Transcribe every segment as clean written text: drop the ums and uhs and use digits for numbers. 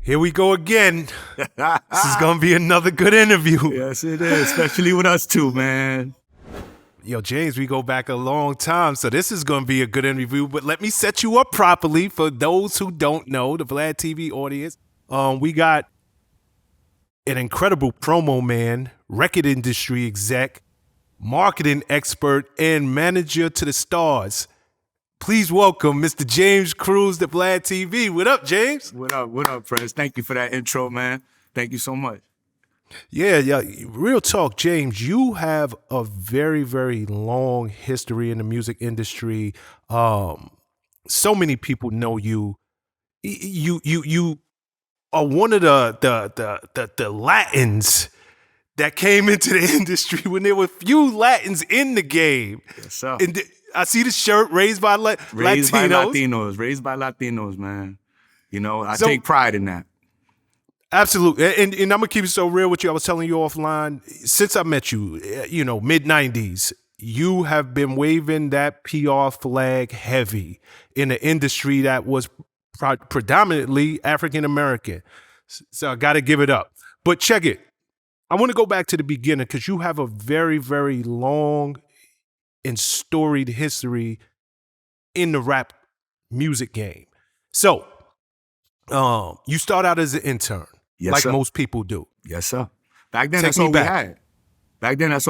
Here we go again. This is going to be another good interview. Yes, it is, especially with us two, man. Yo, James, we go back a long time, so this is going to be a good interview, but let me set you up properly for those who don't know, the Vlad TV audience. We got an incredible promo man, record industry exec, marketing expert, and manager to the stars. Please welcome Mr. James Cruz, the Vlad TV. What up, James? What up, friends? Thank you for that intro, man. Thank you so much. Yeah. Real talk, James, you have a very, very long history in the music industry. So many people know you. You are one of the Latins that came into the industry when there were few Latins in the game. Yes, sir. And I see the shirt, raised by Latinos. Raised by Latinos, man. You know, I take pride in that. Absolutely. And I'm going to keep it so real with you. I was telling you offline, since I met you, mid-90s, you have been waving that PR flag heavy in an industry that was predominantly African-American. So I got to give it up. But check it. I want to go back to the beginning because you have a very, very long and storied history in the rap music game. So you start out as an intern. Yes, like sir. Most people do. Yes, sir. Back then, that's all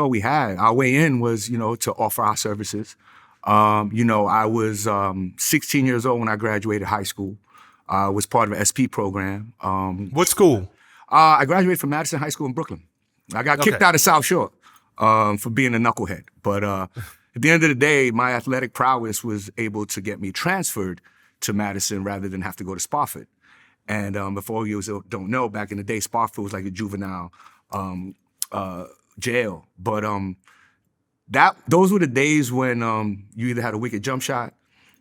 we had. Our way in was, to offer our services. I was 16 years old when I graduated high school. I was part of an SP program. What school? I graduated from Madison High School in Brooklyn. I got kicked out of South Shore for being a knucklehead. But at the end of the day, my athletic prowess was able to get me transferred to Madison rather than have to go to Spofford. And before you don't know, back in the day, Spofford was like a juvenile jail. But those were the days when you either had a wicked jump shot,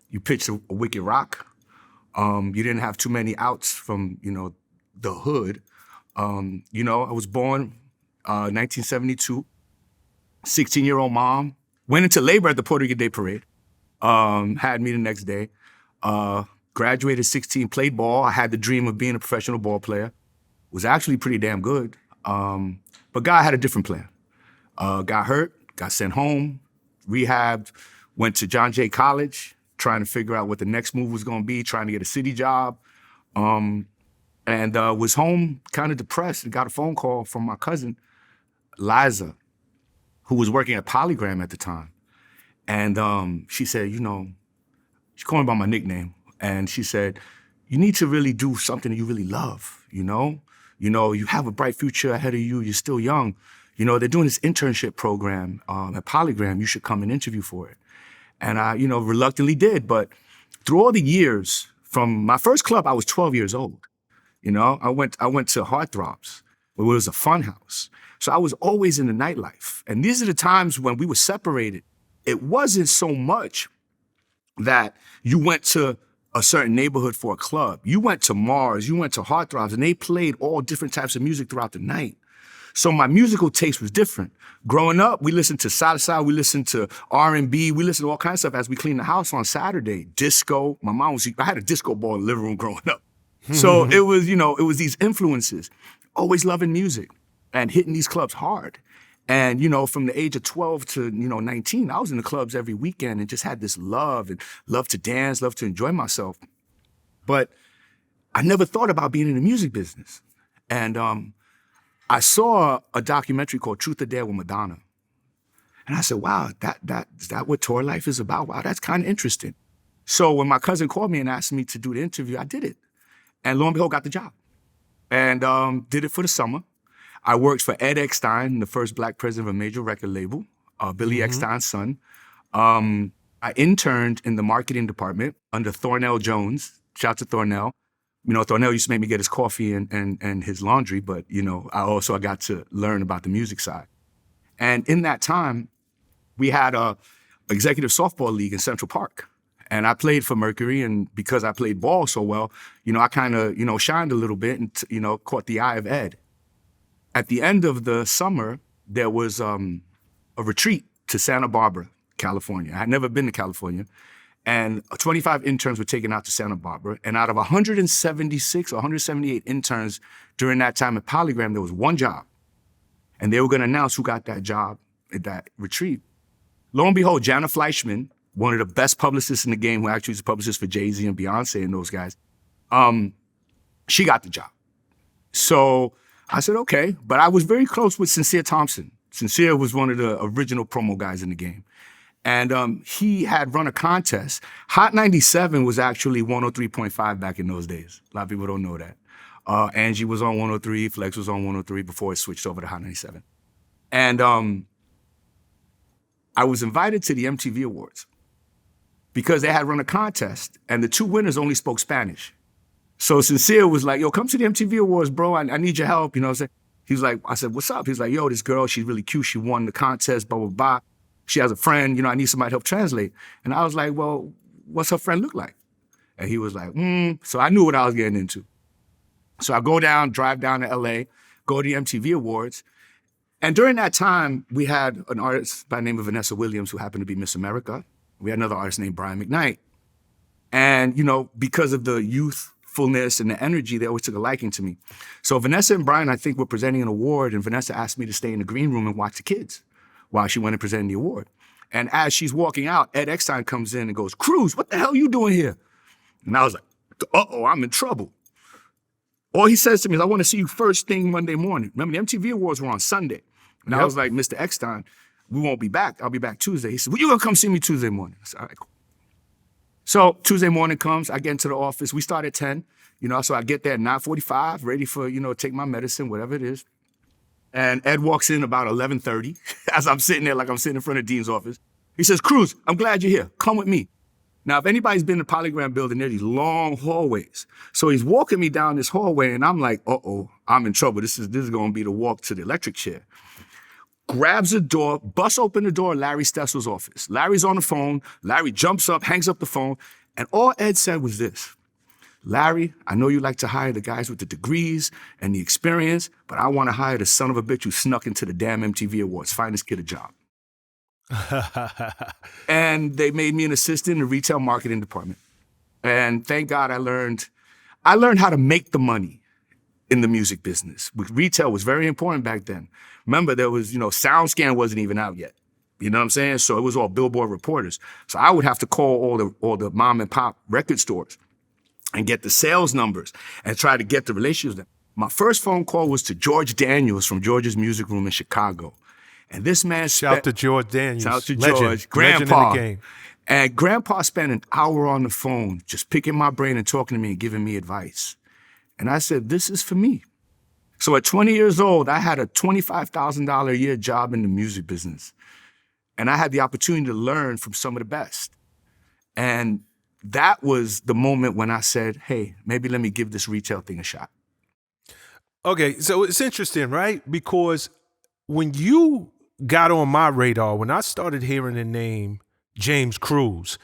you pitched a wicked rock. You didn't have too many outs from, the hood. I was born 1972, 16-year-old mom. Went into labor at the Puerto Rican Day Parade. Had me the next day. Graduated 16, played ball. I had the dream of being a professional ball player. Was actually pretty damn good. But God had a different plan. Got hurt, got sent home, rehabbed, went to John Jay College, trying to figure out what the next move was gonna be, trying to get a city job. And was home kind of depressed and got a phone call from my cousin, Liza, who was working at Polygram at the time. And she said, she called me by my nickname. And she said, you need to really do something that you really love, you have a bright future ahead of you, you're still young. They're doing this internship program at Polygram, you should come and interview for it. And I, reluctantly did, but through all the years, from my first club, I was 12 years old. I went to Heartthrobs, where it was a fun house. So I was always in the nightlife. And these are the times when we were separated. It wasn't so much that you went to a certain neighborhood for a club. You went to Mars, you went to Heartthrobs, and they played all different types of music throughout the night. So my musical taste was different. Growing up, we listened to salsa, we listened to R&B, we listened to all kinds of stuff as we cleaned the house on Saturday. Disco. I had a disco ball in the living room growing up. So it was these influences. Always loving music and hitting these clubs hard. And, from the age of 12 to, 19, I was in the clubs every weekend and just had this love to dance, love to enjoy myself. But I never thought about being in the music business. And I saw a documentary called Truth or Dare with Madonna. And I said, wow, is that what tour life is about? Wow, that's kind of interesting. So when my cousin called me and asked me to do the interview, I did it. And lo and behold, got the job. And did it for the summer. I worked for Ed Eckstein, the first black president of a major record label, Billy Eckstein's son. I interned in the marketing department under Thornell Jones. Shout out to Thornell. Thornell used to make me get his coffee and his laundry, but, I got to learn about the music side. And in that time, we had a executive softball league in Central Park. And I played for Mercury, and because I played ball so well, I kind of, shined a little bit and, caught the eye of Ed. At the end of the summer, there was a retreat to Santa Barbara, California. I had never been to California. And 25 interns were taken out to Santa Barbara. And out of 176 or 178 interns during that time at Polygram, there was one job. And they were going to announce who got that job at that retreat. Lo and behold, Jana Fleischman, one of the best publicists in the game, who actually is a publicist for Jay-Z and Beyonce and those guys, she got the job. So I said, okay. But I was very close with Sincere Thompson. Sincere was one of the original promo guys in the game. And he had run a contest. Hot97 was actually 103.5 back in those days. A lot of people don't know that. Angie was on 103, Flex was on 103 before it switched over to Hot97. And I was invited to the MTV Awards because they had run a contest and the two winners only spoke Spanish. So Sincere was like, yo, come to the MTV Awards, bro. I need your help, you know what I'm saying? He was like, I said, what's up? He was like, yo, this girl, she's really cute. She won the contest, blah, blah, blah. She has a friend, you know, I need somebody to help translate. And I was like, well, what's her friend look like? And he was like, So I knew what I was getting into. So I drive down to LA, go to the MTV Awards. And during that time, we had an artist by the name of Vanessa Williams, who happened to be Miss America. We had another artist named Brian McKnight. And, you know, because of the youthfulness and the energy, they always took a liking to me. So Vanessa and Brian, I think, were presenting an award, and Vanessa asked me to stay in the green room and watch the kids while she went and presented the award. And as she's walking out, Ed Eckstein comes in and goes, Cruz, what the hell are you doing here? And I was like, uh-oh, I'm in trouble. All he says to me is, I want to see you first thing Monday morning. Remember, the MTV Awards were on Sunday. And I was like, Mr. Eckstein, we won't be back. I'll be back Tuesday. He said, well, you're going to come see me Tuesday morning. I said, all right, cool. So Tuesday morning comes, I get into the office. We start at 10, you know, so I get there at 9:45, ready for, you know, take my medicine, whatever it is. And Ed walks in about 11:30 as I'm sitting there, like I'm sitting in front of Dean's office. He says, Cruz, I'm glad you're here. Come with me. Now, if anybody's been in the Polygram building, there are these long hallways. So he's walking me down this hallway, and I'm like, uh-oh, I'm in trouble. This is going to be the walk to the electric chair. Grabs the door, busts open the door, Larry Stessel's office. Larry's on the phone. Larry jumps up, hangs up the phone. And all Ed said was this: Larry, I know you like to hire the guys with the degrees and the experience, but I want to hire the son of a bitch who snuck into the damn MTV Awards. Find this kid a job. And they made me an assistant in the retail marketing department. And thank God I learned how to make the money in the music business. Retail was very important back then. Remember, there was, you know, SoundScan wasn't even out yet. You know what I'm saying? So it was all billboard reporters. So I would have to call all the mom and pop record stores and get the sales numbers and try to get the relationships. My first phone call was to George Daniels from George's Music Room in Chicago. And this man Shout out to George Daniels. Shout out to Legend. George. Grandpa. Legend in the game. And Grandpa spent an hour on the phone just picking my brain and talking to me and giving me advice. And I said, this is for me. So at 20 years old, I had a $25,000 a year job in the music business. And I had the opportunity to learn from some of the best. And that was the moment when I said, hey, maybe let me give this retail thing a shot. Okay, so it's interesting, right? Because when you got on my radar, when I started hearing the name James Cruz,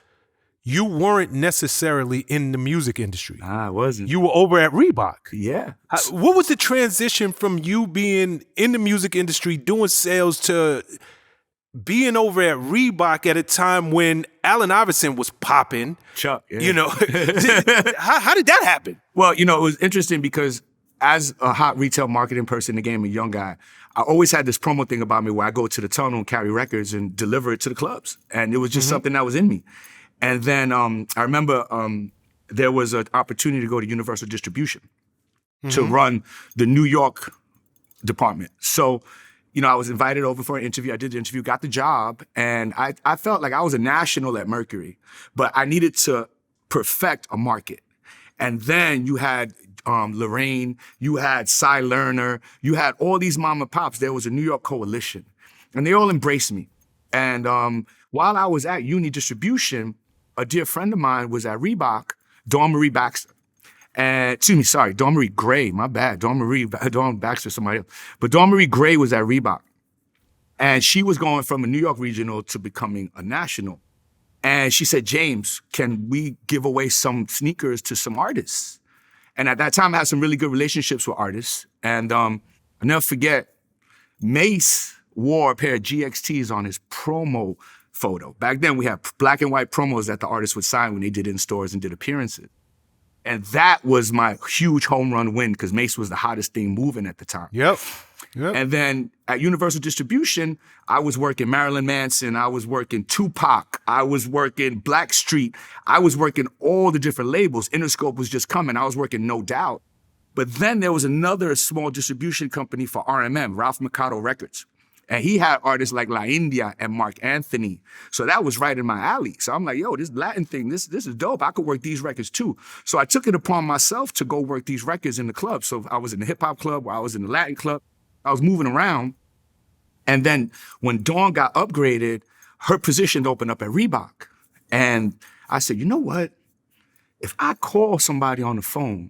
you weren't necessarily in the music industry. Nah, I wasn't. You were over at Reebok. Yeah. What was the transition from you being in the music industry, doing sales, to being over at Reebok at a time when Allen Iverson was popping? Chuck, yeah. You know, how did that happen? Well, you know, it was interesting because as a hot retail marketing person in the game, a young guy, I always had this promo thing about me where I go to the tunnel and carry records and deliver it to the clubs. And it was just something that was in me. And then I remember there was an opportunity to go to Universal Distribution to run the New York department. So, you know, I was invited over for an interview. I did the interview, got the job, and I felt like I was a national at Mercury, but I needed to perfect a market. And then you had Lorraine, you had Cy Lerner, you had all these mom and pops. There was a New York coalition, and they all embraced me. And while I was at Uni Distribution, a dear friend of mine was at Reebok, Dawn Marie Baxter. Dawn Marie Gray, my bad. Dawn Baxter, somebody else. But Dawn Marie Gray was at Reebok. And she was going from a New York regional to becoming a national. And she said, James, can we give away some sneakers to some artists? And at that time, I had some really good relationships with artists. And I'll never forget, Mase wore a pair of GXTs on his promo photo. Back then, we had black and white promos that the artists would sign when they did in stores and did appearances. And that was my huge home run win because Mase was the hottest thing moving at the time. Yep. And then at Universal Distribution, I was working Marilyn Manson, I was working Tupac, I was working Blackstreet, I was working all the different labels. Interscope was just coming, I was working No Doubt. But then there was another small distribution company for RMM, Ralph Mercado Records. And he had artists like La India and Mark Anthony. So that was right in my alley. So I'm like, yo, this Latin thing, this is dope. I could work these records too. So I took it upon myself to go work these records in the club. So I was in the hip hop club, or I was in the Latin club. I was moving around. And then when Dawn got upgraded, her position opened up at Reebok. And I said, you know what? If I call somebody on the phone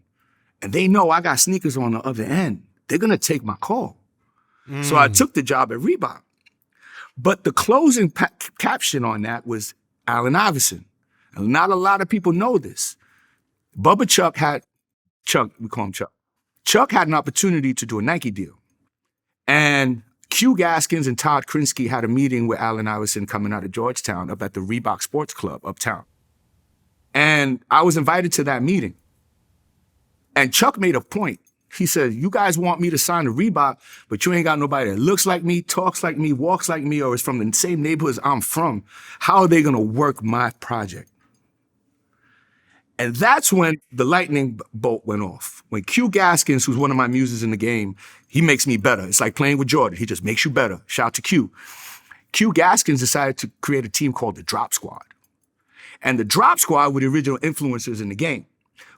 and they know I got sneakers on the other end, they're gonna take my call. So I took the job at Reebok. But the closing caption on that was Allen Iverson. And not a lot of people know this. We call him Chuck. Chuck had an opportunity to do a Nike deal. And Q Gaskins and Todd Krinsky had a meeting with Allen Iverson coming out of Georgetown up at the Reebok Sports Club uptown. And I was invited to that meeting. And Chuck made a point. He said, you guys want me to sign to Reebok, but you ain't got nobody that looks like me, talks like me, walks like me, or is from the same neighborhoods I'm from. How are they gonna work my project? And that's when the lightning bolt went off. When Q Gaskins, who's one of my muses in the game, he makes me better. It's like playing with Jordan. He just makes you better. Shout out to Q. Q Gaskins decided to create a team called the Drop Squad. And the Drop Squad were the original influencers in the game.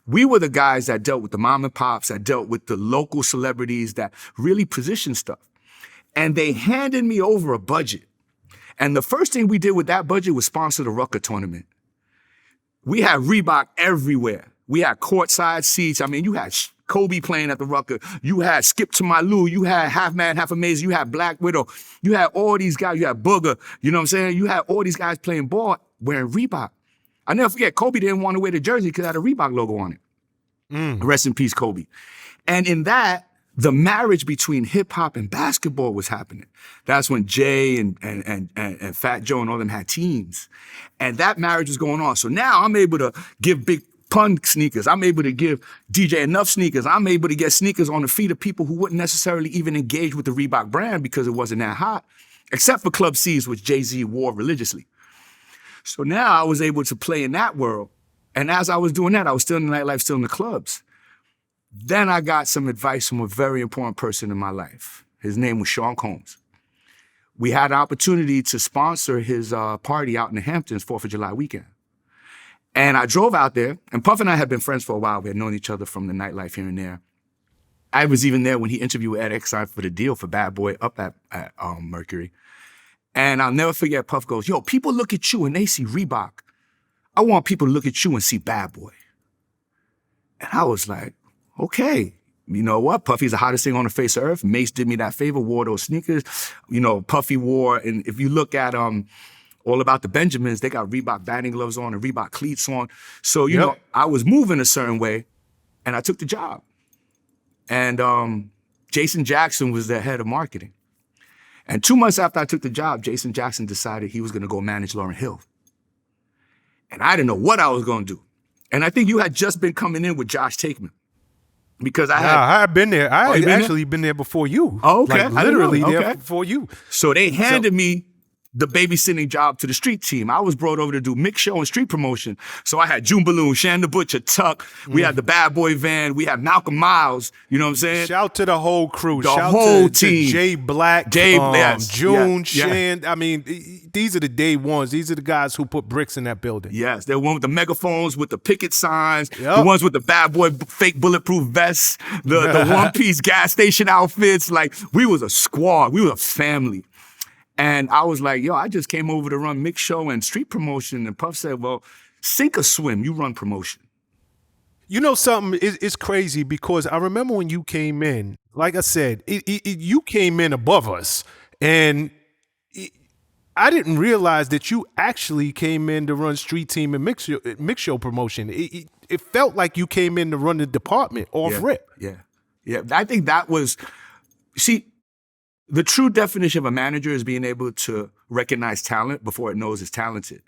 We were the guys that dealt with the mom and pops, that dealt with the local celebrities, that really positioned stuff. And they handed me over a budget. And the first thing we did with that budget was sponsor the Rucker tournament. We had Reebok everywhere. We had courtside seats. I mean, you had Kobe playing at the Rucker. You had Skip to My Lou. You had Half Man, Half Amazing. You had Black Widow. You had all these guys. You had Booger. You know what I'm saying? You had all these guys playing ball wearing Reebok. I never forget, Kobe didn't want to wear the jersey because it had a Reebok logo on it. Rest in peace, Kobe. And in that, the marriage between hip hop and basketball was happening. That's when Jay and Fat Joe and all them had teams. And that marriage was going on. So now I'm able to give Big Pun sneakers. I'm able to give DJ Enough sneakers. I'm able to get sneakers on the feet of people who wouldn't necessarily even engage with the Reebok brand because it wasn't that hot, except for Club C's, which Jay-Z wore religiously. So now I was able to play in that world. And as I was doing that, I was still in the nightlife, still in the clubs. Then I got some advice from a very important person in my life. His name was Sean Combs. We had an opportunity to sponsor his party out in the Hamptons, 4th of July weekend. And I drove out there, and Puff and I had been friends for a while. We had known each other from the nightlife here and there. I was even there when he interviewed Ed Exide for the deal for Bad Boy up at Mercury. And I'll never forget, Puff goes, yo, people look at you and they see Reebok. I want people to look at you and see Bad Boy. And I was like, okay, you know what? Puffy's the hottest thing on the face of earth. Mase did me that favor, wore those sneakers. You know, Puffy wore, and if you look at All About the Benjamins, they got Reebok batting gloves on and Reebok cleats on. So, you know, I was moving a certain way, and I took the job. And Jason Jackson was the head of marketing. And 2 months after I took the job, Jason Jackson decided he was gonna go manage Lauryn Hill. And I didn't know what I was gonna do. And I think you had just been coming in with Josh Takeman. Because I had been there. I had actually been there before you. Oh, okay. Like literally there before you. So they handed me the babysitting job to the street team. I was brought over to do mix show and street promotion. So I had June Balloon, Shan the Butcher, Tuck. We had the Bad Boy Van. We had Malcolm Miles. You know what I'm saying? Shout to the whole crew. The Shout whole to team. Jay Black, June, Shan. I mean, these are the day ones. These are the guys who put bricks in that building. Yes, the one with the megaphones, with the picket signs, the ones with the Bad Boy fake bulletproof vests, the one-piece gas station outfits. Like, we was a squad. We were a family. And I was like, yo, I just came over to run mix show and street promotion. And Puff said, well, sink or swim, you run promotion. You know something, it's crazy because I remember when you came in, like I said, you came in above us. And I didn't realize that you actually came in to run street team and mix show promotion. It felt like you came in to run the department off rip. Yeah. I think that was, see, the true definition of a manager is being able to recognize talent before it knows it's talented.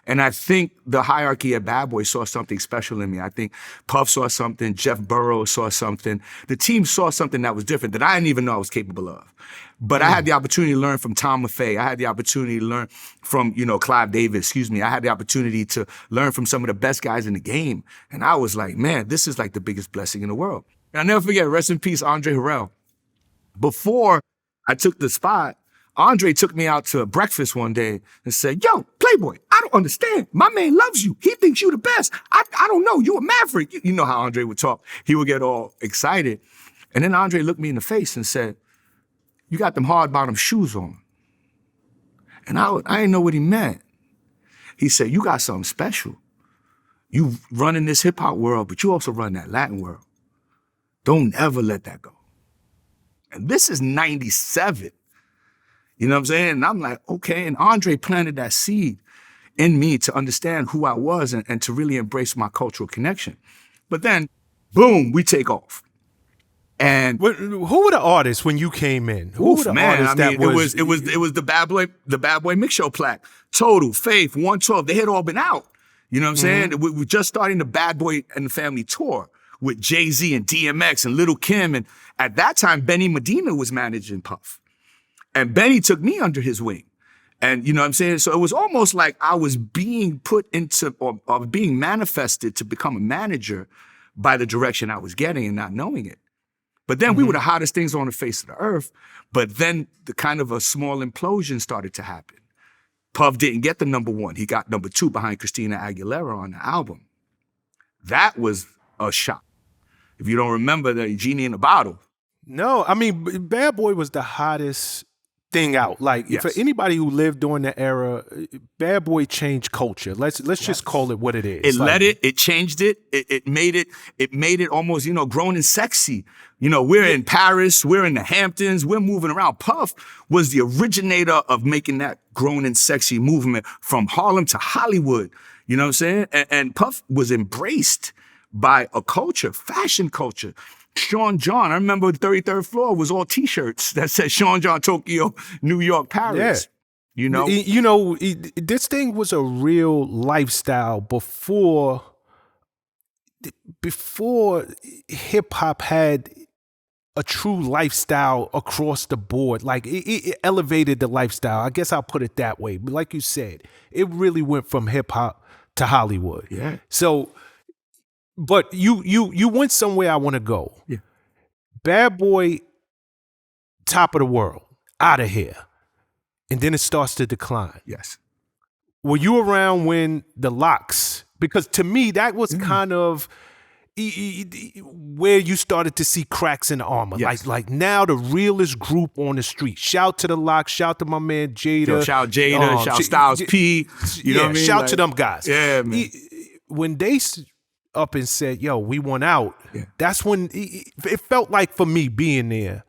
And I think the hierarchy at Bad Boy saw something special in me. I think Puff saw something, Jeff Burrows saw something. The team saw something that was different that I didn't even know I was capable of. But I had the opportunity to learn from Tom Maffei. I had the opportunity to learn from, Clive Davis, I had the opportunity to learn from some of the best guys in the game. And I was like, man, this is like the biggest blessing in the world. And I'll never forget, rest in peace, Andre Harrell. Before I took the spot, Andre took me out to breakfast one day and said, yo, Playboy, I don't understand. My man loves you. He thinks you the best. I don't know. You a maverick. You know how Andre would talk. He would get all excited. And then Andre looked me in the face and said, you got them hard bottom shoes on. And I didn't know what he meant. He said, you got something special. You run in this hip hop world, but you also run that Latin world. Don't ever let that go. And this is 97. You know what I'm saying? And I'm like, okay. And Andre planted that seed in me to understand who I was and to really embrace my cultural connection. But then, boom, we take off. And who were the artists when you came in? Who were the artists that was? It was the Bad Boy Mix Show plaque. Total, Faith, 112. They had all been out. You know what I'm saying? We were just starting the Bad Boy and the Family tour with Jay-Z and DMX and Lil' Kim. And at that time, Benny Medina was managing Puff. And Benny took me under his wing. And you know what I'm saying? So it was almost like I was being put into, or being manifested to become a manager by the direction I was getting and not knowing it. But then we were the hottest things on the face of the earth. But then the kind of a small implosion started to happen. Puff didn't get the number one. He got number 2 behind Christina Aguilera on the album. That was a shock. If you don't remember the Genie in the Bottle. No, I mean, Bad Boy was the hottest thing out. Like, Yes. for anybody who lived during the era, Bad Boy changed culture. Let's just call it what it is. It changed it. It made it almost, grown and sexy. We're in Paris, we're in the Hamptons, we're moving around. Puff was the originator of making that grown and sexy movement from Harlem to Hollywood. You know what I'm saying? And Puff was embraced by a culture, fashion culture. Sean John, I remember the 33rd floor was all T-shirts that said Sean John, Tokyo, New York, Paris. Yeah. This thing was a real lifestyle before hip hop had a true lifestyle across the board. Like it elevated the lifestyle. I guess I'll put it that way. But like you said, it really went from hip hop to Hollywood. Yeah. So, but you went somewhere I want to go. Yeah. Bad Boy, top of the world, out of here. And then it starts to decline. Yes. Were you around when the Locks? Because to me, that was kind of where you started to see cracks in the armor. Yes. Like now the realest group on the street. Shout to the Locks, shout to my man Jada. Shout Jada, shout Styles P. You know what I mean? Shout to them guys. Yeah, man. When they up and said, yo, we want out, that's when it felt like for me being there,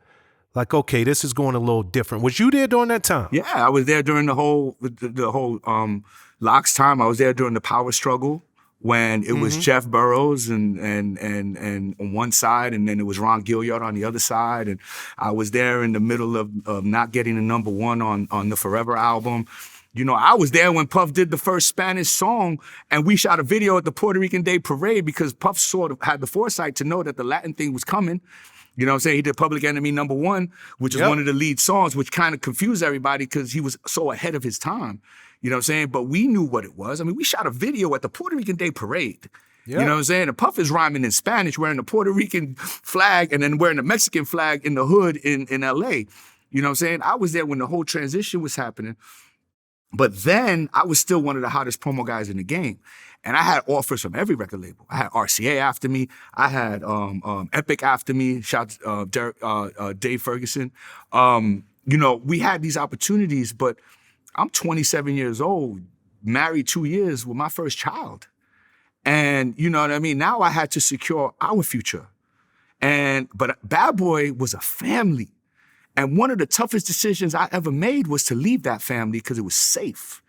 like, okay, this is going a little different. Was you there during that time? Yeah, I was there during the whole Locks time. I was there during the power struggle when it was Jeff Burrows and on one side, and then it was Ron Gilliard on the other side. And I was there in the middle of not getting the number 1 on the Forever album. I was there when Puff did the first Spanish song, and we shot a video at the Puerto Rican Day Parade because Puff sort of had the foresight to know that the Latin thing was coming. You know what I'm saying? He did Public Enemy number 1, which is one of the lead songs, which kind of confused everybody because he was so ahead of his time. You know what I'm saying? But we knew what it was. I mean, we shot a video at the Puerto Rican Day Parade. Yeah. You know what I'm saying? And Puff is rhyming in Spanish, wearing the Puerto Rican flag and then wearing the Mexican flag in the hood in LA. You know what I'm saying? I was there when the whole transition was happening. But then I was still one of the hottest promo guys in the game. And I had offers from every record label. I had RCA after me. I had Epic after me. Shout out Dave Ferguson. We had these opportunities, but I'm 27 years old, married 2 years with my first child. And you know what I mean? Now I had to secure our future. But Bad Boy was a family. And one of the toughest decisions I ever made was to leave that family because it was safe.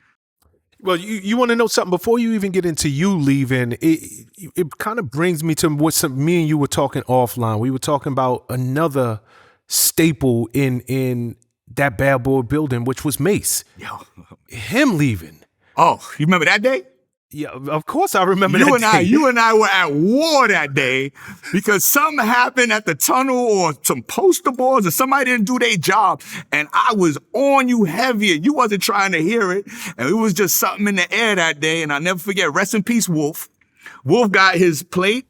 Well, you want to know something? Before you even get into you leaving, it kind of brings me to what me and you were talking offline. We were talking about another staple in that Bad Boy building, which was Mase. Yo. Him leaving. Oh, you remember that day? Yeah, of course I remember that day. You and I were at war that day because something happened at the tunnel or some poster boards or somebody didn't do their job. And I was on you heavy and you wasn't trying to hear it. And it was just something in the air that day. And I'll never forget, rest in peace, Wolf. Wolf got his plate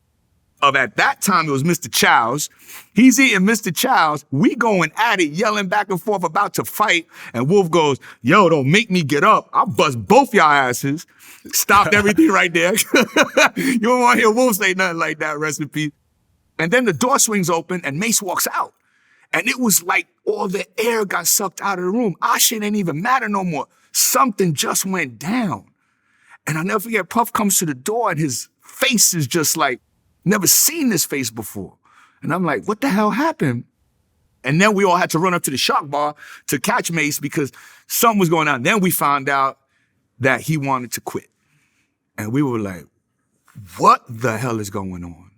of, at that time, it was Mr. Chow's. He's eating Mr. Chow's. We going at it, yelling back and forth, about to fight. And Wolf goes, yo, don't make me get up. I'll bust both y'all asses. Stopped everything right there. You don't want to hear Wolf say nothing like that, rest in peace. And then the door swings open and Mase walks out. And it was like all the air got sucked out of the room. Our shit ain't even matter no more. Something just went down. And I'll never forget, Puff comes to the door and his face is just like, never seen this face before. And I'm like, what the hell happened? And then we all had to run up to the Shark Bar to catch Mase because something was going on. Then we found out that he wanted to quit. And we were like, what the hell is going on?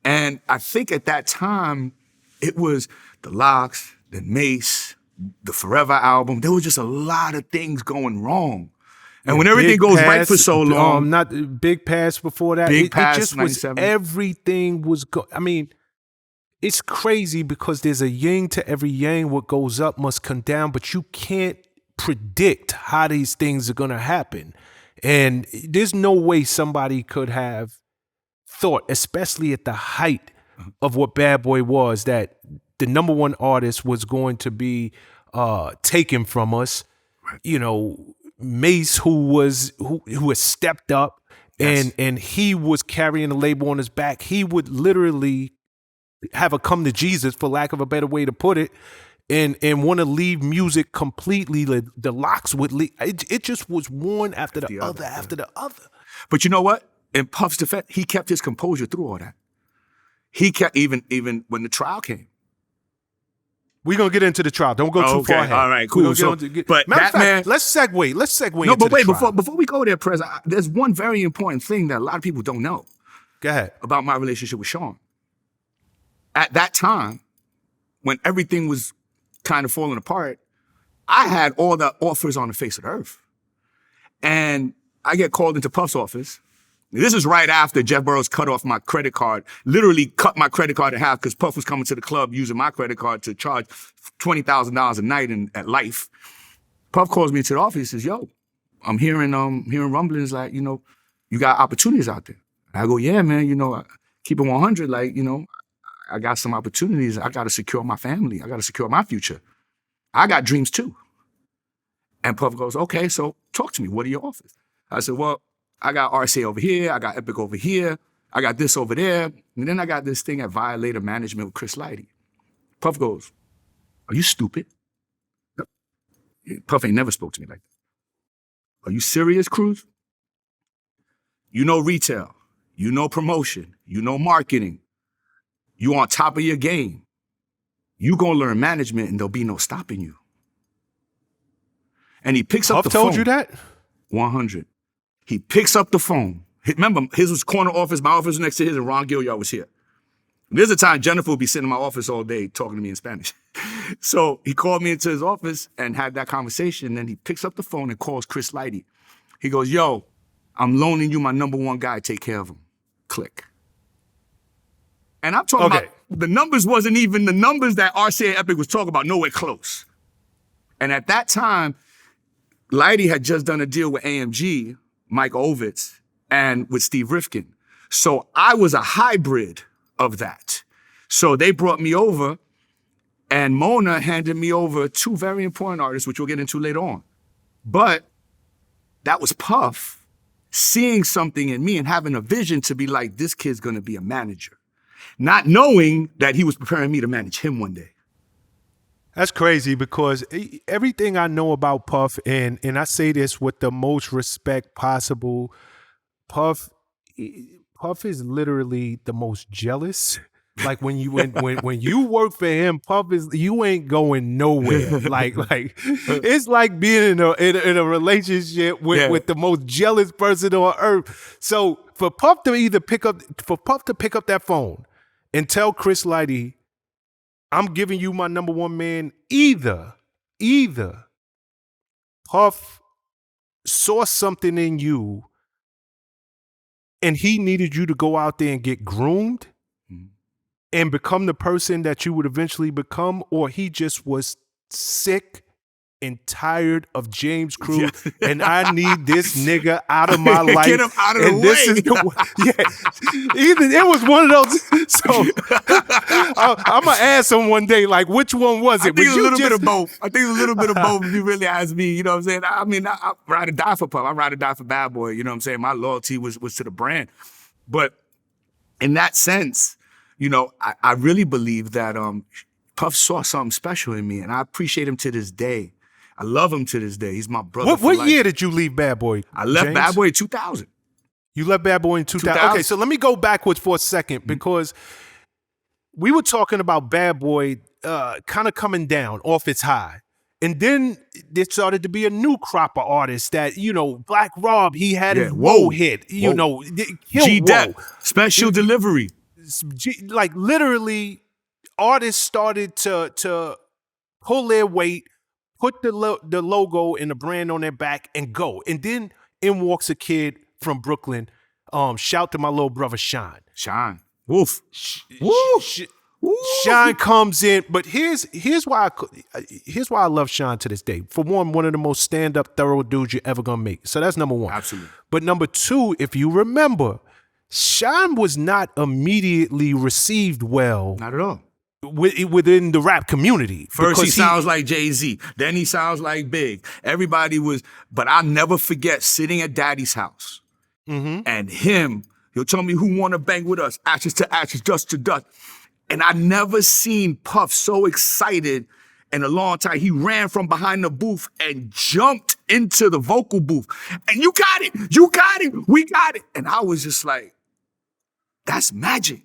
And I think at that time, it was the Locks, the Mase, the Forever album. There was just a lot of things going wrong. And when everything goes right for so long. Not Big Pass before that. Big Pass, it just 97. was, everything was, I mean, it's crazy because there's a yin to every yang. What goes up must come down, but you can't predict how these things are going to happen. And there's no way somebody could have thought, especially at the height of what Bad Boy was, that the number one artist was going to be taken from us. Right. You know, Mase, who has stepped up, yes, and he was carrying the label on his back. He would literally have a come to Jesus, for lack of a better way to put it, and want to leave music completely. The Locks would leave. It just was one after the other after the other. But you know what? In Puff's defense, he kept his composure through all that. He kept, even when the trial came. We're going to get into the trial. Don't go too far ahead. All right, cool. But that man, let's segue. Let's segue no, into but wait, the trial. before we go there, Prez, there's one very important thing that a lot of people don't know. Go ahead. About my relationship with Sean. At that time, when everything was kind of falling apart, I had all the offers on the face of the earth. And I get called into Puff's office. This is right after Jeff Burrows cut off my credit card, literally cut my credit card in half because Puff was coming to the club using my credit card to charge $20,000 a night at Life. Puff calls me to the office. He says, yo, I'm hearing rumblings like, you got opportunities out there. I go, yeah, man, keep it 100. Like, I got some opportunities. I got to secure my family. I got to secure my future. I got dreams too. And Puff goes, okay, so talk to me. What are your offers? I said, well, I got RCA over here. I got Epic over here. I got this over there. And then I got this thing at Violator Management with Chris Lighty. Puff goes, are you stupid? Puff ain't never spoke to me like that. Are you serious, Cruz? You know retail. You know promotion. You know marketing. You on top of your game. You gonna learn management and there'll be no stopping you. And he picks up the phone. Puff told you that? 100. He picks up the phone. Remember, his was corner office, my office was next to his, and Ron Gilliard was here. There's a time Jennifer would be sitting in my office all day talking to me in Spanish. So he called me into his office and had that conversation, and then he picks up the phone and calls Chris Lighty. He goes, yo, I'm loaning you my number one guy, take care of him. Click. And I'm talking about, the numbers wasn't even the numbers that RCA Epic was talking about, nowhere close. And at that time, Lighty had just done a deal with AMG, Mike Ovitz, and with Steve Rifkin. So I was a hybrid of that. So they brought me over, and Mona handed me over two very important artists, which we'll get into later on. But that was Puff seeing something in me and having a vision to be like, this kid's gonna be a manager. Not knowing that he was preparing me to manage him one day. That's crazy because everything I know about Puff, and I say this with the most respect possible, Puff is literally the most jealous. Like when you work for him, Puff is, you ain't going nowhere. like it's like being in a relationship with the most jealous person on earth. So for Puff to pick up that phone and tell Chris Lighty, I'm giving you my number one man. Either Puff saw something in you and he needed you to go out there and get groomed and become the person that you would eventually become, or he just was sick and tired of James Cruz, and I need this nigga out of my life. Get him out of the way. This is either it was one of those. So I'm gonna ask him one day, like, which one was it? I think it's a little bit of both. I think it's a little bit of both. If you really ask me, you know what I'm saying. I mean, I ride or die for Puff. I ride or die for Bad Boy. You know what I'm saying. My loyalty was to the brand, but in that sense, you know, I really believe that Puff saw something special in me, and I appreciate him to this day. I love him to this day. He's my brother. What year did you leave Bad Boy? I left James? Bad Boy in 2000. You left Bad Boy in 2000. Okay, so let me go backwards for a second because we were talking about Bad Boy kind of coming down off its high. And then there started to be a new crop of artists that, you know, Black Rob, he had his Whoa hit. You know, G-Dep, Special Delivery. Like literally, artists started to pull their weight, put the logo and the brand on their back and go. And then in walks a kid from Brooklyn. Shout to my little brother, Shine. Shine. Woof. Shine comes in, but here's why I love Shine to this day. For one of the most stand-up, thorough dudes you're ever gonna meet. So that's number one. Absolutely. But number two, if you remember, Shine was not immediately received well. Not at all. Within the rap community. First he sounds like Jay-Z, then he sounds like Big. Everybody was, but I'll never forget sitting at Daddy's house and him, he'll tell me who wanna bang with us, ashes to ashes, dust to dust. And I never seen Puff so excited in a long time. He ran from behind the booth and jumped into the vocal booth. And you got it, we got it. And I was just like, that's magic.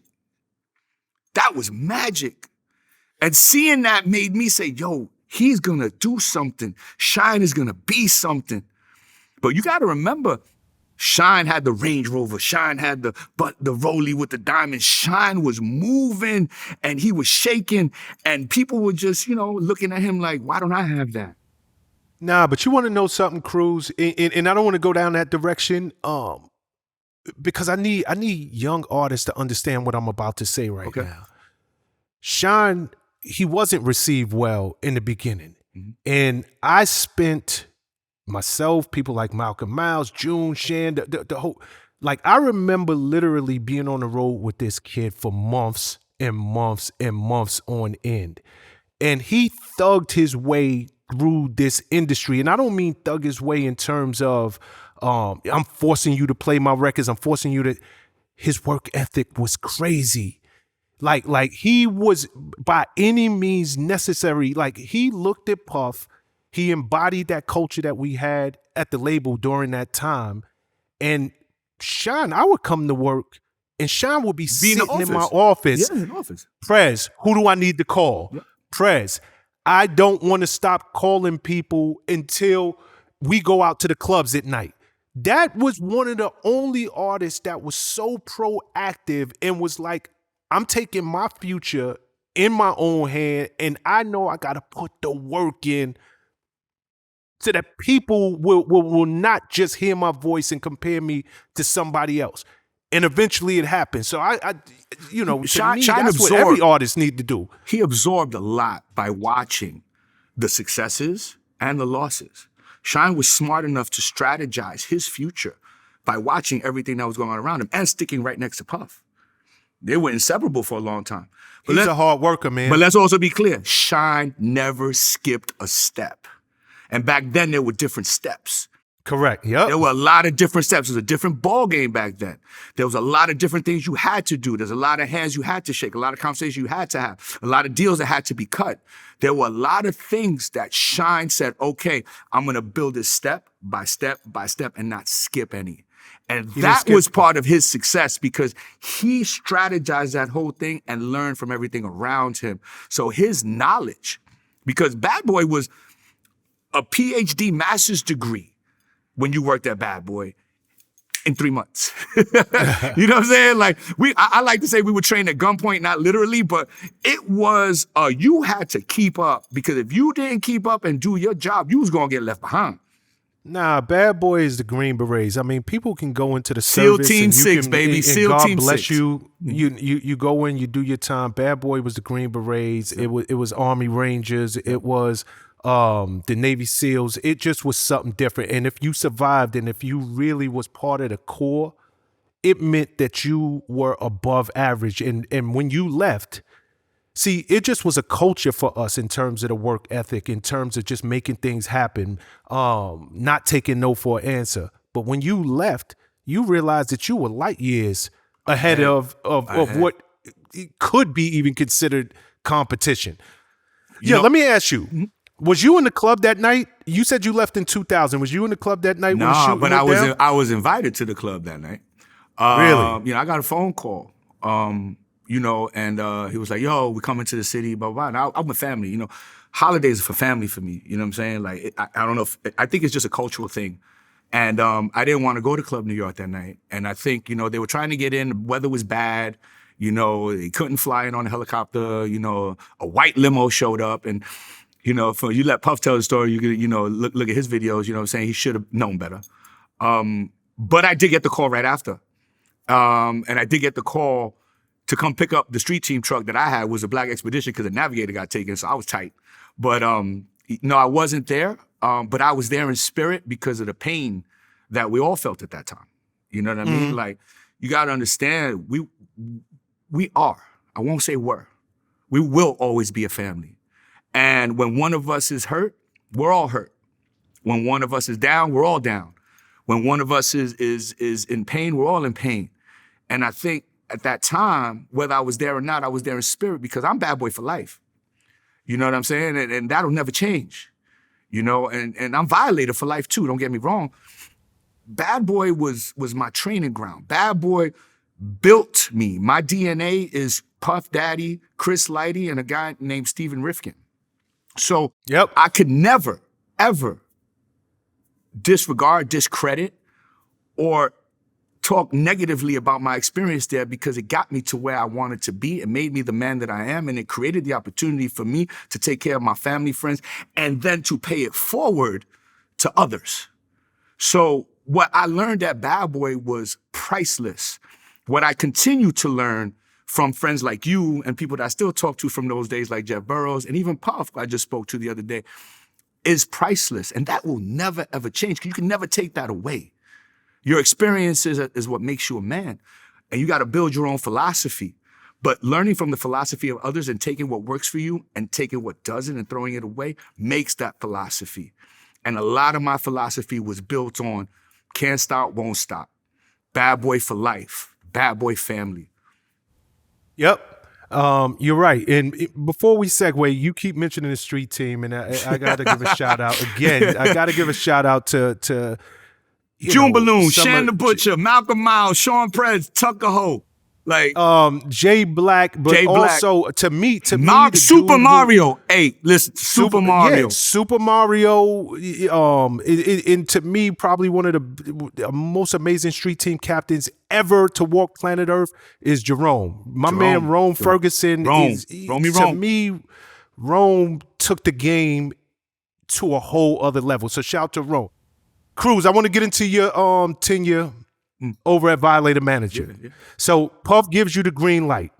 That was magic. And seeing that made me say, yo, he's gonna do something. Shine is gonna be something. But you gotta remember, Shine had the Range Rover. Shine had the Rollie with the diamonds. Shine was moving and he was shaking and people were just, you know, looking at him like, why don't I have that? Nah, but you wanna know something, Cruz? And I don't wanna go down that direction. Because I need young artists to understand what I'm about to say right now. Shine, he wasn't received well in the beginning. And I spent myself, people like Malcolm Miles, June, Shan, the whole, like I remember literally being on the road with this kid for months and months and months on end. And he thugged his way through this industry. And I don't mean thug his way in terms of, I'm forcing you to play my records. I'm forcing you to. His work ethic was crazy. Like he was by any means necessary. Like he looked at Puff. He embodied that culture that we had at the label during that time. And Shine, I would come to work and Shine would be sitting in my office. Yeah, in the office. Prez, who do I need to call? Yep. Prez, I don't want to stop calling people until we go out to the clubs at night. That was one of the only artists that was so proactive and was like, I'm taking my future in my own hand and I know I got to put the work in so that people will not just hear my voice and compare me to somebody else. And eventually it happened. So I you know, Shine that's what every artist need to do. He absorbed a lot by watching the successes and the losses. Shine was smart enough to strategize his future by watching everything that was going on around him and sticking right next to Puff. They were inseparable for a long time. But he's a hard worker, man. But let's also be clear, Shine never skipped a step. And back then there were different steps. Correct, yep. There were a lot of different steps. It was a different ball game back then. There was a lot of different things you had to do. There's a lot of hands you had to shake, a lot of conversations you had to have, a lot of deals that had to be cut. There were a lot of things that Shine said, okay, I'm gonna build this step by step and not skip any. And that was part of his success because he strategized that whole thing and learned from everything around him. So his knowledge, because Bad Boy was a PhD master's degree when you worked at Bad Boy. in 3 months. You know what I'm saying? Like I like to say we were trained at gunpoint, not literally, but it was, you had to keep up, because if you didn't keep up and do your job, you was gonna get left behind. Nah, Bad Boy is the Green Berets. I mean, people can go into the SEAL service Team and you 6, can, baby. and SEAL God Team bless 6. you. You go in, you do your time. Bad Boy was the Green Berets. It was Army Rangers. It was the Navy SEALs. It just was something different. And if you survived, and if you really was part of the Corps, it meant that you were above average. And when you left, see, it just was a culture for us in terms of the work ethic, in terms of just making things happen, not taking no for an answer. But when you left, you realized that you were light years ahead of what could be even considered competition. Let me ask you, was you in the club that night? You said you left in 2000. Was you in the club that night when the shooting but went down? I was invited to the club that night. Really? I got a phone call. And he was like, yo, we're coming to the city, blah, blah, blah. And I'm with family, holidays are for family for me, you know what I'm saying? Like, I don't know I think it's just a cultural thing. And I didn't want to go to Club New York that night. And I think, they were trying to get in, the weather was bad, they couldn't fly in on a helicopter, a white limo showed up. And, for you let Puff tell the story, you could, look at his videos, you know what I'm saying? He should have known better. But I did get the call right after. And I did get the call to come pick up the street team truck that I had. Was a black expedition because the navigator got taken, so I was tight. But no, I wasn't there, but I was there in spirit because of the pain that we all felt at that time. You know what I mean? Like, you gotta understand, we are, I won't say were, we will always be a family. And when one of us is hurt, we're all hurt. When one of us is down, we're all down. When one of us is in pain, we're all in pain. And I think at that time, whether I was there or not, I was there in spirit because I'm Bad Boy for life. You know what I'm saying? And that'll never change. And I'm Violator for life too, don't get me wrong. Bad Boy was my training ground. Bad Boy built me. My DNA is Puff Daddy, Chris Lighty, and a guy named Steven Rifkin. So I could never, ever disregard, discredit, or talk negatively about my experience there because it got me to where I wanted to be. It made me the man that I am, and it created the opportunity for me to take care of my family, friends, and then to pay it forward to others. So what I learned at Bad Boy was priceless. What I continue to learn from friends like you and people that I still talk to from those days like Jeff Burrows and even Puff, who I just spoke to the other day, is priceless. And that will never, ever change. You can never take that away. Your experience is what makes you a man. And you got to build your own philosophy. But learning from the philosophy of others and taking what works for you and taking what doesn't and throwing it away makes that philosophy. And a lot of my philosophy was built on can't stop, won't stop. Bad Boy for life. Bad Boy family. Yep. You're right. And before we segue, you keep mentioning the street team, and I got to give a shout out again. I got to give a shout out to June Balloon, Shan the Butcher, Malcolm Miles, Sean Prez, Tucker Ho, like Jay Black, but Jay Black. Also to me, Super Mario. Hey, listen, Super Mario. Yeah, Super Mario. And to me, probably one of the most amazing street team captains ever to walk planet Earth is Jerome. My man Rome Ferguson. To me, Rome took the game to a whole other level. So shout out to Rome. Cruz, I want to get into your tenure over at Violator Manager. Yeah. So Puff gives you the green light.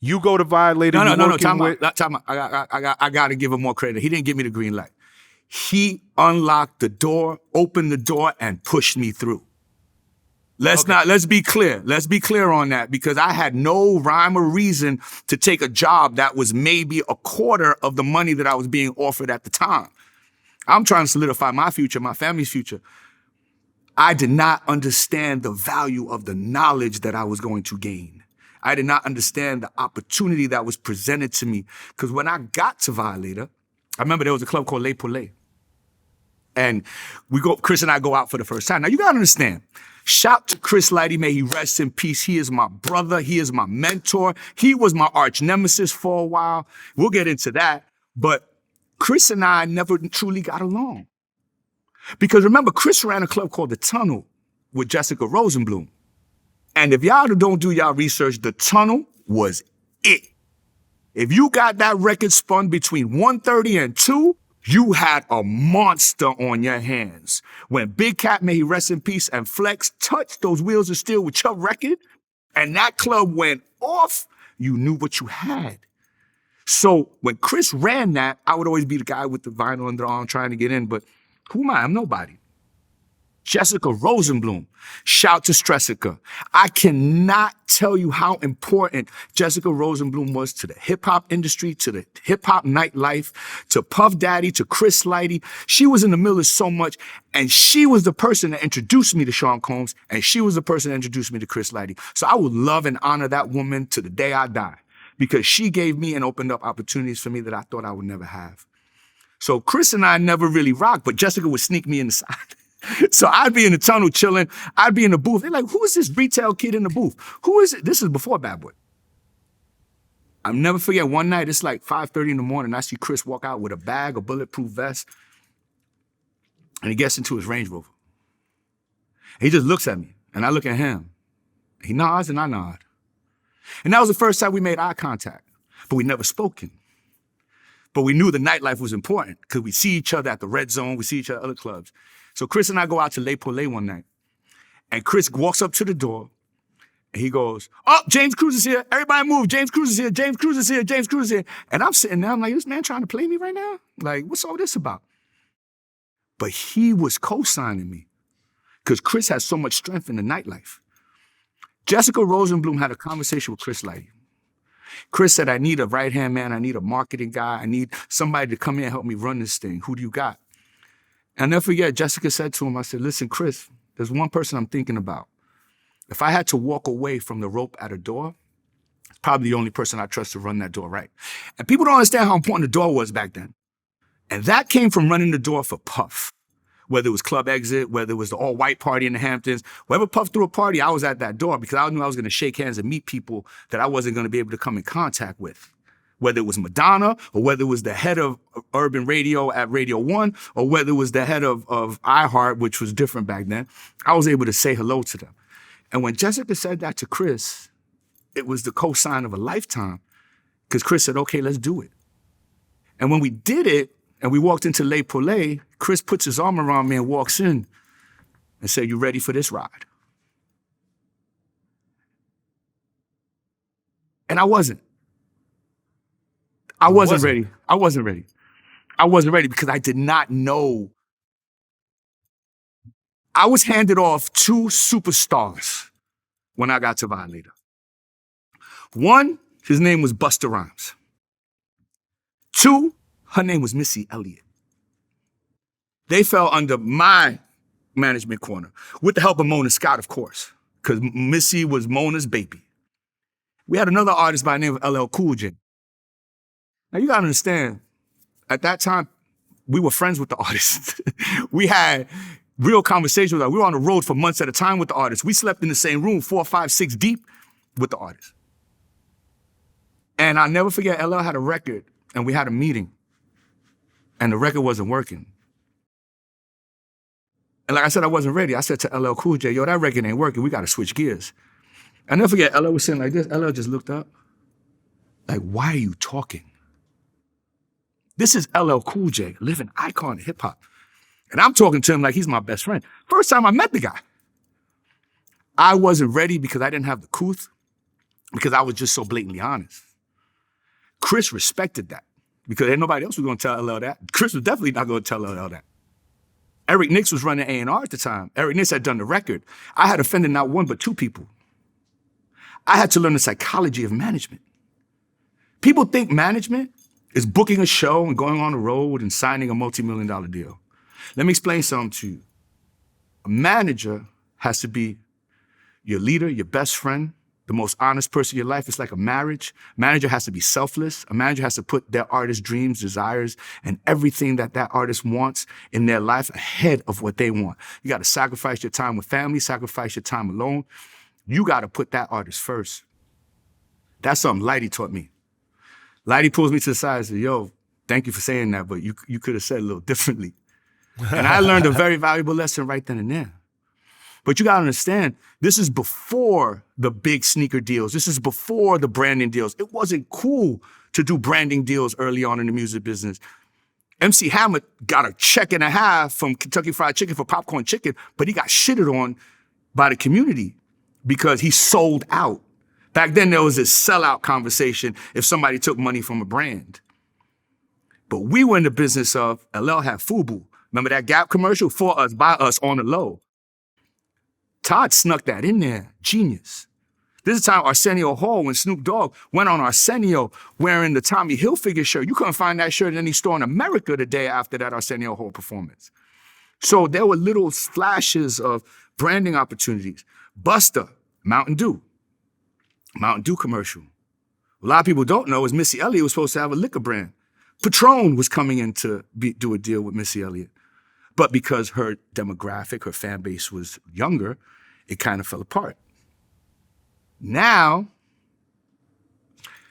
You go to Violator. No. Time out. I got to give him more credit. He didn't give me the green light. He unlocked the door, opened the door, and pushed me through. Let's be clear. Let's be clear on that, because I had no rhyme or reason to take a job that was maybe a quarter of the money that I was being offered at the time. I'm trying to solidify my future, my family's future. I did not understand the value of the knowledge that I was going to gain. I did not understand the opportunity that was presented to me. Because when I got to Violator, I remember there was a club called Le Poulet. And Chris and I go out for the first time. Now you gotta understand, shout to Chris Lighty, may he rest in peace. He is my brother, he is my mentor. He was my arch nemesis for a while. We'll get into that. But Chris and I never truly got along. Because remember, Chris ran a club called The Tunnel with Jessica Rosenblum. And if y'all don't do y'all research, The Tunnel was it. If you got that record spun between 1:30 and 2, you had a monster on your hands. When Big Cat, may he rest in peace, and Flex touched those wheels of steel with your record, and that club went off, you knew what you had. So when Chris ran that, I would always be the guy with the vinyl under the arm trying to get in, but who am I? I'm nobody. Jessica Rosenblum, shout to Stressica. I cannot tell you how important Jessica Rosenblum was to the hip hop industry, to the hip hop nightlife, to Puff Daddy, to Chris Lighty. She was in the middle of so much, and she was the person that introduced me to Sean Combs, and she was the person that introduced me to Chris Lighty. So I would love and honor that woman to the day I die, because she gave me and opened up opportunities for me that I thought I would never have. So Chris and I never really rocked, but Jessica would sneak me in the side. So I'd be in the tunnel chilling. I'd be in the booth. They're like, who is this retail kid in the booth? Who is it? This is before Bad Boy. I'll never forget one night, it's like 5:30 in the morning. I see Chris walk out with a bag, a bulletproof vest, and he gets into his Range Rover. He just looks at me, and I look at him. He nods, and I nod. And that was the first time we made eye contact, but we never spoken. But we knew the nightlife was important because we see each other at the Red Zone, we see each other at other clubs. So Chris and I go out to Le Poulet one night, and Chris walks up to the door, and he goes, oh, James Cruz is here. Everybody move. James Cruz is here. James Cruz is here. James Cruz is here. And I'm sitting there, I'm like, this man trying to play me right now? Like, what's all this about? But he was co-signing me because Chris has so much strength in the nightlife. Jessica Rosenblum had a conversation with Chris Lighty. Chris said, I need a right-hand man. I need a marketing guy. I need somebody to come in and help me run this thing. Who do you got? And I'll never forget, Jessica said to him, I said, listen, Chris, there's one person I'm thinking about. If I had to walk away from the rope at a door, it's probably the only person I trust to run that door right. And people don't understand how important the door was back then. And that came from running the door for Puff. Whether it was Club Exit, whether it was the all-white party in the Hamptons, wherever Puff threw a party, I was at that door because I knew I was going to shake hands and meet people that I wasn't going to be able to come in contact with. Whether it was Madonna, or whether it was the head of urban radio at Radio 1, or whether it was the head of iHeart, which was different back then, I was able to say hello to them. And when Jessica said that to Chris, it was the cosign of a lifetime because Chris said, okay, let's do it. And when we did it, and we walked into Le Poulet, Chris puts his arm around me and walks in and said, you ready for this ride? And I wasn't. I wasn't ready. I wasn't ready because I did not know. I was handed off two superstars when I got to Violator. One, his name was Busta Rhymes. Two, her name was Missy Elliott. They fell under my management corner with the help of Mona Scott, of course, because Missy was Mona's baby. We had another artist by the name of LL Cool J. Now, you got to understand, at that time, we were friends with the artists. We had real conversations with them. We were on the road for months at a time with the artists. We slept in the same room, 4, 5, 6 deep with the artists. And I'll never forget, LL had a record, and we had a meeting, and the record wasn't working. And like I said, I wasn't ready. I said to LL Cool J, yo, that record ain't working. We got to switch gears. I'll never forget, LL was sitting like this. LL just looked up, like, why are you talking? This is LL Cool J, living icon of hip hop. And I'm talking to him like he's my best friend. First time I met the guy. I wasn't ready because I didn't have the couth, because I was just so blatantly honest. Chris respected that because ain't nobody else was going to tell LL that. Chris was definitely not going to tell LL that. Eric Nix was running A&R at the time. Eric Nix had done the record. I had offended not one but 2 people. I had to learn the psychology of management. People think management is booking a show and going on the road and signing a multi-million-dollar deal. Let me explain something to you. A manager has to be your leader, your best friend, the most honest person in your life. It's like a marriage. Manager has to be selfless. A manager has to put their artist's dreams, desires, and everything that that artist wants in their life ahead of what they want. You got to sacrifice your time with family, sacrifice your time alone. You got to put that artist first. That's something Lighty taught me. Lighty pulls me to the side and says, yo, thank you for saying that, but you could have said it a little differently. And I learned a very valuable lesson right then and there. But you gotta understand, this is before the big sneaker deals. This is before the branding deals. It wasn't cool to do branding deals early on in the music business. MC Hammer got a check and a half from Kentucky Fried Chicken for popcorn chicken, but he got shitted on by the community because he sold out. Back then, there was this sellout conversation if somebody took money from a brand. But we were in the business of, LL had FUBU. Remember that Gap commercial? For us, by us, on the low. Todd snuck that in there. Genius. This is the time Arsenio Hall, when Snoop Dogg went on Arsenio wearing the Tommy Hilfiger shirt. You couldn't find that shirt in any store in America the day after that Arsenio Hall performance. So there were little flashes of branding opportunities. Buster, Mountain Dew commercial. A lot of people don't know is Missy Elliott was supposed to have a liquor brand. Patron was coming in to do a deal with Missy Elliott. But because her demographic, her fan base was younger, it kind of fell apart. Now,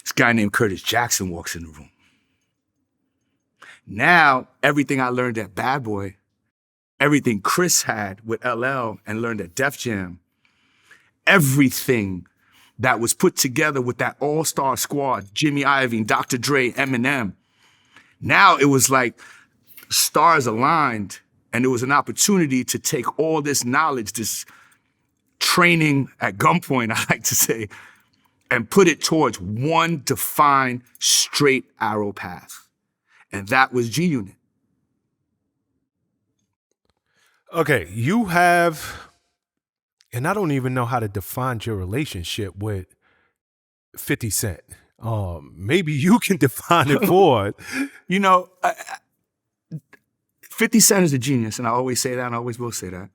this guy named Curtis Jackson walks in the room. Now, everything I learned at Bad Boy, everything Chris had with LL and learned at Def Jam, everything that was put together with that all-star squad, Jimmy Iovine, Dr. Dre, Eminem, now it was like stars aligned and there was an opportunity to take all this knowledge, this training at gunpoint, I like to say, and put it towards one defined straight arrow path. And that was G-Unit. Okay, you have, and I don't even know how to define your relationship with 50 Cent. Maybe you can define it for it. You know, 50 Cent is a genius, and I always say that, and I always will say that.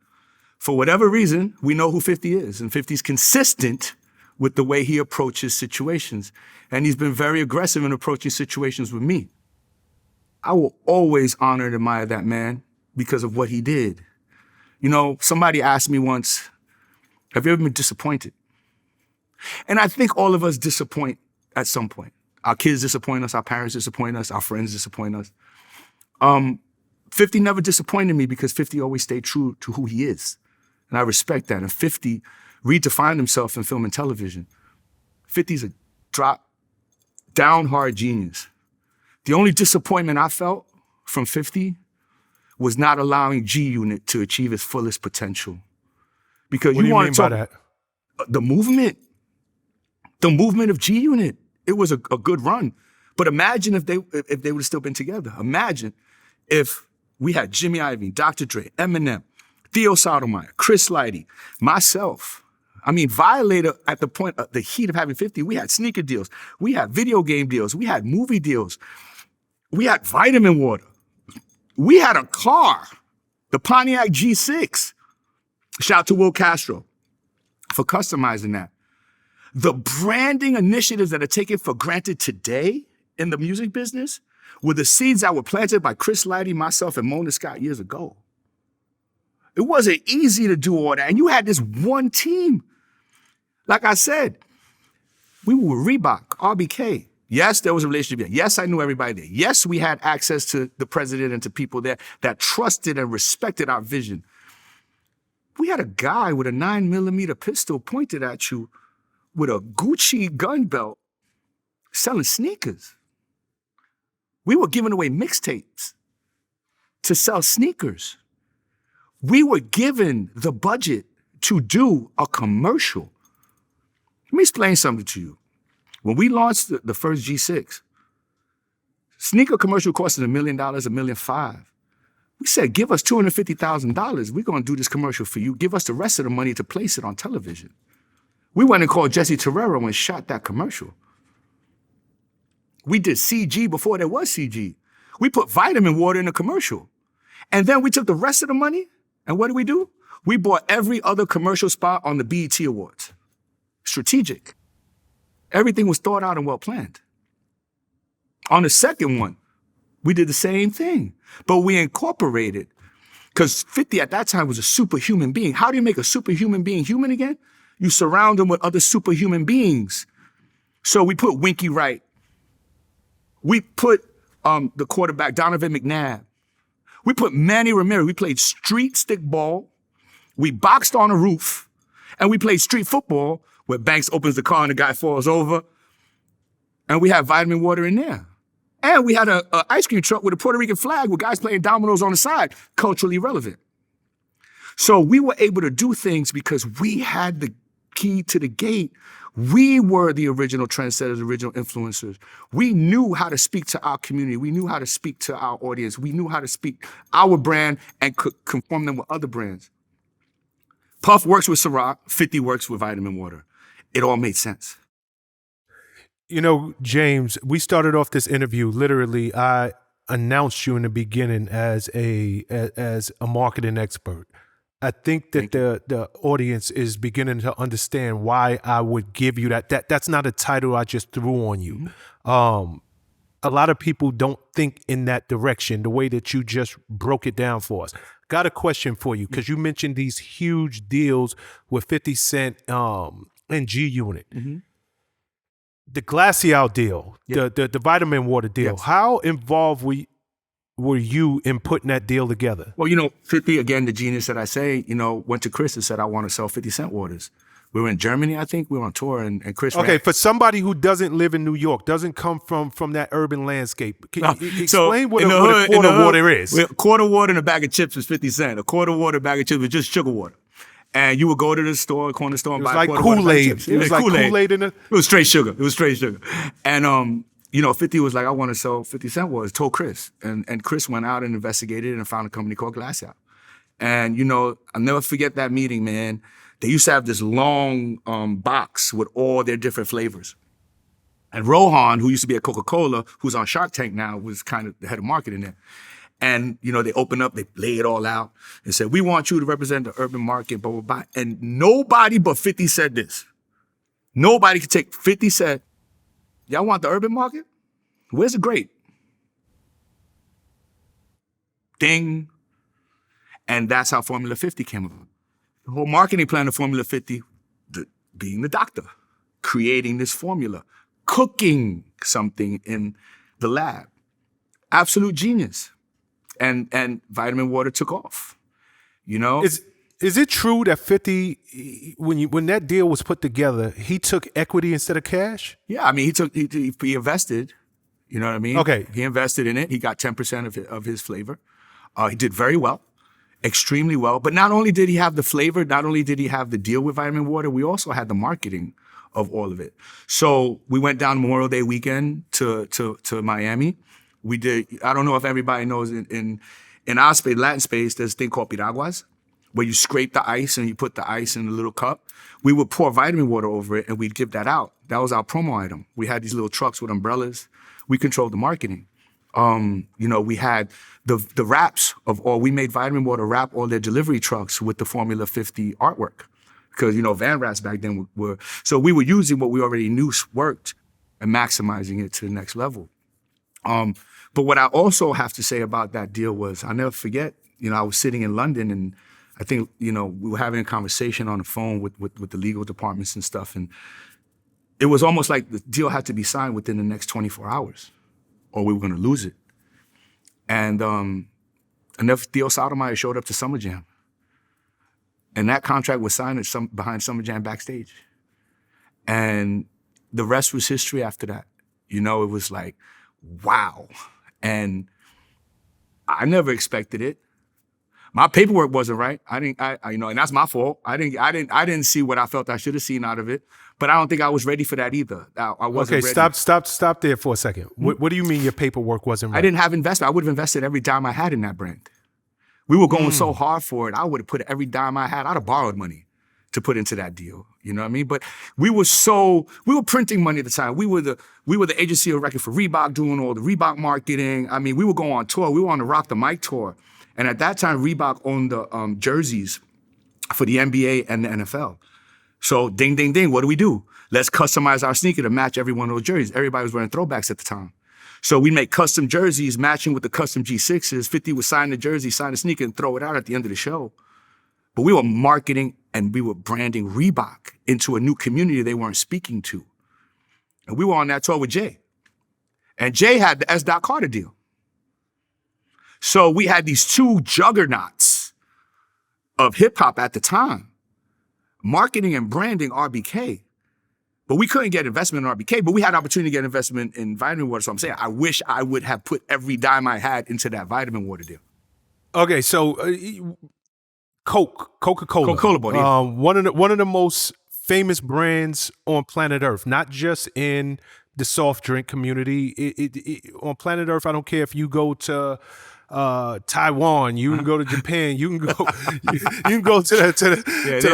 For whatever reason, we know who 50 is, and 50's consistent with the way he approaches situations. And he's been very aggressive in approaching situations with me. I will always honor and admire that man because of what he did. You know, somebody asked me once, have you ever been disappointed? And I think all of us disappoint at some point. Our kids disappoint us, our parents disappoint us, our friends disappoint us. 50 never disappointed me because 50 always stayed true to who he is. And I respect that. And 50 redefined himself in film and television. 50's a drop down hard genius. The only disappointment I felt from 50 was not allowing G-Unit to achieve its fullest potential. Because what do you want mean to by talk, that? The movement of G-Unit. It was a good run. But imagine if they would have still been together. Imagine if we had Jimmy Iovine, Dr. Dre, Eminem, Theo Sotomayor, Chris Lighty, myself. I mean, Violator at the point of the heat of having 50, we had sneaker deals. We had video game deals. We had movie deals. We had vitamin water. We had a car, the Pontiac G6. Shout out to Will Castro for customizing that. The branding initiatives that are taken for granted today in the music business were the seeds that were planted by Chris Lighty, myself, and Mona Scott years ago. It wasn't easy to do all that. And you had this one team. Like I said, we were Rebook, RBK. Yes, there was a relationship there. Yes, I knew everybody there. Yes, we had access to the president and to people there that trusted and respected our vision. We had a guy with a 9mm pistol pointed at you with a Gucci gun belt selling sneakers. We were giving away mixtapes to sell sneakers. We were given the budget to do a commercial. Let me explain something to you. When we launched the first G6, sneaker commercial cost us $1 million, $1.5 million. We said, give us $250,000. We're going to do this commercial for you. Give us the rest of the money to place it on television. We went and called Jesse Terrero and shot that commercial. We did CG before there was CG. We put vitamin water in the commercial. And then we took the rest of the money, and what did we do? We bought every other commercial spot on the BET Awards. Strategic. Everything was thought out and well planned. On the second one, we did the same thing, but we incorporated, because 50 at that time was a superhuman being. How do you make a superhuman being human again? You surround them with other superhuman beings. So we put Winky Wright. We put the quarterback, Donovan McNabb. We put Manny Ramirez. We played street stick ball We boxed on a roof, and we played street football where Banks opens the car and the guy falls over. And we had vitamin water in there. And we had a ice cream truck with a Puerto Rican flag with guys playing dominoes on the side, culturally relevant. So we were able to do things because we had the key to the gate. We were the original trendsetters, original influencers. We knew how to speak to our community. We knew how to speak to our audience. We knew how to speak our brand and conform them with other brands. Puff works with Ciroc, 50 works with vitamin water. It all made sense. You know, James, we started off this interview, literally, I announced you in the beginning as a marketing expert. I think that the audience is beginning to understand why I would give you that. That's not a title I just threw on you. A lot of people don't think in that direction, the way that you just broke it down for us. Got a question for you, because you mentioned these huge deals with 50 Cent and G-Unit. The Glacial deal, the vitamin water deal. Yes. How involved were you in putting that deal together? Well, 50, again, the genius that I say, went to Chris and said, I want to sell 50 Cent waters. We were in Germany, I think. We were on tour, and Chris for somebody who doesn't live in New York, doesn't come from that urban landscape, can you explain what a quarter water is? A quarter water and a bag of chips was 50 Cent. A quarter water, bag of chips was just sugar water. And you would go to the store, corner store, and buy a quarter water. It was like Kool-Aid in it. It was straight sugar. And 50 was like, I want to sell 50 Cent waters. Told Chris, and Chris went out and investigated and found a company called Glacial. And I'll never forget that meeting, man. They used to have this long box with all their different flavors. And Rohan, who used to be at Coca-Cola, who's on Shark Tank now, was kind of the head of marketing there. And, they open up, they lay it all out and said, we want you to represent the urban market, blah, blah, blah. And nobody but 50 said this. Nobody could take 50 said, y'all want the urban market? Where's the grape? Ding. And that's how Formula 50 came about. The whole marketing plan of Formula 50, being the doctor, creating this formula, cooking something in the lab. Absolute genius. And vitamin water took off, Is it true that 50, when that deal was put together, he took equity instead of cash? Yeah, I mean, he invested, you know what I mean? Okay. He invested in it. He got 10% of his flavor. He did very well, extremely well. But not only did he have the flavor, not only did he have the deal with vitamin water, we also had the marketing of all of it. So we went down Memorial Day weekend to Miami. We did, I don't know if everybody knows, in our space, Latin space, there's a thing called piraguas, where you scrape the ice and you put the ice in a little cup. We would pour vitamin water over it and we'd give that out. That was our promo item. We had these little trucks with umbrellas. We controlled the marketing. We had the wraps we made vitamin water wrap all their delivery trucks with the Formula 50 artwork. Because, van wraps back then were, so we were using what we already knew worked and maximizing it to the next level. But what I also have to say about that deal was, I'll never forget, I was sitting in London and I think, we were having a conversation on the phone with the legal departments and stuff. And it was almost like the deal had to be signed within the next 24 hours or we were going to lose it. And enough Theo Sotomayor showed up to Summer Jam. And that contract was signed behind Summer Jam backstage. And the rest was history after that. It was like, wow. And I never expected it. My paperwork wasn't right. And that's my fault. I didn't see what I felt I should have seen out of it. But I don't think I was ready for that either. I wasn't ready. Okay, stop there for a second. What do you mean your paperwork wasn't right? I didn't have investment. I would have invested every dime I had in that brand. We were going so hard for it. I would have put every dime I had. I'd have borrowed money to put into that deal. You know what I mean? But we were printing money at the time. We were the agency of record for Rebook, doing all the Rebook marketing. I mean, we would go on tour. We were on the Rock the Mic tour. And at that time, Rebook owned the jerseys for the NBA and the NFL. So ding, ding, ding, what do? Let's customize our sneaker to match every one of those jerseys. Everybody was wearing throwbacks at the time. So we make custom jerseys matching with the custom G6s. 50 would sign the jersey, sign the sneaker, and throw it out at the end of the show. But we were marketing and we were branding Rebook into a new community they weren't speaking to. And we were on that tour with Jay. And Jay had the S. Carter deal. So we had these two juggernauts of hip hop at the time. Marketing and branding RBK. But we couldn't get investment in RBK, but we had opportunity to get investment in vitamin water. So I'm saying I wish I would have put every dime I had into that vitamin water deal. Okay, so Coca-Cola. Coca-Cola, boy, yeah. One of the most famous brands on planet Earth, not just in the soft drink community. On planet Earth, I don't care if you go to Taiwan, you can go to Japan, you can go to the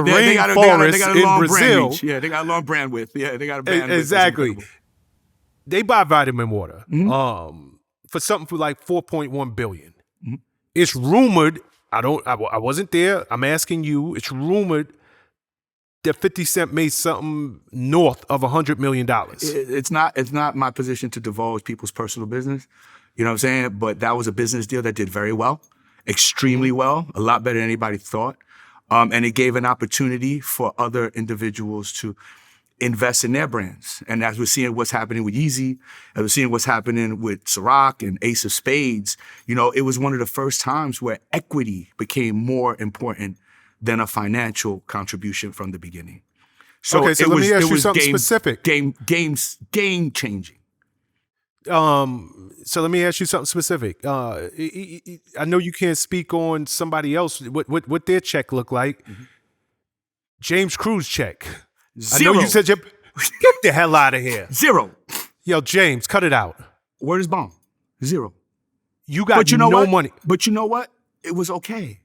rainforest in Brazil. Yeah, they got a long brand width. Yeah, they got a brand width. Exactly. They buy vitamin water for something for like $4.1 billion. Mm-hmm. It's rumored. I wasn't there. I'm asking you. It's rumored that 50 Cent made something north of $100 million. It's not my position to divulge people's personal business. You know what I'm saying? But that was a business deal that did very well, extremely well, a lot better than anybody thought. And it gave an opportunity for other individuals to invest in their brands. And as we're seeing what's happening with Yeezy, as we're seeing what's happening with Ciroc and Ace of Spades, you know, it was one of the first times where equity became more important than a financial contribution from the beginning. So okay, so let me ask you something specific. Game changing. So let me ask you something specific. I know you can't speak on somebody else, what their check look like. Mm-hmm. James Cruz check. Zero. I know you said get the hell out of here. Zero. Yo, James, cut it out. Word is bomb. Zero. You got no money. But you know what? It was okay.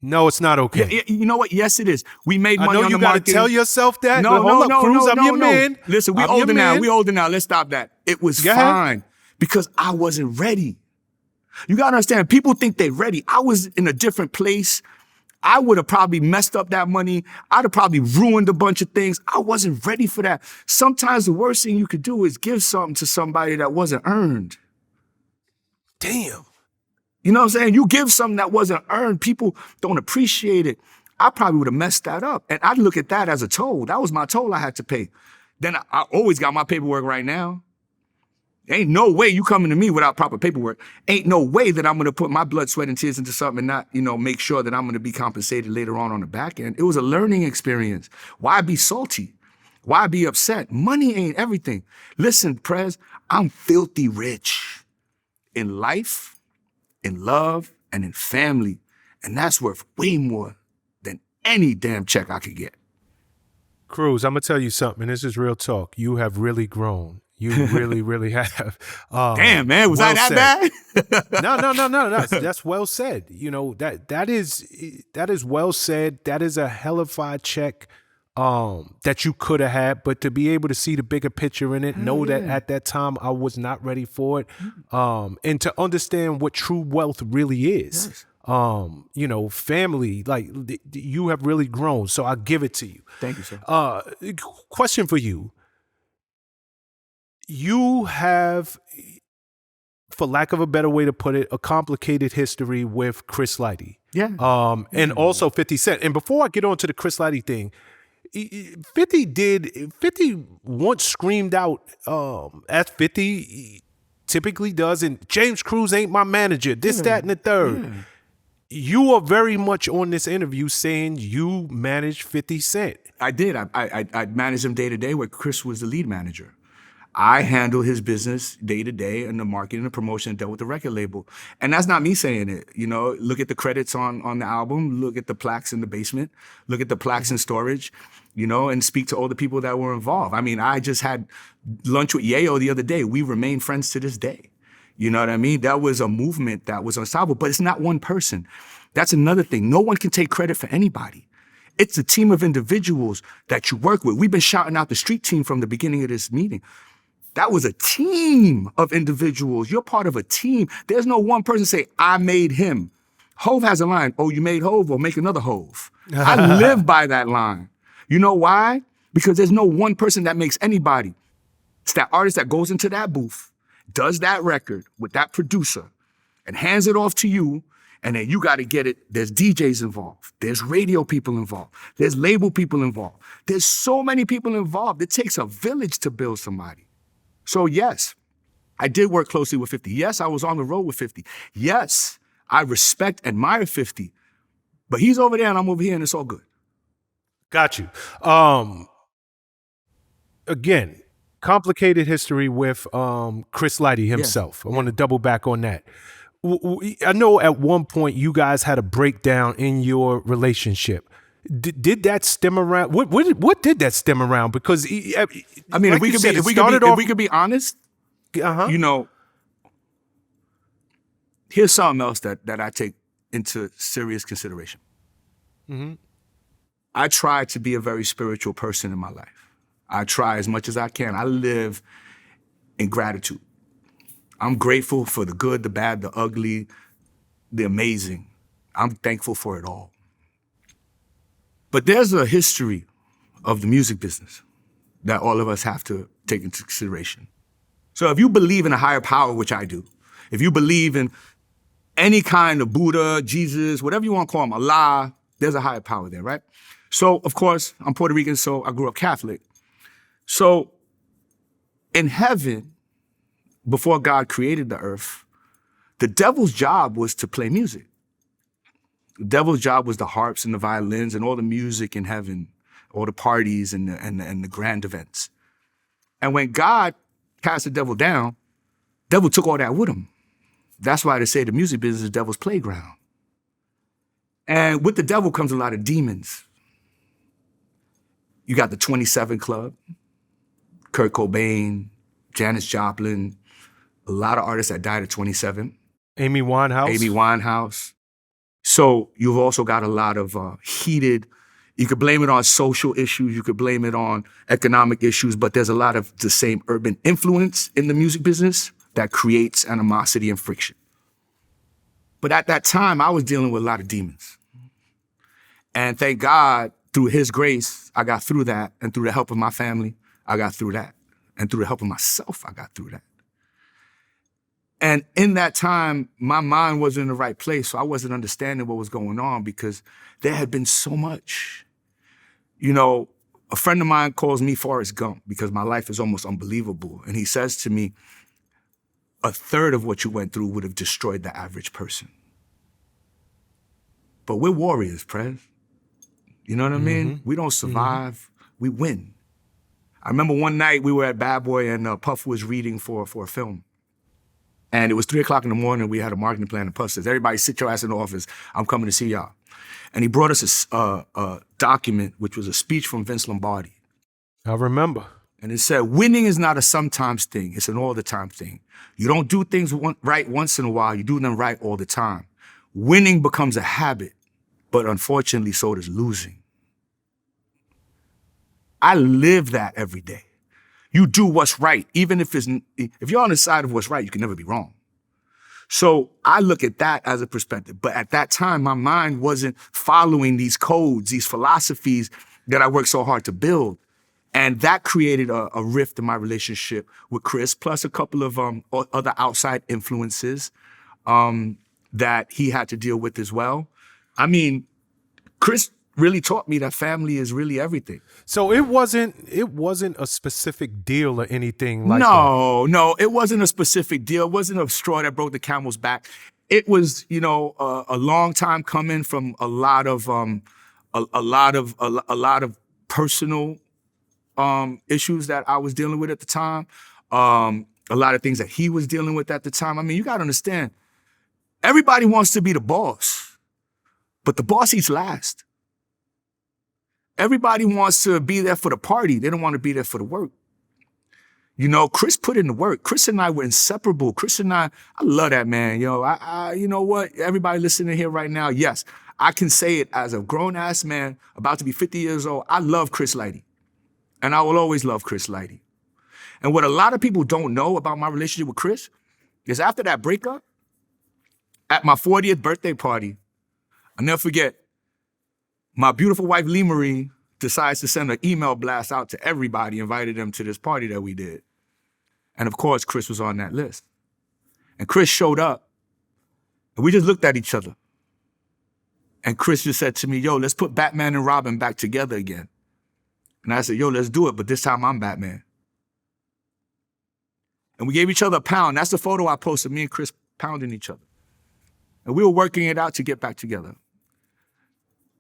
No, it's not okay. Yeah, you know what? Yes, it is. We made money on the marketing. I know you got to tell yourself that. No, Cruz, I'm your man. Listen, we older now. We older now. Let's stop that. It was fine because I wasn't ready. You got to understand, people think they're ready. I was in a different place. I would have probably messed up that money. I'd have probably ruined a bunch of things. I wasn't ready for that. Sometimes the worst thing you could do is give something to somebody that wasn't earned. Damn. You know what I'm saying? You give something that wasn't earned, people don't appreciate it. I probably would have messed that up. And I'd look at that as a toll. That was my toll I had to pay. Then I always got my paperwork right now. Ain't no way you coming to me without proper paperwork. Ain't no way that I'm going to put my blood, sweat, and tears into something and not, make sure that I'm going to be compensated later on the back end. It was a learning experience. Why be salty? Why be upset? Money ain't everything. Listen, Prez, I'm filthy rich in life, in love, and in family. And that's worth way more than any damn check I could get. Cruz, I'm going to tell you something. This is real talk. You have really grown. You really, really have. Damn, man, was I that bad? No. That's well said. That is well said. That is a hellified check that you could have had, but to be able to see the bigger picture in it, that at that time I was not ready for it, and to understand what true wealth really is. Yes. Family, like you have really grown. So I'll give it to you. Thank you, sir. Question for you. You have, for lack of a better way to put it, a complicated history with Chris Lighty. Yeah. And also 50 Cent. And before I get on to the Chris Lighty thing, 50 once screamed out, as 50 typically does, and James Cruz ain't my manager, this, that, and the third. Yeah. You are very much on this interview saying you managed 50 Cent. I did. I managed him day to day where Chris was the lead manager. I handle his business day to day and the marketing and promotion and dealt with the record label. And that's not me saying it. Look at the credits on the album, look at the plaques in the basement, look at the plaques in storage, and speak to all the people that were involved. I mean, I just had lunch with Yayo the other day. We remain friends to this day. You know what I mean? That was a movement that was unstoppable, but it's not one person. That's another thing. No one can take credit for anybody. It's a team of individuals that you work with. We've been shouting out the street team from the beginning of this meeting. That was a team of individuals. You're part of a team. There's no one person say, I made him. Hove has a line, oh, you made Hove, or make another Hove. I live by that line. You know why? Because there's no one person that makes anybody. It's that artist that goes into that booth, does that record with that producer, and hands it off to you, and then you got to get it. There's DJs involved. There's radio people involved. There's label people involved. There's so many people involved. It takes a village to build somebody. So yes, I did work closely with 50. Yes, I was on the road with 50. Yes, I respect, admire 50. But he's over there and I'm over here and it's all good. Got you. Again, complicated history with Chris Lighty himself. I want to double back on that. I know at one point you guys had a breakdown in your relationship. Did that stem around? What did that stem around? Because I mean, like if we could be honest, you know, here's something else that I take into serious consideration. Mm-hmm. I try to be a very spiritual person in my life. I try as much as I can. I live in gratitude. I'm grateful for the good, the bad, the ugly, the amazing. I'm thankful for it all. But there's a history of the music business that all of us have to take into consideration. So if you believe in a higher power, which I do, if you believe in any kind of Buddha, Jesus, whatever you want to call him, Allah, there's a higher power there, right? So, of course, I'm Puerto Rican, so I grew up Catholic. So in heaven, before God created the earth, the devil's job was to play music. The devil's job was the harps and the violins and all the music in heaven, all the parties and the grand events. And when God cast the devil down, the devil took all that with him. That's why they say the music business is the devil's playground. And with the devil comes a lot of demons. You got the 27 Club, Kurt Cobain, Janis Joplin, a lot of artists that died at 27. Amy Winehouse. So you've also got a lot of heated, you could blame it on social issues, you could blame it on economic issues, but there's a lot of the same urban influence in the music business that creates animosity and friction. But at that time, I was dealing with a lot of demons. And thank God, through his grace, I got through that. And through the help of my family, I got through that. And through the help of myself, I got through that. And in that time, my mind wasn't in the right place, so I wasn't understanding what was going on because there had been so much. You know, a friend of mine calls me Forrest Gump because my life is almost unbelievable. And he says to me, a third of what you went through would have destroyed the average person. But we're warriors, Prez. You know what I mean? We don't survive, we win. I remember one night we were at Bad Boy and Puffy was reading for a film. And it was 3 o'clock in the morning, we had a marketing plan, and Puff says, everybody sit your ass in the office, I'm coming to see y'all. And he brought us a document, which was a speech from Vince Lombardi. I remember. And it said, winning is not a sometimes thing, it's an all the time thing. You don't do things right once in a while, you do them right all the time. Winning becomes a habit, but unfortunately, so does losing. I live that every day. You do what's right, even if you're on the side of what's right, you can never be wrong. So I look at that as a perspective. But at that time, my mind wasn't following these codes, these philosophies that I worked so hard to build. And that created a rift in my relationship with Chris, plus a couple of other outside influences that he had to deal with as well. I mean, Chris really taught me that family is really everything. So it wasn't a specific deal or anything like that? No, it wasn't a specific deal. It wasn't a straw that broke the camel's back. It was, you know, a long time coming from a lot of personal issues that I was dealing with at the time. A lot of things that he was dealing with at the time. I mean, you got to understand, everybody wants to be the boss, but the boss eats last. Everybody wants to be there for the party. They don't want to be there for the work. You know, Chris put in the work. Chris and I were inseparable. Chris and I love that man. Yo, you know what? Everybody listening here right now, yes, I can say it as a grown-ass man about to be 50 years old. I love Chris Lighty. And I will always love Chris Lighty. And what a lot of people don't know about my relationship with Chris is after that breakup, at my 40th birthday party, I'll never forget, my beautiful wife, Lee Marie, decides to send an email blast out to everybody, invited them to this party that we did. And of course, Chris was on that list. And Chris showed up, and we just looked at each other. And Chris just said to me, yo, let's put Batman and Robin back together again. And I said, yo, let's do it, but this time I'm Batman. And we gave each other a pound. That's the photo I posted, me and Chris pounding each other. And we were working it out to get back together.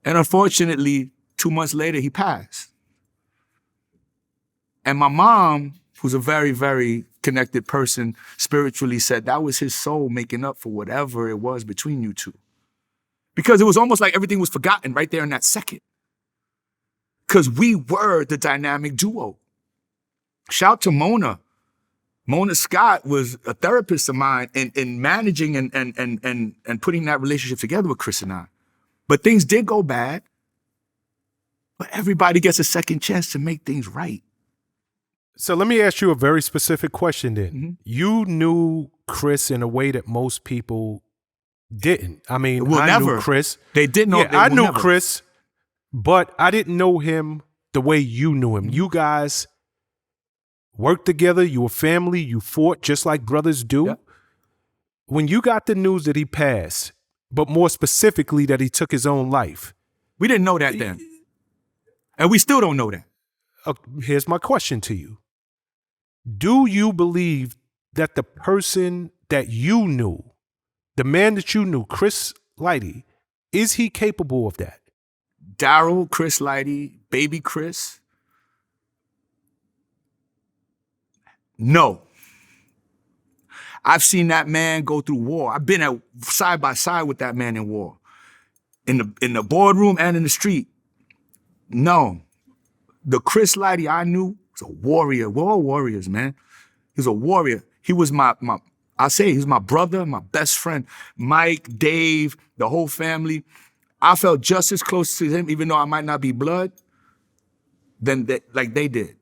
And unfortunately, 2 months later, he passed. And my mom, who's a very, very connected person spiritually, said that was his soul making up for whatever it was between you two. Because it was almost like everything was forgotten right there in that second. Because we were the dynamic duo. Shout to Mona. Mona Scott was a therapist of mine in managing and putting that relationship together with Chris and I. But things did go bad. But everybody gets a second chance to make things right. So let me ask you a very specific question then. Mm-hmm. You knew Chris in a way that most people didn't. I mean, Well, I never. knew Chris. They did know. Yeah, I knew Chris, but I didn't know him the way you knew him. Mm-hmm. You guys worked together. You were family. You fought just like brothers do. Yep. When you got the news that he passed, but more specifically that he took his own life. We didn't know that then. And we still don't know that. Here's my question to you. Do you believe that the person that you knew, the man that you knew, Chris Lighty, is he capable of that? Daryl, Chris Lighty, baby Chris. No. I've seen that man go through war. I've been at side by side with that man in war. In the boardroom and in the street. No. The Chris Lighty I knew was a warrior. We're all warriors, man. He was a warrior. He was he was my brother, my best friend. Mike, Dave, the whole family. I felt just as close to him, even though I might not be blood, like they did.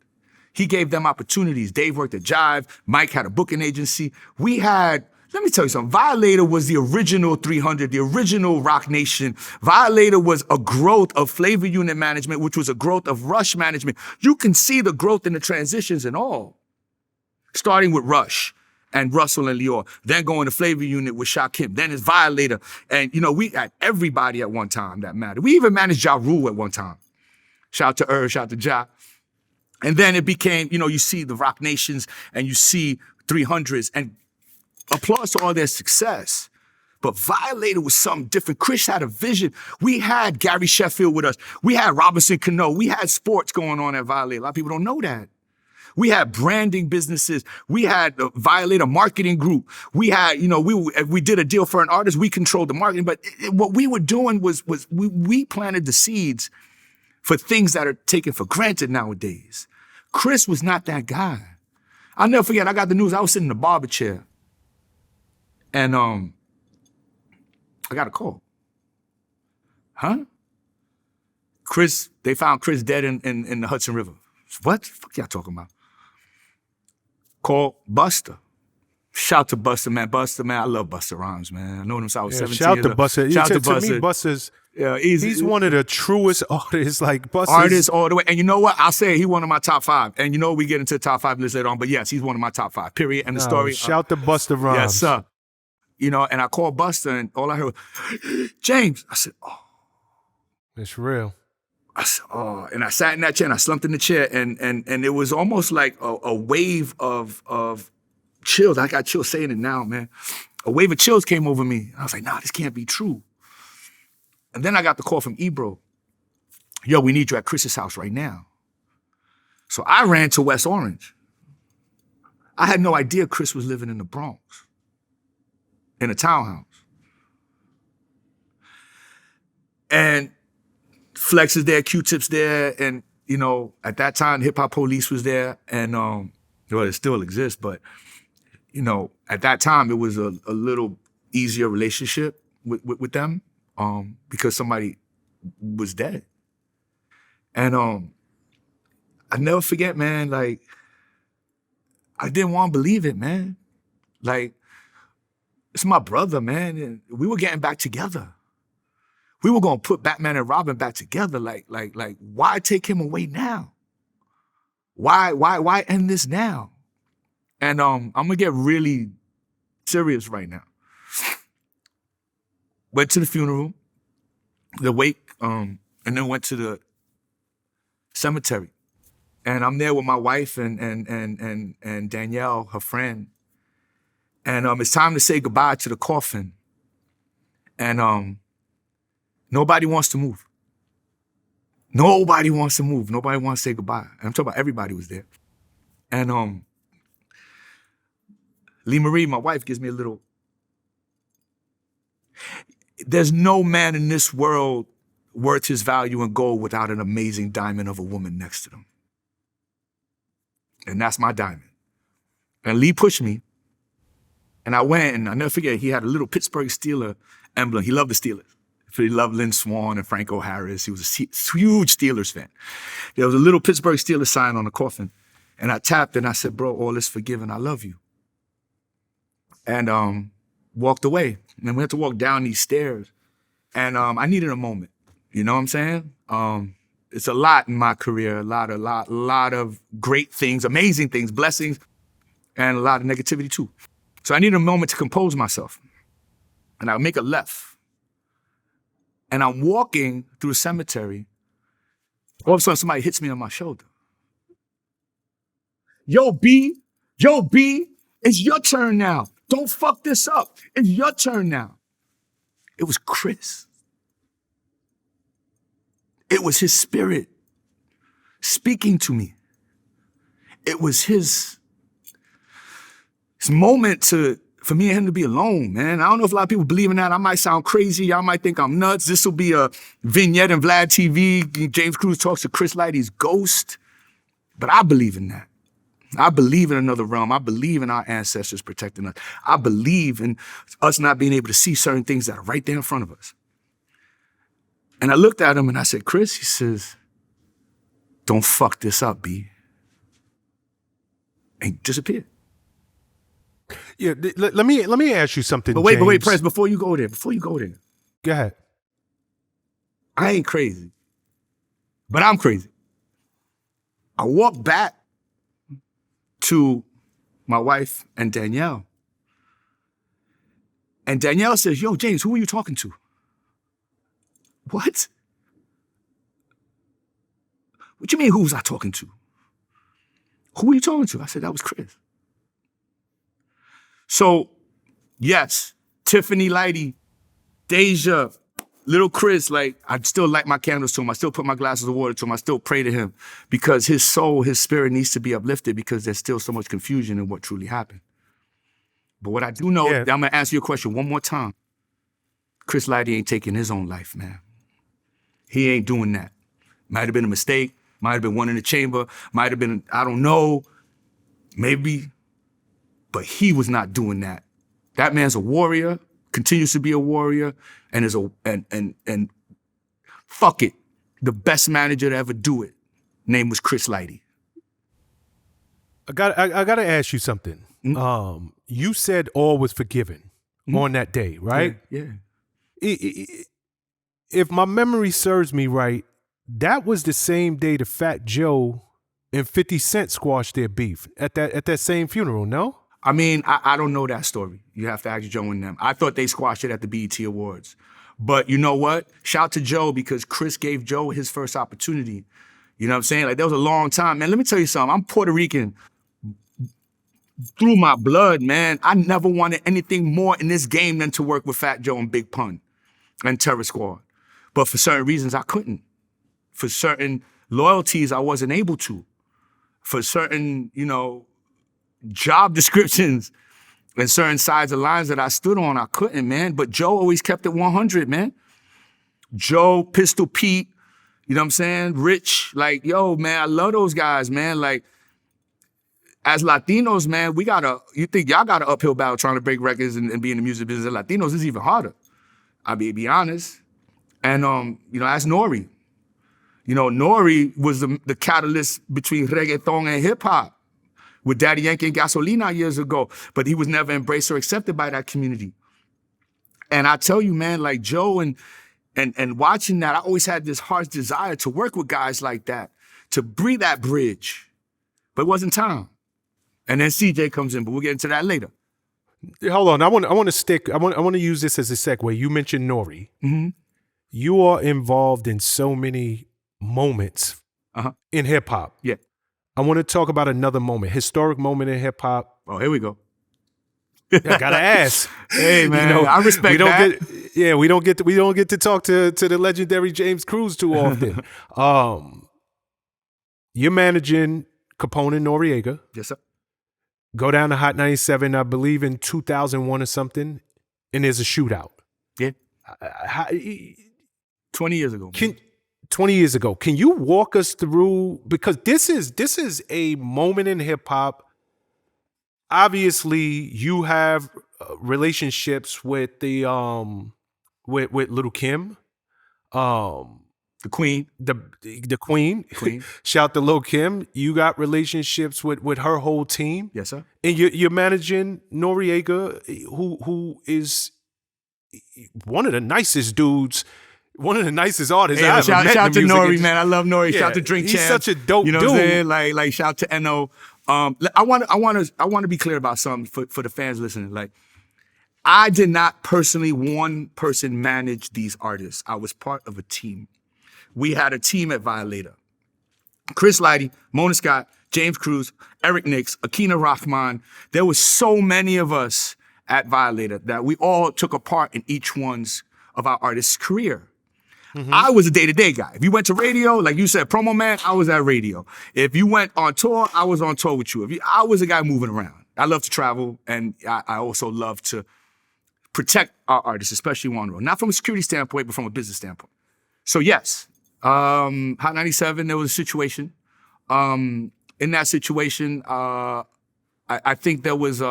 He gave them opportunities. Dave worked at Jive. Mike had a booking agency. We had, let me tell you something. Violator was the original 300, the original Rock Nation. Violator was a growth of Flavor Unit management, which was a growth of Rush management. You can see the growth in the transitions and all. Starting with Rush and Russell and Lior, then going to Flavor Unit with Shakim, then it's Violator. And, we had everybody at one time that mattered. We even managed Ja Rule at one time. Shout out to Irv, shout out to Ja. And then it became, you see the Rock Nations and you see 300s and applause to all their success. But Violator was something different. Chris had a vision. We had Gary Sheffield with us. We had Robinson Cano. We had sports going on at Violator. A lot of people don't know that. We had branding businesses. We had the Violator marketing group. We had, we did a deal for an artist. We controlled the marketing. But what we were doing was we planted the seeds for things that are taken for granted nowadays. Chris was not that guy. I'll never forget, I got the news. I was sitting in the barber chair. And I got a call. Huh? Chris, they found Chris dead in the Hudson River. What the fuck y'all talking about? Call Buster. Shout to Buster, man. Buster, man, I love Buster Rhymes, man. I know him since I was 17. Shout to Buster. Shout to To Buster. me, Buster's, Yeah, he's one of the truest artists. Like Buster's. Artists all the way. And you know what? I'll say he one of my top 5. And we get into the top 5 list later on. But yes, he's one of my top 5, period. And the story. Shout to Buster Rhymes. Yes, sir. And I called Buster and all I heard was, James. I said, oh. It's real. I said, oh. And I sat in that chair and I slumped in the chair and it was almost like a wave of chills. I got chills saying it now, man. A wave of chills came over me. I was like, nah, this can't be true. And then I got the call from Ebro. Yo, we need you at Chris's house right now. So I ran to West Orange. I had no idea Chris was living in the Bronx, in a townhouse. And Flex is there, Q-Tip's there, and, at that time, Hip Hop Police was there, and, it still exists, but, at that time, it was a little easier relationship with them. Because somebody was dead. And I never forget, man, like, I didn't want to believe it, man. Like, it's my brother, man, and we were getting back together. We were gonna put Batman and Robin back together. Like, why take him away now? Why end this now? And I'm gonna get really serious right now. Went to the funeral, the wake, and then went to the cemetery. And I'm there with my wife and Danielle, her friend. And it's time to say goodbye to the coffin. And nobody wants to move. Nobody wants to move. Nobody wants to say goodbye. And I'm talking about everybody was there. And Lee Marie, my wife, gives me a little. There's no man in this world worth his value in gold without an amazing diamond of a woman next to them. And that's my diamond. And Lee pushed me. And I went, and I'll never forget, he had a little Pittsburgh Steeler emblem. He loved the Steelers. He loved Lynn Swann and Franco Harris. He was a huge Steelers fan. There was a little Pittsburgh Steelers sign on the coffin. And I tapped and I said, bro, all is forgiven. I love you. And walked away. And then we had to walk down these stairs. And I needed a moment. You know what I'm saying? It's a lot in my career, a lot of great things, amazing things, blessings, and a lot of negativity too. So I needed a moment to compose myself. And I make a left. And I'm walking through the cemetery. All of a sudden, somebody hits me on my shoulder. Yo, B, it's your turn now. Don't fuck this up. It's your turn now. It was Chris. It was his spirit speaking to me. It was his moment for me and him to be alone, man. I don't know if a lot of people believe in that. I might sound crazy. Y'all might think I'm nuts. This will be a vignette in Vlad TV. James Cruz talks to Chris Lighty's ghost. But I believe in that. I believe in another realm. I believe in our ancestors protecting us. I believe in us not being able to see certain things that are right there in front of us. And I looked at him and I said, Chris, he says, don't fuck this up, B. And he disappeared. Yeah, let me ask you something, But wait, James. Prez, before you go there. Go ahead. I ain't crazy, but I'm crazy. I walked back to my wife and Danielle. And Danielle says, yo, James, who are you talking to? What? What you mean, who was I talking to? Who were you talking to? I said, that was Chris. So, yes, Tiffany Lighty, Deja, little Chris, like, I still light my candles to him. I still put my glasses of water to him. I still pray to him because his soul, his spirit needs to be uplifted because there's still so much confusion in what truly happened. But what I do know, I'm going to answer your question one more time. Chris Lighty ain't taking his own life, man. He ain't doing that. Might have been a mistake. Might have been one in the chamber. Might have been, I don't know, maybe. But he was not doing that. That man's a warrior, continues to be a warrior, and is and fuck it, the best manager to ever do it. Name was Chris Lighty. I gotta ask you something. Mm-hmm. You said all was forgiven on that day, right? Yeah. If my memory serves me right, that was the same day the Fat Joe and 50 Cent squashed their beef at that same funeral, no? I mean, I don't know that story. You have to ask Joe and them. I thought they squashed it at the BET Awards. But you know what? Shout to Joe because Chris gave Joe his first opportunity. You know what I'm saying? Like, that was a long time. Man, let me tell you something. I'm Puerto Rican through my blood, man. I never wanted anything more in this game than to work with Fat Joe and Big Pun and Terror Squad. But for certain reasons, I couldn't. For certain loyalties, I wasn't able to. For certain, job descriptions and certain sides of lines that I stood on, I couldn't, man. But Joe always kept it 100, man. Joe, Pistol Pete, you know what I'm saying? Rich, like, yo, man, I love those guys, man. Like, as Latinos, man, you think y'all got an uphill battle trying to break records and be in the music business. As Latinos, it's even harder. I'll be honest. And, ask Nori. Nori was the catalyst between reggaeton and hip hop with Daddy Yankee and Gasolina years ago, but he was never embraced or accepted by that community. And I tell you, man, like Joe and watching that, I always had this heart's desire to work with guys like that, to breathe that bridge, but it wasn't time. And then CJ comes in, but we'll get into that later. Hold on, I want to use this as a segue. You mentioned Nori. Mm-hmm. You are involved in so many moments in hip hop. Yeah. I want to talk about another moment, historic moment in hip hop. Oh, here we go. I gotta ask. Hey, man, I respect that. Yeah, we don't get to talk to the legendary James Cruz too often. You're managing Capone and Noriega. Yes, sir. Go down to Hot 97, I believe in 2001 or something, and there's a shootout. Yeah. 20 years ago. 20 years ago. Can you walk us through, because this is a moment in hip hop. Obviously, you have relationships with the with Little Kim, the Queen, the Queen. Queen. Shout to Lil Kim. You got relationships with her whole team. Yes, sir. And you're managing Noriega, who is one of the nicest dudes, one of the nicest artists I ever met. Shout to in the Nori, music. man. I love Nori. Yeah, shout to Drink he's Champ. such a dope you know dude. What I'm saying? Like shout to No. I want to be clear about something for the fans listening. Like, I did not personally one person manage these artists. I was part of a team. We had a team at Violator. Chris Lighty, Mona Scott, James Cruz, Eric Nix, Akina Rahman. There was so many of us at Violator that we all took a part in each one's of our artists' career. I was a day-to-day guy. If you went to radio, like you said, promo man, I was at radio. If you went on tour, I was on tour with you. I was a guy moving around. I love to travel, and I also love to protect our artists, especially on the road. Not from a security standpoint, but from a business standpoint. So yes, Hot 97, there was a situation. In that situation, I think there was,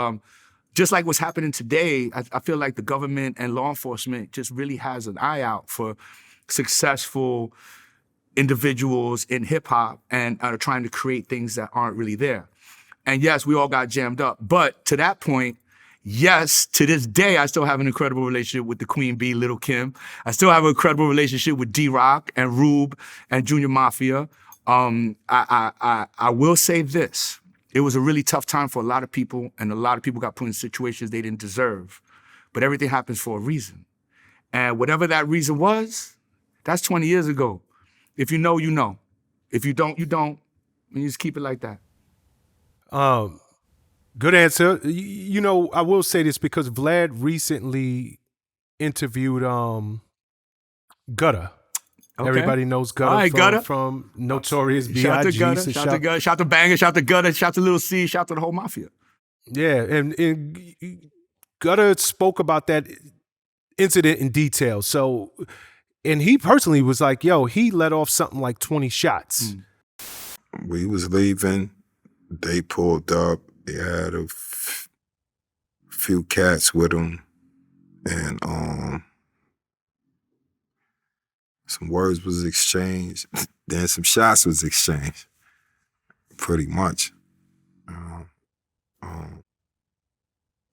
just like what's happening today, I feel like the government and law enforcement just really has an eye out for successful individuals in hip hop and are trying to create things that aren't really there. And yes, we all got jammed up. But to that point, yes, to this day, I still have an incredible relationship with the Queen Bee, Little Kim. I still have an incredible relationship with D-Rock and Rube and Junior Mafia. I will say this. It was a really tough time for a lot of people, and a lot of people got put in situations they didn't deserve. But everything happens for a reason. And whatever that reason was, that's 20 years ago. If you know, you know. If you don't, you don't. And you just keep it like that. Good answer. You know, I will say this because Vlad recently interviewed Gutter. Okay. Everybody knows Gutter, All right, Gutter. from Notorious B.I.G. Shout to Gutter, So shout to Banger, shout to Gutter, shout to Lil C, shout to the whole mafia. Yeah, and Gutter spoke about that incident in detail. So, and he personally was like, yo, he let off something like 20 shots. We was leaving. They pulled up. They had a few cats with them. And some words was exchanged. Then some shots was exchanged. Pretty much.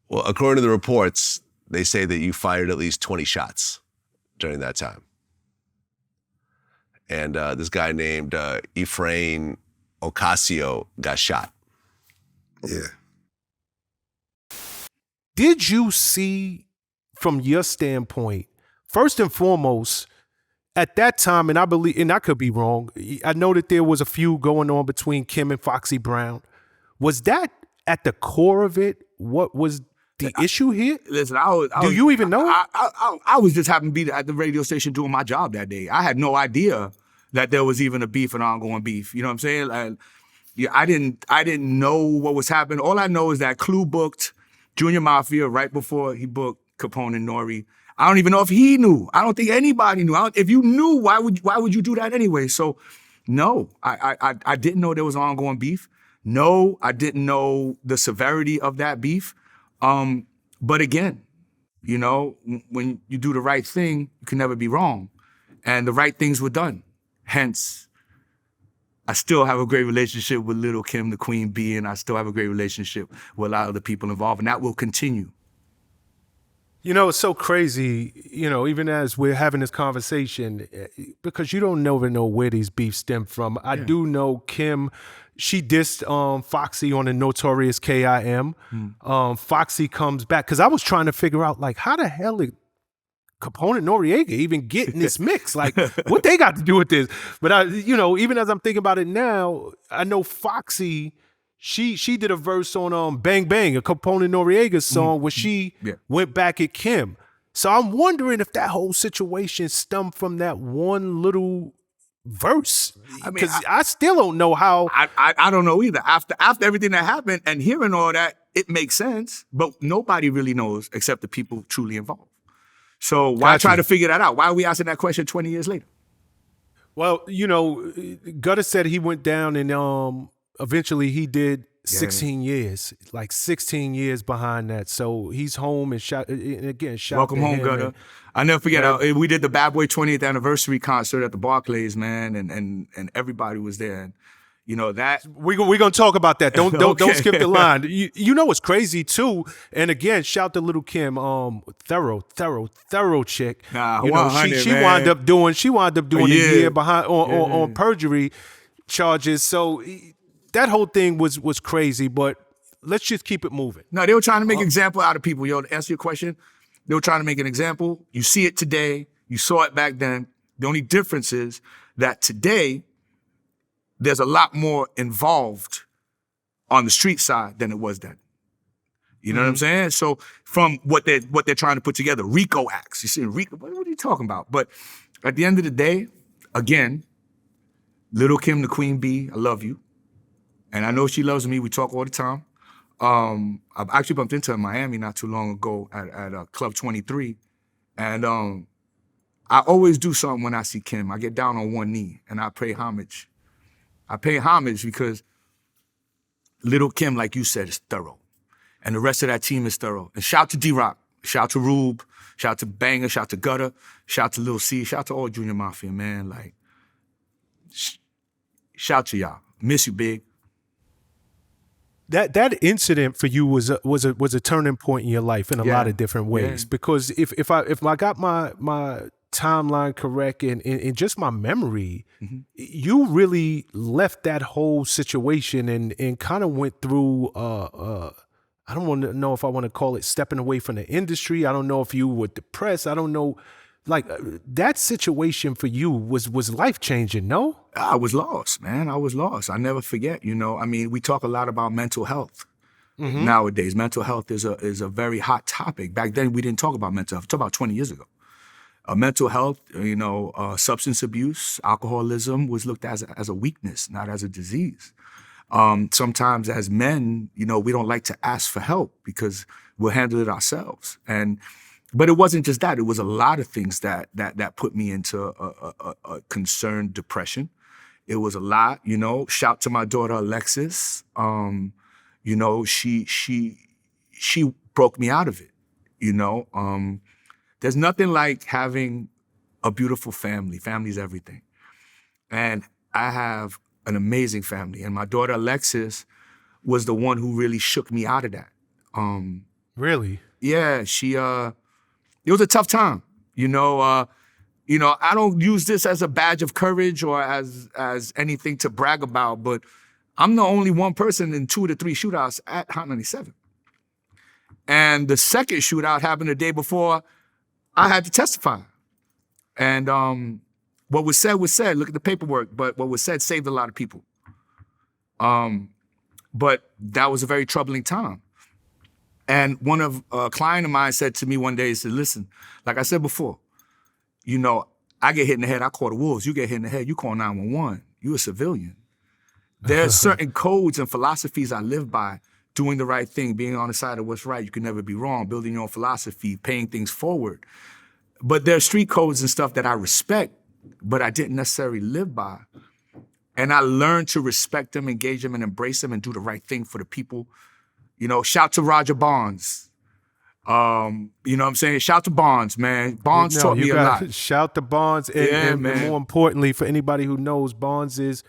Well, according to the reports, they say that you fired at least 20 shots during that time. And this guy named Efrain Ocasio got shot. Yeah. Did you see, from your standpoint, first and foremost, at that time, and I believe, and I could be wrong, I know that there was a feud going on between Kim and Foxy Brown. Was that at the core of it? What was the issue here? Listen, Do you even know? I was just happened to be at the radio station doing my job that day. I had no idea that there was even a beef, an ongoing beef. You know what I'm saying? Like, yeah, I didn't know what was happening. All I know is that Clue booked Junior Mafia right before he booked Capone and Nori. I don't even know if he knew. I don't think anybody knew. If you knew, why would you do that anyway? So, no, I didn't know there was ongoing beef. No, I didn't know the severity of that beef. But again, you know, when you do the right thing, you can never be wrong. And the right things were done. Hence, I still have a great relationship with Little Kim, the Queen Bee, and I still have a great relationship with a lot of the people involved, and that will continue. You know, it's so crazy, you know, even as we're having this conversation, because you don't never know where these beefs stem from. I do know Kim, she dissed Foxy on the Notorious K.I.M. Foxy comes back, because I was trying to figure out, like, how the hell did Capone and Noriega even get in this mix? Like, what they got to do with this? But, you know, even as I'm thinking about it now, I know Foxy, she did a verse on Bang Bang, a Capone and Noriega song, where she went back at Kim. So I'm wondering if that whole situation stemmed from that one little verse. I mean, Because I still don't know how. I don't know either. After everything that happened and hearing all that, it makes sense, but nobody really knows except the people truly involved. So why Gotcha. try to figure that out? Why are we asking that question 20 years later? Well, you know, Gutter said he went down and eventually he did 16 years, like 16 years behind that. So he's home and shout and again. Shout Welcome to home, him. Gutter. I never forget. We did the Bad Boy 20th anniversary concert at the Barclays, man, and everybody was there. And you know that We're gonna talk about that. Don't Okay. skip the line. You know what's crazy too? And again, shout to Little Kim, thorough chick. Nah, you know, 100, she man. wound up doing a Yeah. year behind on perjury charges. So that whole thing was crazy. But let's just keep it moving. No, they were trying to make an example out of people. Yo, to answer your question, they were trying to make an example. You see it today. You saw it back then. The only difference is that today, there's a lot more involved on the street side than it was then. You know what I'm saying? So from what they're trying to put together, RICO acts. You see, RICO, what are you talking about? But at the end of the day, again, Little Kim, the Queen Bee, I love you. And I know she loves me. We talk all the time. I've actually bumped into her in Miami not too long ago at Club 23. And I always do something when I see Kim. I get down on one knee and I pay homage. I pay homage because Little Kim, like you said, is thorough. And the rest of that team is thorough. And shout to D-Rock, shout to Rube, shout to Banger, shout to Gutter, shout to Lil C, shout to all Junior Mafia, man. Like, shout to y'all. Miss you, big. That incident for you was a turning point in your life in a lot of different ways. Yeah. Because if I got my timeline correct and just my memory, you really left that whole situation and kind of went through I don't want to know if I want to call it stepping away from the industry. I don't know if you were depressed. I don't know. Like that situation for you was life-changing, no? I was lost, man. I was lost. I never forget, you know. I mean, we talk a lot about mental health nowadays. Mental health is a very hot topic. Back then, we didn't talk about mental health. Talk about 20 years ago. Mental health, you know, substance abuse, alcoholism was looked at as a weakness, not as a disease. Sometimes as men, you know, we don't like to ask for help because we'll handle it ourselves. But it wasn't just that. It was a lot of things that put me into a concerned depression. It was a lot, you know. Shout to my daughter Alexis. You know, she broke me out of it. You know, there's nothing like having a beautiful family. Family's everything, and I have an amazing family. And my daughter Alexis was the one who really shook me out of that. Really? Yeah, it was a tough time. You know, I don't use this as a badge of courage or as anything to brag about, but I'm the only one person in 2 to 3 shootouts at Hot97. And the second shootout happened the day before I had to testify. And what was said was said. Look at the paperwork, but what was said saved a lot of people. But that was a very troubling time. And one of a client of mine said to me one day, he said, listen, like I said before, you know, I get hit in the head, I call the wolves. You get hit in the head, you call 911. You a civilian. There's certain codes and philosophies I live by. Doing the right thing, being on the side of what's right. You can never be wrong. Building your own philosophy, paying things forward. But there's street codes and stuff that I respect, but I didn't necessarily live by. And I learned to respect them, engage them, and embrace them and do the right thing for the people. You know, shout to Roger Bonds. You know what I'm saying? Shout to Bonds, man. Bonds taught me a lot. Shout to Bonds. And more importantly, for anybody who knows, Bonds is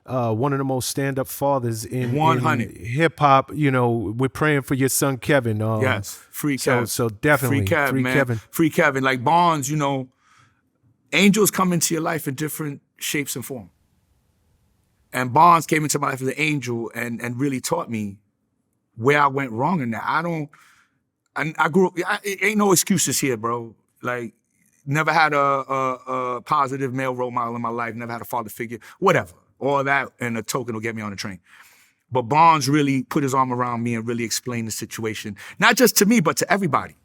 one of the most stand-up fathers in hip-hop. You know, we're praying for your son, Kevin. Yes, free Kevin. So definitely, free Kevin. Free Kevin. Like Bonds, you know, angels come into your life in different shapes and form. And Bonds came into my life as an angel and really taught me where I went wrong in that. I grew up, ain't no excuses here, bro. Like, never had a positive male role model in my life, never had a father figure, whatever. All that and a token will get me on the train. But Bonds really put his arm around me and really explained the situation, not just to me, but to everybody.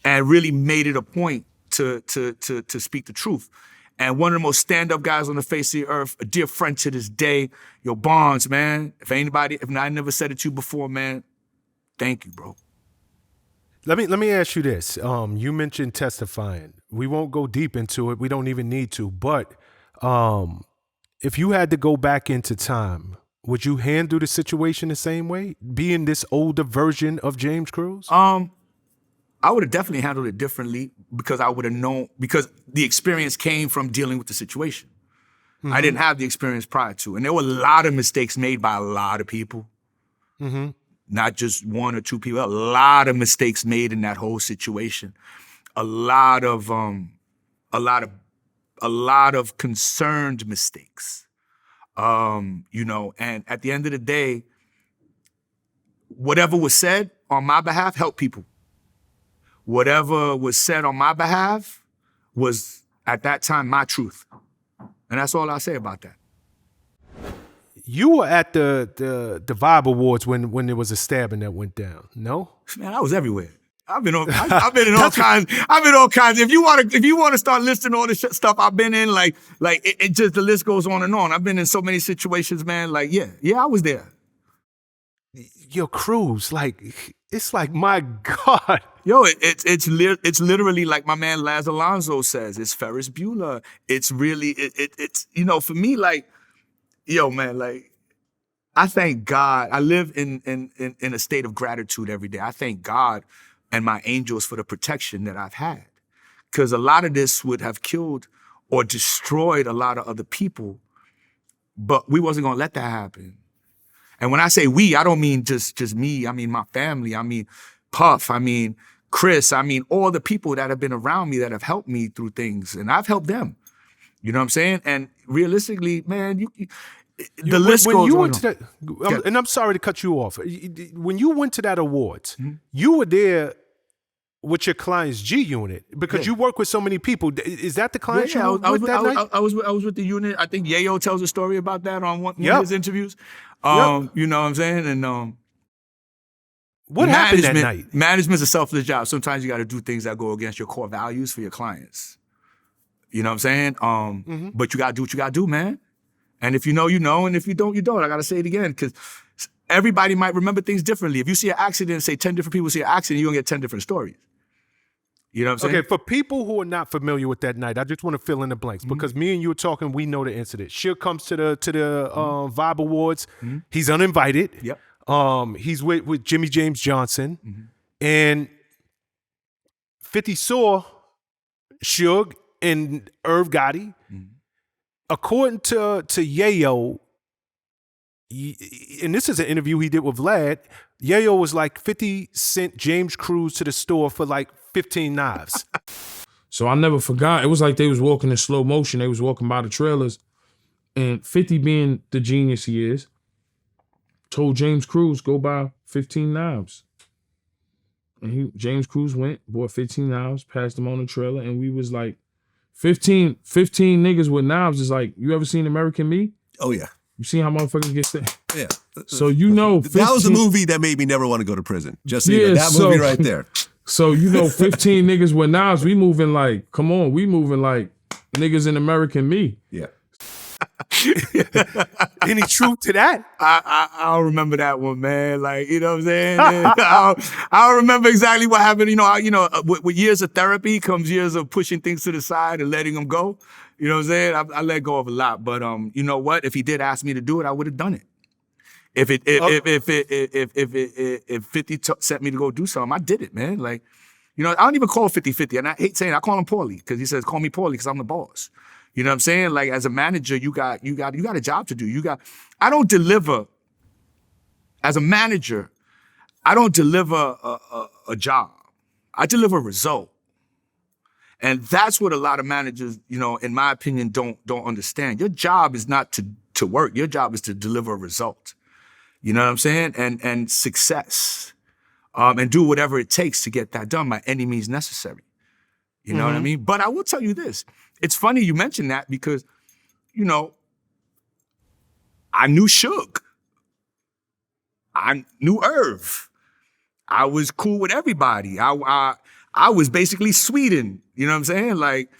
and really made it a point to speak the truth. And one of the most stand-up guys on the face of the earth, a dear friend to this day, yo, Bonds, man. If I never said it to you before, man, thank you, bro. Let me ask you this. You mentioned testifying. We won't go deep into it. We don't even need to. But if you had to go back into time, would you handle the situation the same way, being this older version of James Cruz? I would have definitely handled it differently because I would have known, because the experience came from dealing with the situation. Mm-hmm. I didn't have the experience prior to. And there were a lot of mistakes made by a lot of people. Mm-hmm. Not just one or two people, a lot of mistakes made in that whole situation. A lot of concerned mistakes. And at the end of the day, whatever was said on my behalf helped people. Whatever was said on my behalf was, at that time, my truth. And that's all I say about that. You were at the Vibe Awards when there was a stabbing that went down, no? Man, I was everywhere. I've been in all kinds. I've been all kinds. If you want to start listing all the stuff I've been in, like it just, the list goes on and on. I've been in so many situations, man. Like, yeah, I was there. Yo, Cruz, like, it's like, my God. Yo, it's literally like my man Laz Alonso says. It's Ferris Bueller. It's really it's for me, like, yo, man, like, I thank God. I live in a state of gratitude every day. I thank God and my angels for the protection that I've had, because a lot of this would have killed or destroyed a lot of other people, but we wasn't gonna let that happen. And when I say we, I don't mean just me. I mean my family. I mean Puff. I mean Chris. I mean all the people that have been around me that have helped me through things, and I've helped them. You know what I'm saying? And realistically, man, the list goes on. And I'm sorry to cut you off. When you went to that awards, mm-hmm. you were there with your client's G unit because you work with so many people. Is that the client you were with that night? I was with the unit. I think Yayo tells a story about that on one of his interviews. You know what I'm saying? And what happened that night? Management's a selfless job. Sometimes you got to do things that go against your core values for your clients. You know what I'm saying? Mm-hmm. But you got to do what you got to do, man. And if you know, you know. And if you don't, you don't. I got to say it again, because everybody might remember things differently. If you see an accident, say 10 different people see an accident, you're going to get 10 different stories. You know what I'm saying? Okay, for people who are not familiar with that night, I just want to fill in the blanks, because me and you were talking, we know the incident. Suge comes to the Vibe Awards. Mm-hmm. He's uninvited. Yep. He's with Jimmy James Johnson. Mm-hmm. And 50 saw Suge and Irv Gotti. Mm-hmm. According to Yayo, and this is an interview he did with Vlad, Yayo was like 50 sent James Cruz to the store for like 15 knives. So I never forgot. It was like they was walking in slow motion. They was walking by the trailers. And 50, being the genius he is, told James Cruz, go buy 15 knives. And James Cruz went, bought 15 knives, passed them on the trailer, and we was like, 15 niggas with knives is like, you ever seen American Me? Oh, yeah. You seen how motherfuckers get sick? Yeah. So you know, 15, that was the movie that made me never want to go to prison. Just so you know, that movie right there. So 15 niggas with knives, we moving like, come on, we moving like niggas in American Me. Yeah. Any truth to that? I'll remember that one, man. Like, you know what I'm saying? I'll remember exactly what happened. With years of therapy comes years of pushing things to the side and letting them go. You know what I'm saying? I let go of a lot, but you know what? If he did ask me to do it, I would have done it. If 50 sent me to go do something, I did it, man. Like, I don't even call 50-50, and I hate saying it. I call him Paulie, because he says, call me Paulie because I'm the boss. You know what I'm saying? Like, as a manager, you got a job to do. I don't deliver, as a manager, I don't deliver a job. I deliver a result. And that's what a lot of managers, in my opinion, don't understand. Your job is not to work. Your job is to deliver a result. You know what I'm saying? And success. And do whatever it takes to get that done by any means necessary. You know what I mean? But I will tell you this. It's funny you mentioned that because, I knew Suge. I knew Irv. I was cool with everybody. I I was basically Sweden, you know what I'm saying? Like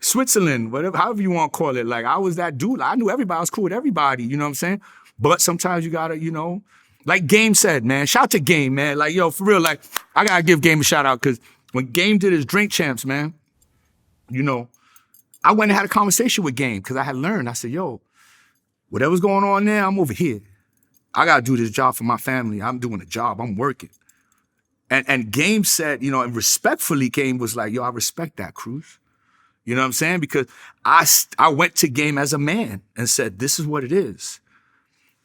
Switzerland, whatever, however you want to call it. Like I was that dude. I knew everybody. I was cool with everybody, you know what I'm saying? But sometimes you gotta, like Game said, man, shout out to Game, man. Like, yo, for real, like, I gotta give Game a shout out because when Game did his Drink Champs, man, I went and had a conversation with Game because I had learned. I said, yo, whatever's going on there, I'm over here. I gotta do this job for my family. I'm doing a job, I'm working. And Game said, and respectfully, Game was like, yo, I respect that, Cruz. You know what I'm saying? Because I went to Game as a man and said, this is what it is.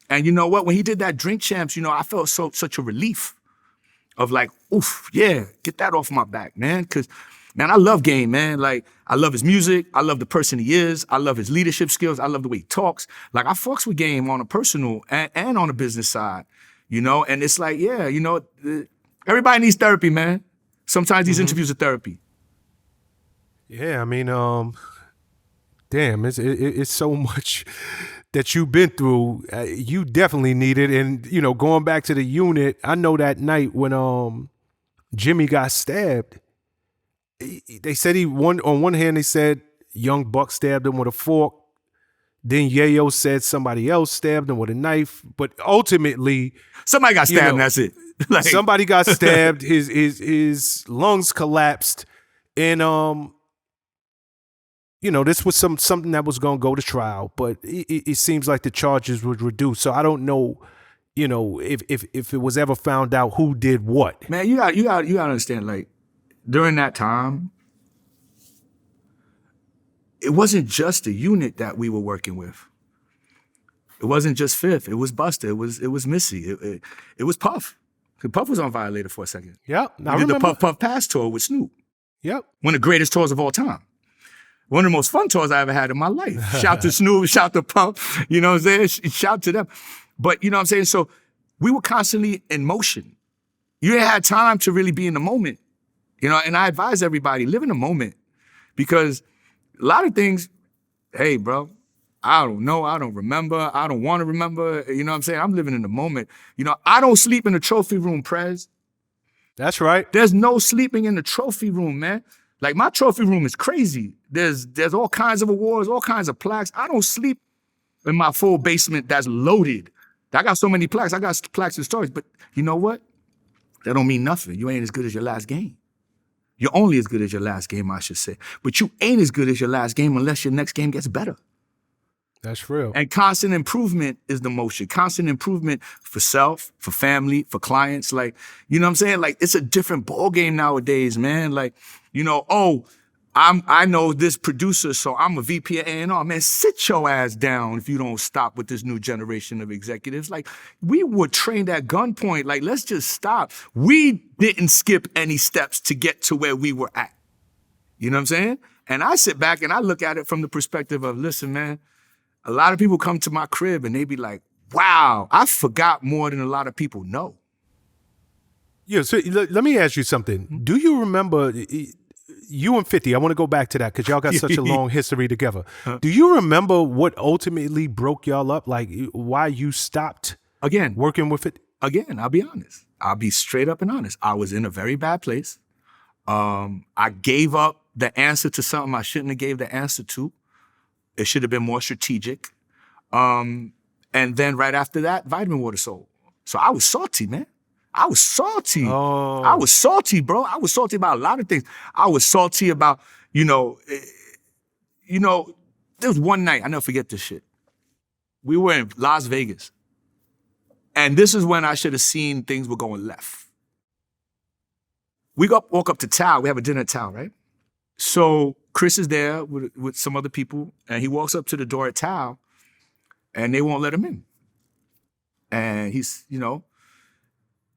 And you know what? When he did that Drink Champs, I felt such a relief of like, oof, yeah, get that off my back, man. Because, man, I love Game, man. Like, I love his music. I love the person he is. I love his leadership skills. I love the way he talks. Like, I fucks with Game on a personal and on a business side, And it's like, yeah, everybody needs therapy, man. Sometimes these interviews are therapy. Yeah, I mean, damn, it's so much that you've been through. You definitely need it. And, going back to the unit, I know that night when Jimmy got stabbed, they said on one hand, they said Young Buck stabbed him with a fork. Then Yayo said somebody else stabbed him with a knife. But ultimately, somebody got stabbed, and that's it. Like, somebody got stabbed, his lungs collapsed, and this was something that was going to go to trial, but it seems like the charges were reduced. So I don't know, if it was ever found out who did what. Man, you got to understand, like, during that time, it wasn't just the unit that we were working with. It wasn't just Fifth. It was Buster. It was Missy. It was Puff. Puff was on Violator for a second. Yeah, I did the Puff Pass tour with Snoop. Yep, one of the greatest tours of all time. One of the most fun tours I ever had in my life. Shout to Snoop, shout to Puff, you know what I'm saying? Shout to them. But you know what I'm saying? So we were constantly in motion. You ain't had time to really be in the moment. And I advise everybody, live in the moment. Because a lot of things, hey, bro, I don't know, I don't remember, I don't want to remember. You know what I'm saying? I'm living in the moment. I don't sleep in the trophy room, Prez. That's right. There's no sleeping in the trophy room, man. Like, my trophy room is crazy. There's all kinds of awards, all kinds of plaques. I don't sleep in my full basement that's loaded. I got so many plaques. I got plaques and stories. But you know what? That don't mean nothing. You ain't as good as your last game. You're only as good as your last game, I should say. But you ain't as good as your last game unless your next game gets better. That's real. And constant improvement is the motion. Constant improvement for self, for family, for clients. Like, you know what I'm saying? Like, it's a different ball game nowadays, man. Like, I know this producer, so I'm a VP of A&R. Man, sit your ass down if you don't stop with this new generation of executives. Like, we were trained at gunpoint. Like, let's just stop. We didn't skip any steps to get to where we were at. You know what I'm saying? And I sit back and I look at it from the perspective of, listen, man, a lot of people come to my crib and they be like, wow, I forgot more than a lot of people know. Yeah, so let me ask you something. Do you remember, you and 50, I want to go back to that because y'all got such a long history together. Do you remember what ultimately broke y'all up? Like, why you stopped working with it? Again, I'll be honest. I'll be straight up and honest. I was in a very bad place. I gave up the answer to something I shouldn't have gave the answer to. It should have been more strategic. And then right after that, Vitamin Water sold. So I was salty, man. I was salty. Oh. I was salty, bro. I was salty about a lot of things. I was salty about, there was one night, I never forget this shit. We were in Las Vegas. And this is when I should have seen things were going left. We walk up to Tao. We have a dinner at Tao, right? So Chris is there with some other people, and he walks up to the door at Tao, and they won't let him in. And he's,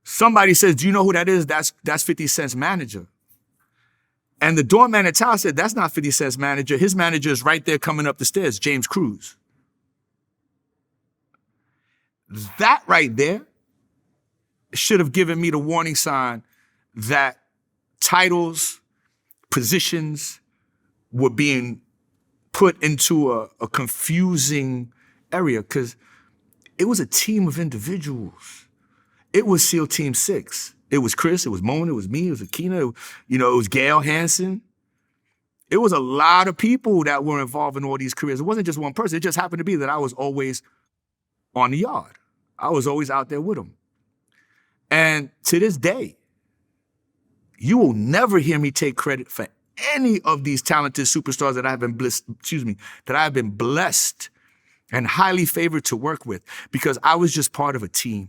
somebody says, do you know who that is? That's 50 Cent's manager. And the doorman at Tao said, that's not 50 Cent's manager. His manager is right there coming up the stairs, James Cruz. That right there should have given me the warning sign that titles, positions were being put into a confusing area because it was a team of individuals. It was SEAL Team 6. It was Chris, it was Mona, it was me, it was Akina, it was Gail Hansen. It was a lot of people that were involved in all these careers. It wasn't just one person. It just happened to be that I was always on the yard. I was always out there with them. And to this day, you will never hear me take credit for any of these talented superstars that I have been blessed and highly favored to work with, because I was just part of a team.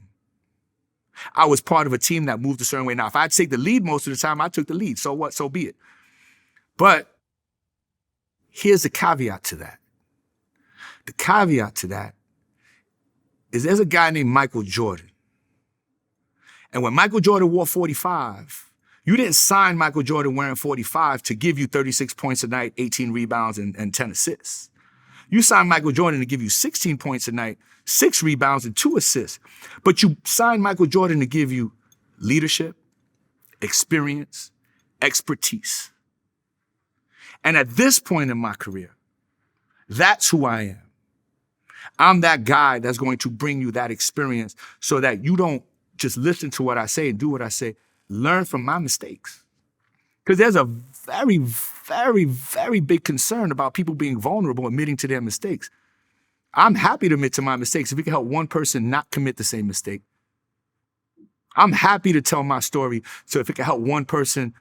I was part of a team that moved a certain way. Now, if I had to take the lead most of the time, I took the lead. So what? So be it. But here's the caveat to that. The caveat to that is there's a guy named Michael Jordan. And when Michael Jordan wore 45, you didn't sign Michael Jordan wearing 45 to give you 36 points a night, 18 rebounds, and 10 assists. You signed Michael Jordan to give you 16 points a night, 6 rebounds, and 2 assists. But you signed Michael Jordan to give you leadership, experience, expertise. And at this point in my career, that's who I am. I'm that guy that's going to bring you that experience so that you don't just listen to what I say and do what I say. Learn from my mistakes. Because there's a very, very, very big concern about people being vulnerable, admitting to their mistakes. I'm happy to admit to my mistakes if we can help one person not commit the same mistake. I'm happy to tell my story so if it can help one person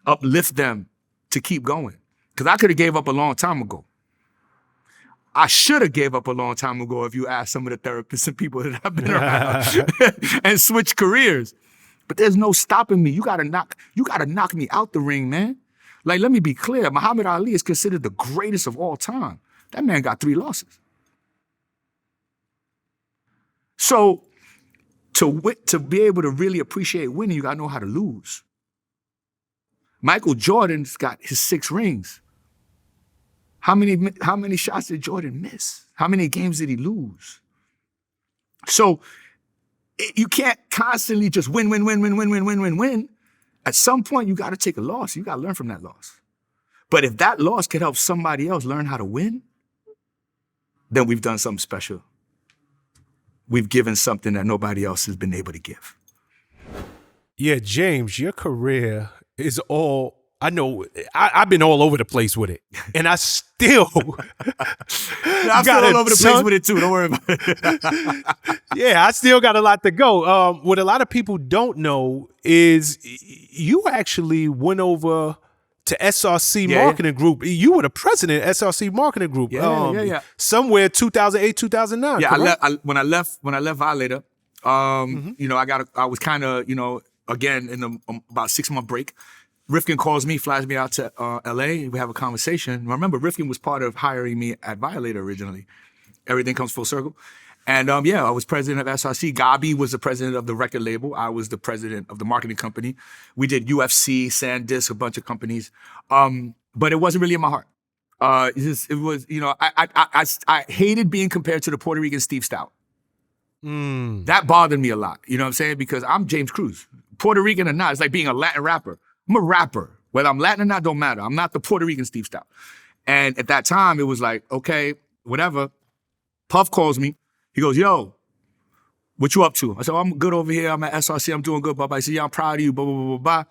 uplift them to keep going. Because I could have gave up a long time ago. I should have gave up a long time ago if you ask some of the therapists and people that I've been around and switched careers. But there's no stopping me. You gotta knock me out the ring, man. Like, let me be clear. Muhammad Ali is considered the greatest of all time. That man got 3 losses. So to be able to really appreciate winning, you gotta know how to lose. Michael Jordan's got his 6 rings. How many shots did Jordan miss? How many games did he lose? So you can't constantly just win. At some point, you got to take a loss. You got to learn from that loss. But if that loss could help somebody else learn how to win, then we've done something special. We've given something that nobody else has been able to give. Yeah, James, your career is all, I know, I've been all over the place with it. And I still I'm still all over the place with it too. Don't worry about it. Yeah, I still got a lot to go. What a lot of people don't know is you actually went over to SRC Marketing Group. You were the president of SRC Marketing Group. Yeah. Somewhere 2008, 2009. Yeah, when I left Violator, I was kind of, again in the about 6-month break. Rifkin calls me, flies me out to LA. We have a conversation. Remember, Rifkin was part of hiring me at Violator originally. Everything comes full circle. And I was president of SRC. Gabi was the president of the record label. I was the president of the marketing company. We did UFC, SanDisk, a bunch of companies. But it wasn't really in my heart. I hated being compared to the Puerto Rican Steve Stout. That bothered me a lot. You know what I'm saying? Because I'm James Cruz. Puerto Rican or not, it's like being a Latin rapper. I'm a rapper. Whether I'm Latin or not, don't matter. I'm not the Puerto Rican Steve Stout. And at that time, it was like, okay, whatever. Puff calls me. He goes, yo, what you up to? I said, I'm good over here. I'm at SRC. I'm doing good, blah, blah. He said, yeah, I'm proud of you, blah, blah, blah, blah, blah.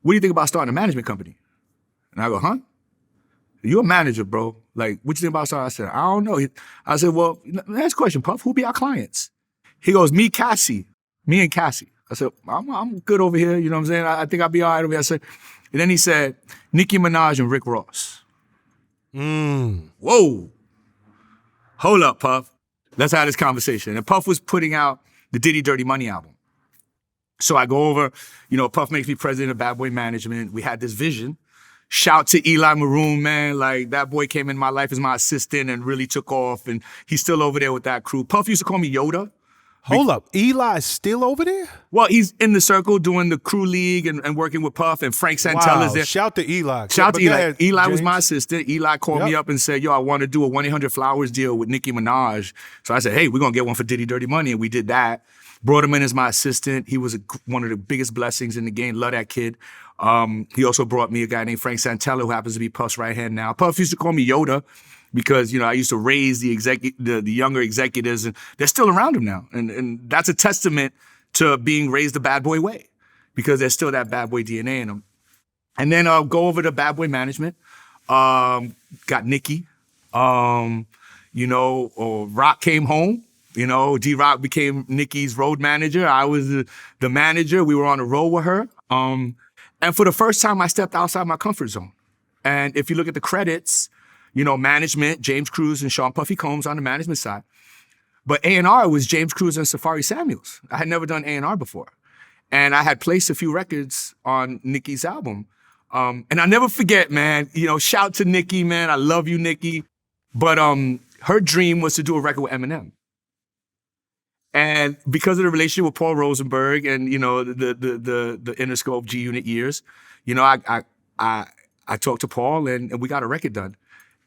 What do you think about starting a management company? And I go, huh? You're a manager, bro. Like, what you think about starting? I said, I don't know. I said, well, next question, Puff. Who be our clients? He goes, me and Cassie. I said, I'm good over here. You know what I'm saying? I think I'll be all right over here. I said, and then he said, Nicki Minaj and Rick Ross. Whoa. Hold up, Puff. Let's have this conversation. And Puff was putting out the Diddy Dirty Money album. So I go over, Puff makes me president of Bad Boy Management. We had this vision. Shout to Eli Maroon, man. Like, that boy came in my life as my assistant and really took off. And he's still over there with that crew. Puff used to call me Yoda. Hold up. Eli is still over there? Well, he's in the circle doing the crew league and working with Puff, and Frank Santel is there. Shout to Eli. Shout to Eli. Ahead, Eli James. was my assistant. Eli called me up and said, yo, I want to do a 1-800-Flowers deal with Nicki Minaj. So I said, hey, we're going to get one for Diddy Dirty Money. And we did that. Brought him in as my assistant. He was one of the biggest blessings in the game. Love that kid. He also brought me a guy named Frank Santel, who happens to be Puff's right hand now. Puff used to call me Yoda, because, I used to raise the younger executives, and they're still around him now. And that's a testament to being raised the bad boy way. because there's still that bad boy DNA in them. And then go over to bad boy management. Got Nicki. Rock came home. D-Rock became Nicki's road manager. I was the manager. We were on the road with her. And for the first time, I stepped outside my comfort zone. And if you look at the credits, management, James Cruz and Sean Puffy Combs on the management side. But A&R was James Cruz and Safari Samuels. I had never done A&R before. And I had placed a few records on Nicki's album. And I'll never forget, man, shout to Nicki, man. I love you, Nicki. But her dream was to do a record with Eminem. And because of the relationship with Paul Rosenberg and, the Interscope G-Unit years, I talked to Paul and we got a record done.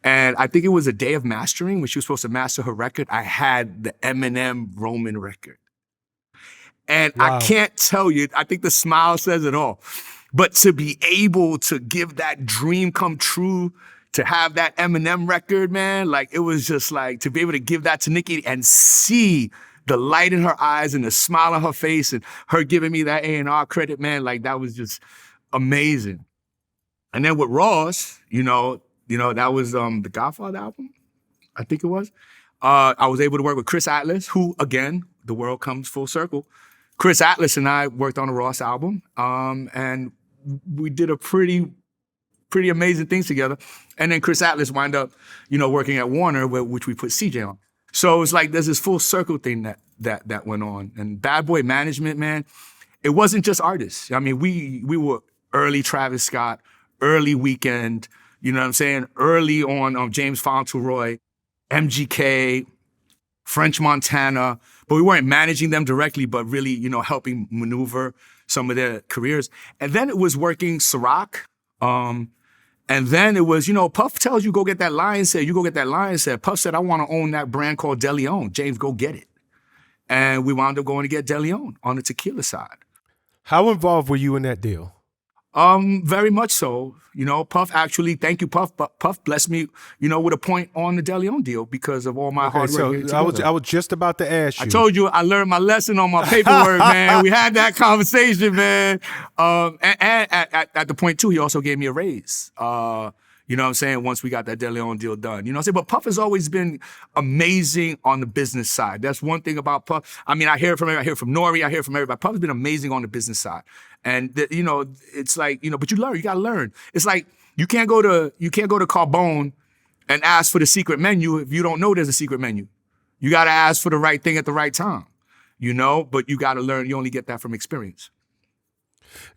And I think it was a day of mastering when she was supposed to master her record. I had the Eminem Roman record. And wow. I can't tell you, I think the smile says it all. But to be able to give that dream come true, to have that Eminem record, man, like it was just like to be able to give that to Nicki and see the light in her eyes and the smile on her face and her giving me that A&R credit, man, like that was just amazing. And then with Ross, that was the Godfather album, I think it was. I was able to work with Chris Atlas, who, again, the world comes full circle. Chris Atlas and I worked on a Ross album, and we did a pretty amazing things together. And then Chris Atlas wound up, working at Warner, which we put CJ on. So it's like there's this full circle thing that went on. And Bad Boy Management, man, it wasn't just artists. I mean, we were early Travis Scott, early Weeknd, early on James Fauntleroy, MGK, French Montana, but we weren't managing them directly, but really, helping maneuver some of their careers. And then it was working Ciroc. And then it was, Puff tells you, go get that Lion's Head. You go get that Lion's Head. Puff said, I want to own that brand called De Leon. James, go get it. And we wound up going to get De Leon on the tequila side. How involved were you in that deal? Very much so. Puff actually, thank you, Puff. Puff blessed me, with a point on the De Leon deal because of all my hard work. So I was just about to ask you. I told you I learned my lesson on my paperwork, man. We had that conversation, man. And at the point too, he also gave me a raise. Once we got that De Leon deal done. But Puff has always been amazing on the business side. That's one thing about Puff. I mean, I hear from Nori, I hear from everybody. Puff has been amazing on the business side. And it's like, but you gotta learn. It's like you can't go to Carbone and ask for the secret menu if you don't know there's a secret menu. You gotta ask for the right thing at the right time. But you gotta learn. You only get that from experience.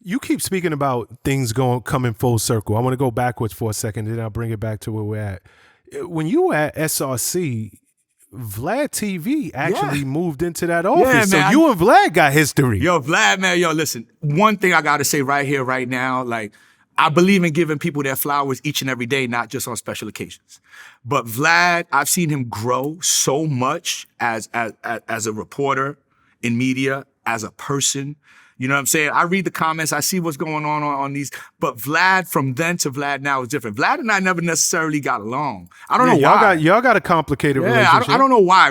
You keep speaking about things coming full circle. I want to go backwards for a second, then I'll bring it back to where we're at. When you were at SRC, Vlad TV actually moved into that office. Yeah, man, so you and Vlad got history. Yo, Vlad, man, listen. One thing I got to say right here, right now, like, I believe in giving people their flowers each and every day, not just on special occasions. But Vlad, I've seen him grow so much as a reporter in media, as a person. You know what I'm saying? I read the comments, I see what's going on these, but Vlad from then to Vlad now is different. Vlad and I never necessarily got along. I don't know why. Y'all got a complicated relationship. I don't know why.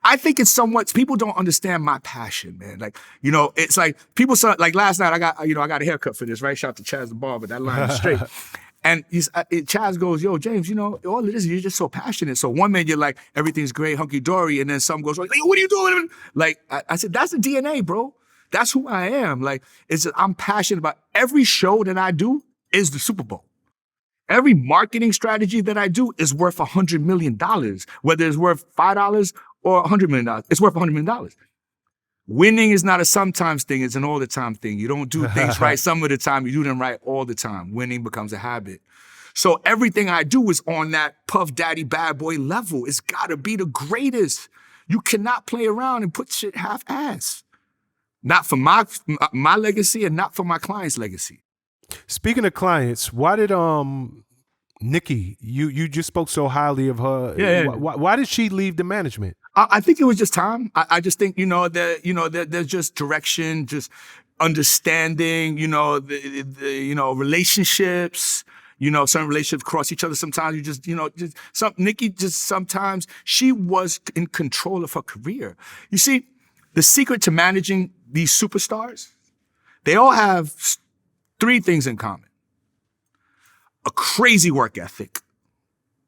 I think it's somewhat, people don't understand my passion, man. Like, it's like people saw, like last night I got a haircut for this, right? Shout out to Chaz the barber, that line is straight. And Chaz goes, yo, James, all of this, you're just so passionate. So one minute you're like, everything's great, hunky-dory, and then some goes, like, what are you doing? Like, I said, that's the DNA, bro. That's who I am. Like, I'm passionate about every show that I do is the Super Bowl. Every marketing strategy that I do is worth $100 million, whether it's worth $5 or $100 million. It's worth $100 million. Winning is not a sometimes thing, it's an all the time thing. You don't do things right some of the time, you do them right all the time. Winning becomes a habit. So everything I do is on that Puff Daddy Bad Boy level. It's gotta be the greatest. You cannot play around and put shit half-ass. Not for my legacy and not for my client's legacy. Speaking of clients, why did Nicki, you just spoke so highly of her. Yeah. Why did she leave the management? I think it was just time. I just think, there's just direction, just understanding, relationships, certain relationships cross each other. Sometimes Nicki sometimes she was in control of her career. You see, the secret to managing these superstars They all have three things in common. A crazy work ethic,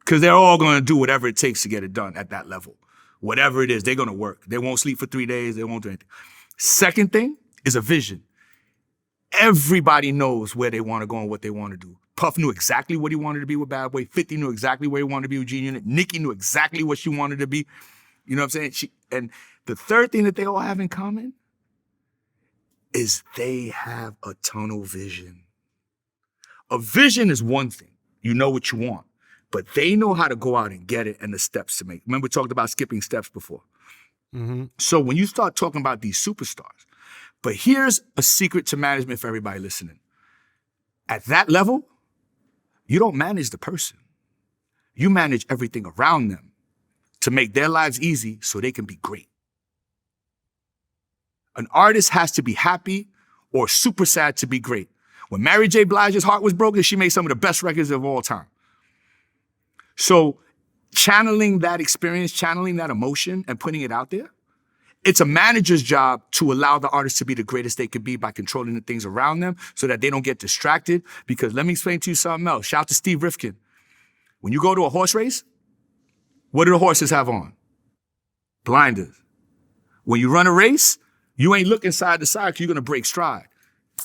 because they're all going to do whatever it takes to get it done at that level. Whatever it is, they're going to work. They won't sleep for 3 days. They won't do anything. Second thing is a vision. Everybody knows where they want to go and what they want to do. Puff knew exactly what he wanted to be with Bad Boy. 50 knew exactly where he wanted to be with G-Unit. Nicki knew exactly what she wanted to be. You know what I'm saying? And the third thing that they all have in common is they have a tunnel vision. A vision is one thing. You know what you want. But they know how to go out and get it and the steps to make. Remember we talked about skipping steps before. Mm-hmm. So when you start talking about these superstars, but here's a secret to management for everybody listening. At that level, you don't manage the person. You manage everything around them to make their lives easy so they can be great. An artist has to be happy or super sad to be great. When Mary J. Blige's heart was broken, she made some of the best records of all time. So channeling that experience, channeling that emotion and putting it out there, it's a manager's job to allow the artist to be the greatest they could be by controlling the things around them so that they don't get distracted. Because let me explain to you something else. Shout out to Steve Rifkin. When you go to a horse race, what do the horses have on? Blinders. When you run a race, you ain't looking side to side because you're going to break stride.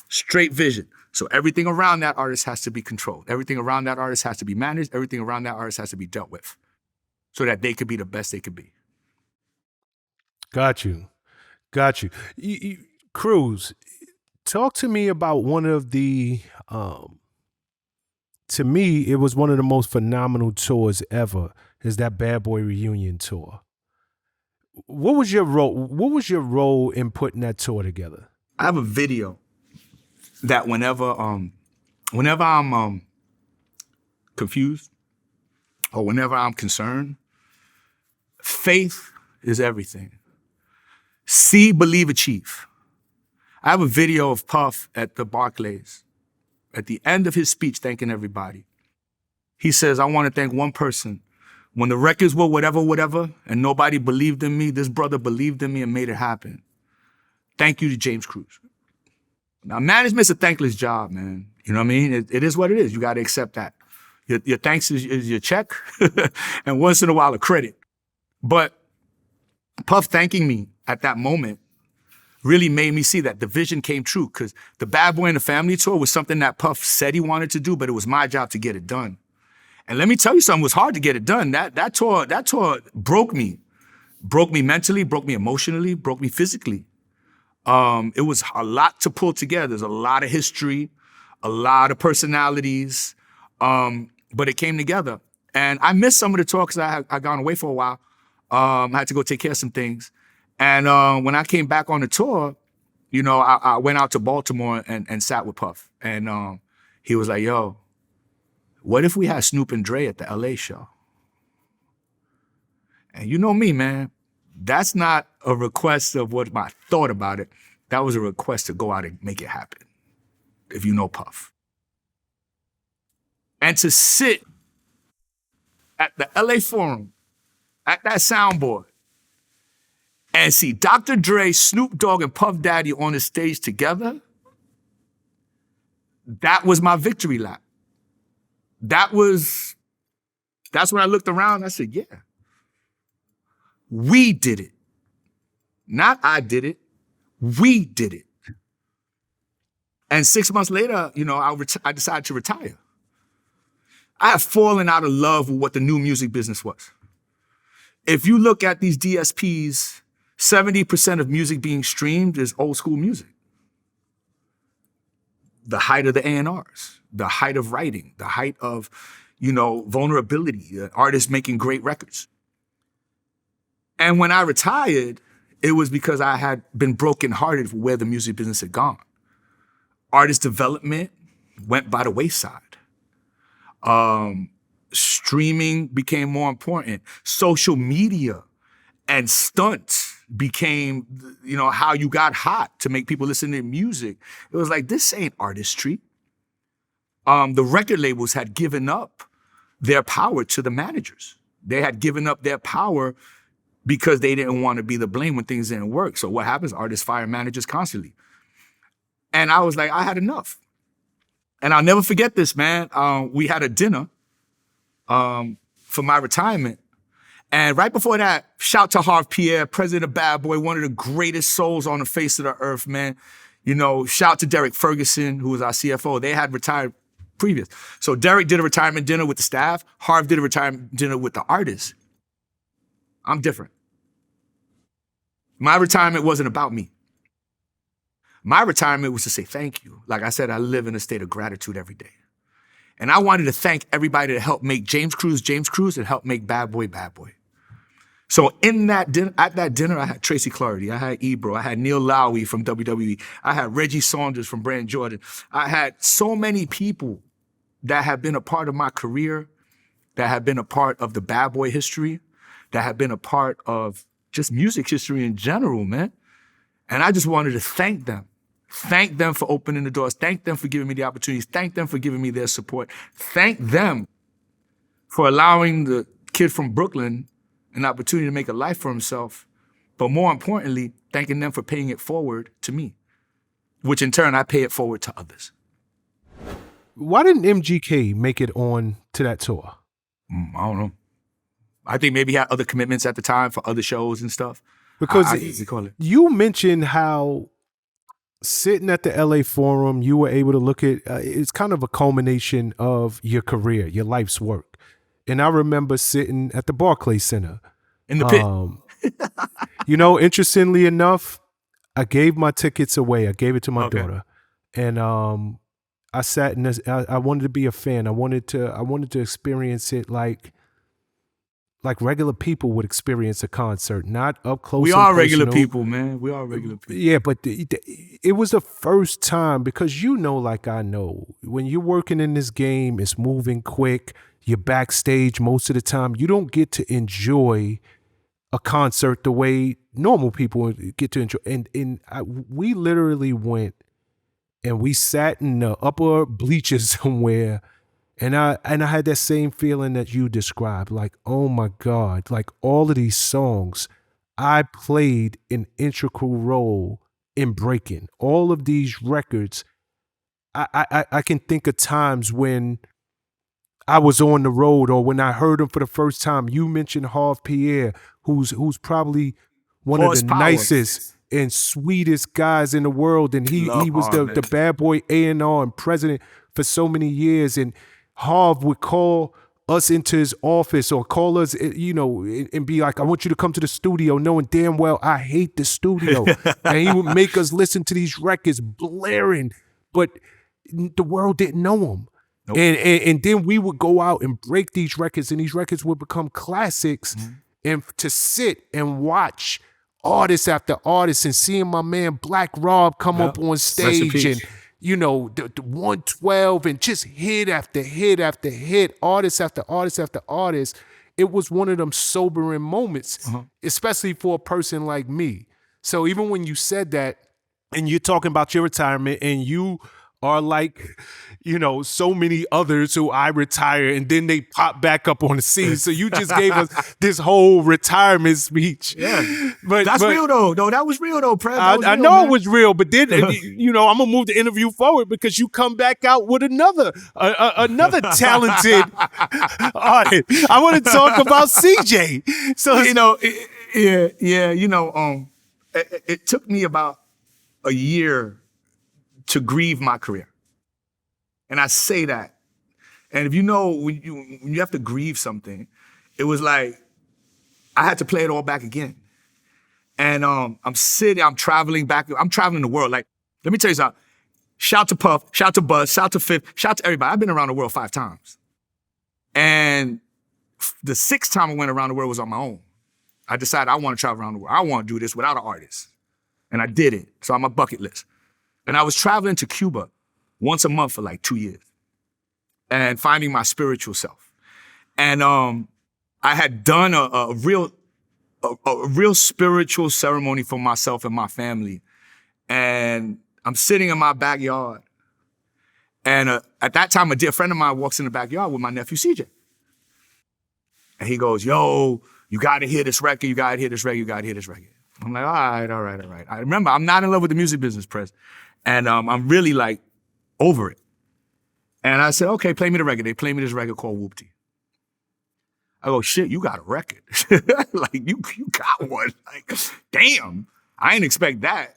Straight vision. So everything around that artist has to be controlled. Everything around that artist has to be managed. Everything around that artist has to be dealt with so that they could be the best they could be. Got you. Cruz, talk to me about one of the, to me, it was one of the most phenomenal tours ever, is that Bad Boy reunion tour. What was your role? What was your role in putting that tour together? I have a video that whenever I'm confused or whenever I'm concerned, faith is everything. See, believe, achieve. I have a video of Puff at the Barclays at the end of his speech thanking everybody. He says, I want to thank one person. When the records were whatever, and nobody believed in me, this brother believed in me and made it happen. Thank you to James Cruz. Now, management's a thankless job, man. You know what I mean? It is what it is. You got to accept that. Your thanks is your check, and once in a while a credit. But Puff thanking me at that moment really made me see that the vision came true, because the Bad Boy and the Family tour was something that Puff said he wanted to do, but it was my job to get it done. And let me tell you something, it was hard to get it done. That tour broke me. Broke me mentally, broke me emotionally, broke me physically. It was a lot to pull together. There's a lot of history, a lot of personalities, but it came together. And I missed some of the tour because I gone away for a while. I had to go take care of some things. And when I came back on the tour, you know, I went out to Baltimore and sat with Puff. And he was like, yo, what if we had Snoop and Dre at the LA show? And you know me, man. That's not a request of what I thought about it. That was a request to go out and make it happen, if you know Puff. And to sit at the LA Forum, at that soundboard, and see Dr. Dre, Snoop Dogg, and Puff Daddy on the stage together, that was my victory lap. That's when I looked around and I said, yeah. We did it. Not I did it. We did it. And 6 months later, you know, I decided to retire. I have fallen out of love with what the new music business was. If you look at these DSPs, 70% of music being streamed is old school music. The height of the A&Rs, the height of writing, the height of, you know, vulnerability, artists making great records. And when I retired, it was because I had been brokenhearted for where the music business had gone. Artist development went by the wayside. Streaming became more important. Social media and stunts became, you know, how you got hot to make people listen to music. It was like, this ain't artistry. The record labels had given up their power to the managers. They had given up their power because they didn't want to be the blame when things didn't work. So what happens? Artists fire managers constantly. And I was like, I had enough. And I'll never forget this, man. We had a dinner for my retirement. And right before that, shout to Harv Pierre, president of Bad Boy, one of the greatest souls on the face of the earth, man. You know, shout to Derek Ferguson, who was our CFO. They had retired previous. So Derek did a retirement dinner with the staff. Harv did a retirement dinner with the artists. I'm different. My retirement wasn't about me. My retirement was to say thank you. Like I said, I live in a state of gratitude every day. And I wanted to thank everybody that helped make James Cruz, and helped make Bad Boy, Bad Boy. So at that dinner, I had Tracy Clardy, I had Ebro, I had Neil Lowy from WWE, I had Reggie Saunders from Brand Jordan. I had so many people that have been a part of my career, that have been a part of the Bad Boy history, that have been a part of just music history in general, man. And I just wanted to thank them. Thank them for opening the doors. Thank them for giving me the opportunities. Thank them for giving me their support. Thank them for allowing the kid from Brooklyn an opportunity to make a life for himself. But more importantly, thanking them for paying it forward to me, which in turn, I pay it forward to others. Why didn't MGK make it on to that tour? I don't know. I think maybe he had other commitments at the time for other shows and stuff. Because call it. You mentioned how sitting at the LA Forum, you were able to look at, it's kind of a culmination of your career, your life's work. And I remember sitting at the Barclays Center. In the pit. You know, interestingly enough, I gave my tickets away. I gave it to my daughter. And I sat in this, I wanted to be a fan. I wanted to experience it like regular people would experience a concert, not up close. We are regular people, man. We are regular people. Yeah, but it was the first time, because you know, like I know, when you're working in this game, it's moving quick. You're backstage most of the time. You don't get to enjoy a concert the way normal people get to enjoy. We literally went and we sat in the upper bleachers somewhere. And I had that same feeling that you described, like, oh my God, like all of these songs, I played an integral role in breaking. All of these records, I can think of times when I was on the road or when I heard them for the first time. You mentioned Harv Pierre, who's probably one of the nicest and sweetest guys in the world. And he was the Bad Boy A&R and president for so many years. And Harv would call us into his office or call us, you know, and be like, I want you to come to the studio, knowing damn well I hate the studio. And he would make us listen to these records blaring, but the world didn't know him. Nope. And then we would go out and break these records, and these records would become classics. Mm-hmm. And to sit and watch artist after artist and seeing my man Black Rob come up on stage and, you know, the 112 and just hit after hit after hit, artist after artist after artist. It was one of them sobering moments, especially for a person like me. So even when you said that and you're talking about your retirement and you are like, you know, so many others who I retire and then they pop back up on the scene. So you just gave us this whole retirement speech. Yeah, but real though. No, that was real though, Prez. I know it was real, but then, you know, I'm gonna move the interview forward because you come back out with another talented artist. I want to talk about CJ. So you know, you know, it took me about a year to grieve my career. And I say that. And if you know, when you have to grieve something, it was like, I had to play it all back again. And I'm traveling the world. Like, let me tell you something. Shout to Puff, shout to Buzz, shout to Fifth, shout to everybody. I've been around the world 5 times. And the 6th time I went around the world was on my own. I decided I want to travel around the world. I want to do this without an artist. And I did it. So on my bucket list. And I was traveling to Cuba once a month for like 2 years and finding my spiritual self. And I had done a real spiritual ceremony for myself and my family. And I'm sitting in my backyard. And at that time, a dear friend of mine walks in the backyard with my nephew, CJ. And he goes, yo, you got to hear this record. You got to hear this record. You got to hear this record. I'm like, all right. I remember, I'm not in love with the music business, Prez. And I'm really like over it. And I said, okay, play me the record. They play me this record called Whoopty. I go, shit, you got a record. Like, you got one. Like, damn, I didn't expect that.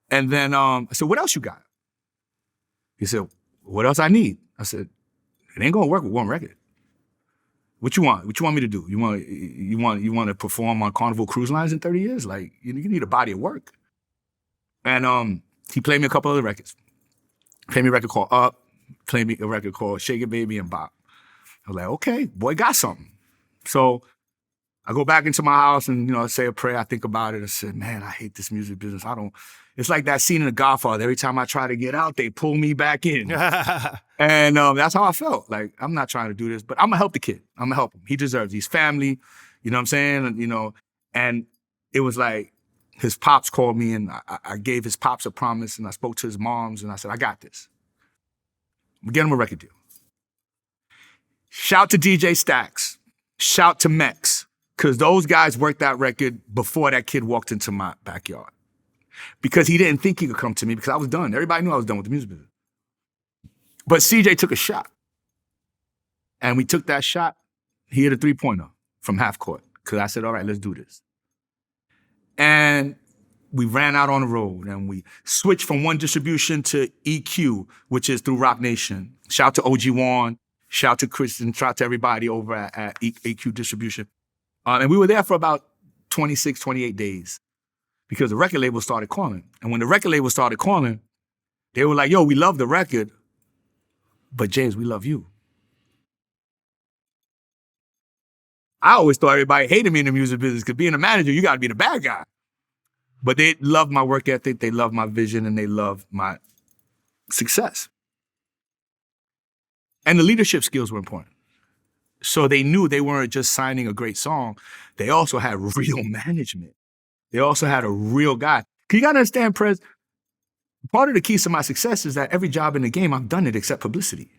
And then I said, what else you got? He said, what else I need? I said, it ain't gonna work with one record. What you want? What you want me to do? You want to perform on Carnival Cruise Lines in 30 years? Like, you need a body of work. And he played me a couple other records. Played me a record called Up, played me a record called Shake It Baby and Bop. I was like, okay, boy got something. So I go back into my house and, I say a prayer, I think about it. I said, man, I hate this music business. It's like that scene in The Godfather. Every time I try to get out, they pull me back in. And that's how I felt. Like, I'm not trying to do this, but I'm gonna help the kid. I'm gonna help him. He deserves it. He's family, you know what I'm saying? And it was like, his pops called me and I gave his pops a promise and I spoke to his moms and I said, I got this. I'm gonna get him a record deal. Shout to DJ Stax. Shout to Mex. Because those guys worked that record before that kid walked into my backyard. Because he didn't think he could come to me because I was done. Everybody knew I was done with the music business. But CJ took a shot. And we took that shot. He hit a 3-pointer from half court. Because I said, all right, let's do this. And we ran out on the road and we switched from one distribution to EQ, which is through Rock Nation. Shout to OG Juan. Shout to Chris and shout to everybody over at EQ Distribution. And we were there for about 26, 28 days because the record label started calling. And when the record label started calling, they were like, yo, we love the record, but James, we love you. I always thought everybody hated me in the music business because being a manager, you got to be the bad guy. But they loved my work ethic, they loved my vision, and they loved my success. And the leadership skills were important. So they knew they weren't just signing a great song. They also had real management. They also had a real guy. You got to understand, Prez, part of the keys to my success is that every job in the game, I've done it except publicity.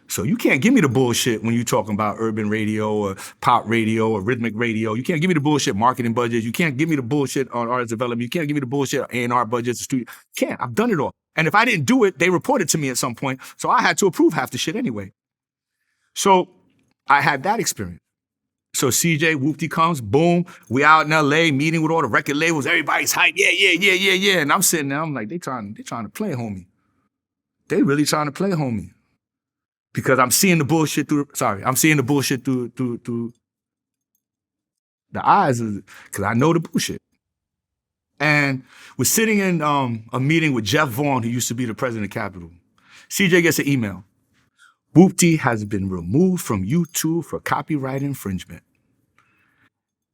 So you can't give me the bullshit when you're talking about urban radio or pop radio or rhythmic radio. You can't give me the bullshit marketing budgets. You can't give me the bullshit on artist development. You can't give me the bullshit on A&R budgets, the studio. You can't. I've done it all. And if I didn't do it, they reported to me at some point. So I had to approve half the shit anyway. So I had that experience. So CJ, Whoopty comes, boom, we out in LA meeting with all the record labels. Everybody's hyped. Yeah. And I'm sitting there, I'm like, they trying to play homie. They really trying to play homie. Because I'm seeing the bullshit through the eyes, because I know the bullshit. And we're sitting in a meeting with Jeff Vaughn, who used to be the president of Capitol. CJ gets an email. Whoopty has been removed from YouTube for copyright infringement.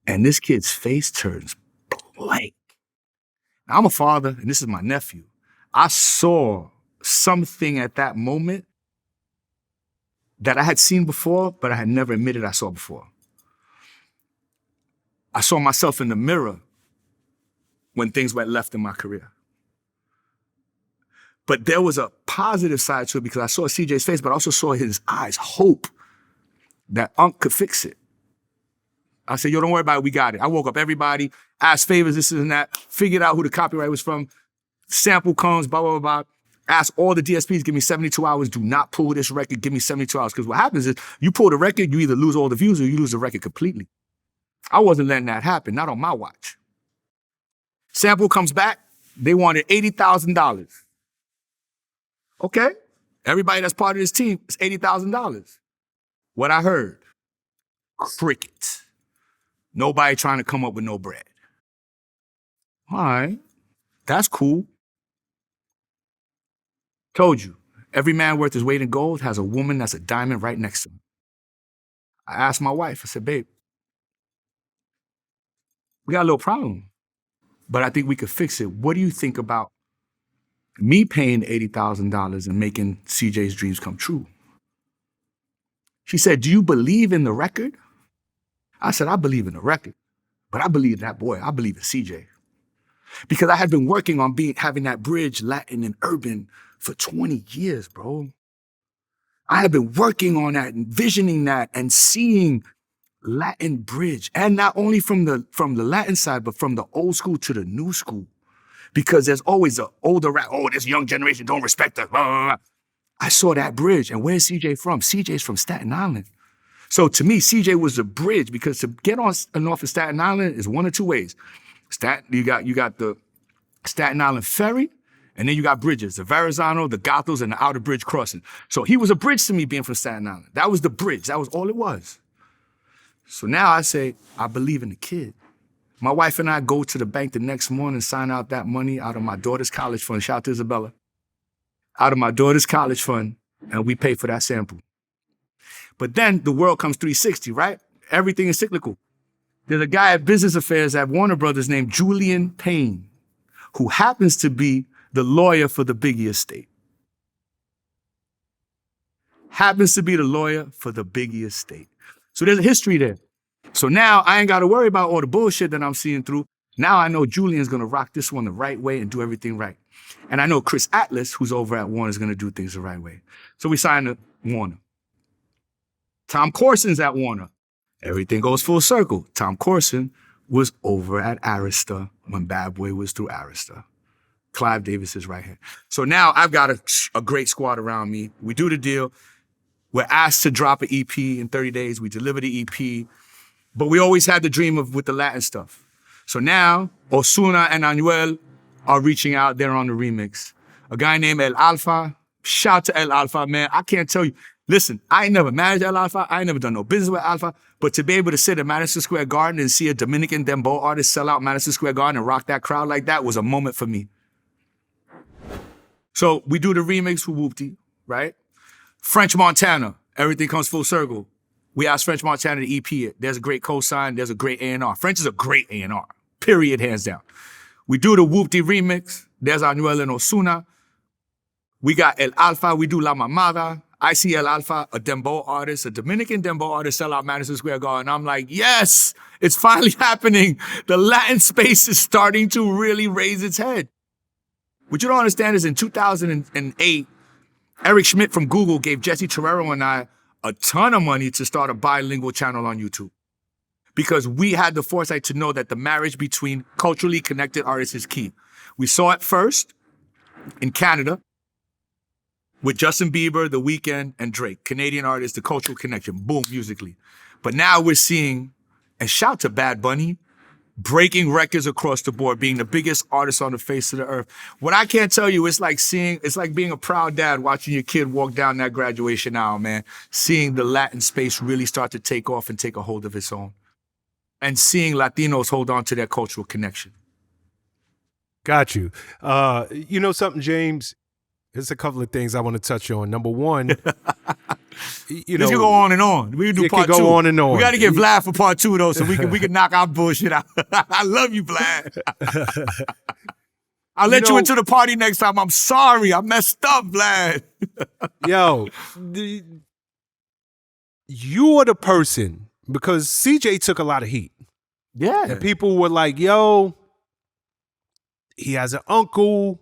And this kid's face turns blank. Now, I'm a father, and this is my nephew. I saw something at that moment that I had seen before, but I had never admitted I saw before. I saw myself in the mirror when things went left in my career. But there was a positive side to it because I saw CJ's face, but I also saw his eyes, hope that Unc could fix it. I said, yo, don't worry about it, we got it. I woke up everybody, asked favors, this and that, figured out who the copyright was from, sample comes, blah, blah, blah. Ask all the DSPs, give me 72 hours, do not pull this record, give me 72 hours. Because what happens is, you pull the record, you either lose all the views or you lose the record completely. I wasn't letting that happen, not on my watch. Sample comes back, they wanted $80,000. Okay, everybody that's part of this team is $80,000. What I heard, crickets. Nobody trying to come up with no bread. All right, that's cool. Told you, every man worth his weight in gold has a woman that's a diamond right next to him. I asked my wife, I said, babe, we got a little problem, but I think we could fix it. What do you think about me paying $80,000 and making CJ's dreams come true? She said, do you believe in the record? I said, I believe in the record, but I believe in that boy. I believe in CJ. Because I had been working on having that bridge Latin and urban for 20 years, bro. I had been working on that, envisioning that, and seeing Latin bridge. And not only from the Latin side, but from the old school to the new school. because there's always an older rap, oh, this young generation don't respect us, blah, blah, blah. I saw that bridge, and where's CJ from? CJ's from Staten Island. So to me, CJ was a bridge, because to get on and off of Staten Island is one of two ways. You got the Staten Island ferry, and then you got bridges, the Verrazano, the Gothels, and the Outer Bridge crossing. So he was a bridge to me being from Staten Island. That was the bridge. That was all it was. So now I say, I believe in the kid. My wife and I go to the bank the next morning and sign out that money out of my daughter's college fund. Shout out to Isabella. Out of my daughter's college fund, and we pay for that sample. But then the world comes 360, right? Everything is cyclical. There's a guy at business affairs at Warner Brothers named Julian Payne, who happens to be the lawyer for the Biggie estate. Happens to be the lawyer for the Biggie estate. So there's a history there. So now I ain't got to worry about all the bullshit that I'm seeing through. Now I know Julian's going to rock this one the right way and do everything right. And I know Chris Atlas, who's over at Warner, is going to do things the right way. So we signed to Warner. Tom Corson's at Warner. Everything goes full circle. Tom Corson was over at Arista when Bad Boy was through Arista. Clive Davis is right here. So now I've got a great squad around me. We do the deal. We're asked to drop an EP in 30 days. We deliver the EP. But we always had the dream of with the Latin stuff. So now Ozuna and Anuel are reaching out. They're on the remix. A guy named El Alfa. Shout to El Alfa, man. I can't tell you. Listen, I ain't never managed El Alfa. I ain't never done no business with Alpha. But to be able to sit at Madison Square Garden and see a Dominican dembow artist sell out Madison Square Garden and rock that crowd like that was a moment for me. So we do the remix with Whoopty, right? French Montana, everything comes full circle. We asked French Montana to EP it. There's a great cosign. There's a great A&R. French is a great A&R, period, hands down. We do the Whoopty remix. There's Anuel and Ozuna. We got El Alfa. We do La Mamada. I see El Alfa, a dembow artist, a Dominican dembow artist, sell out Madison Square Garden. I'm like, yes, it's finally happening. The Latin space is starting to really raise its head. What you don't understand is in 2008, Eric Schmidt from Google gave Jesse Torero and I a ton of money to start a bilingual channel on YouTube, because we had the foresight to know that the marriage between culturally connected artists is key. We saw it first in Canada with Justin Bieber, The Weeknd, and Drake. Canadian artists, the cultural connection, boom, musically. But now we're seeing, and shout to Bad Bunny, breaking records across the board, being the biggest artist on the face of the earth. What I can't tell you, it's like being a proud dad watching your kid walk down that graduation aisle, man. Seeing the Latin space really start to take off and take a hold of its own. And seeing Latinos hold on to their cultural connection. Got you. You know something, James? There's a couple of things I want to touch on. Number one, this can go on and on. We can do part two. It can go on and on. We got to get Vlad for part two, though, so we can knock our bullshit out. I love you, Vlad. I'll let you into the party next time. I'm sorry. I messed up, Vlad. Yo, you are the person, because CJ took a lot of heat. Yeah. And people were like, yo, he has an uncle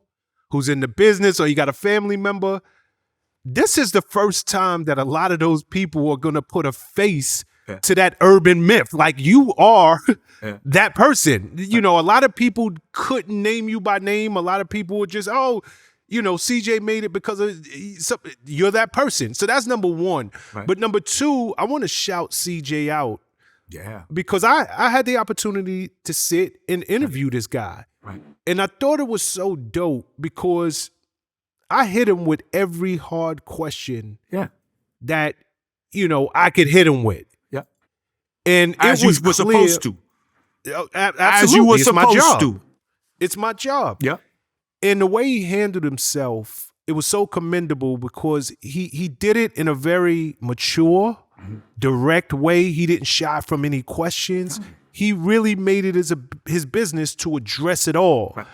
who's in the business, or you got a family member. This is the first time that a lot of those people are going to put a face to that urban myth. Like, you are that person. You know, a lot of people couldn't name you by name. A lot of people would just, CJ made it because of you're that person. So that's number one. Right. But number two, I want to shout CJ out. Yeah. Because I had the opportunity to sit and interview this guy. Right. And I thought it was so dope because I hit him with every hard question that, I could hit him with. Yeah. And as it was you were supposed to. Absolutely. As you were supposed to. It's my job. Yeah. And the way he handled himself, it was so commendable because he did it in a very mature, direct way. He didn't shy from any questions. He really made it as his business to address it all. Right.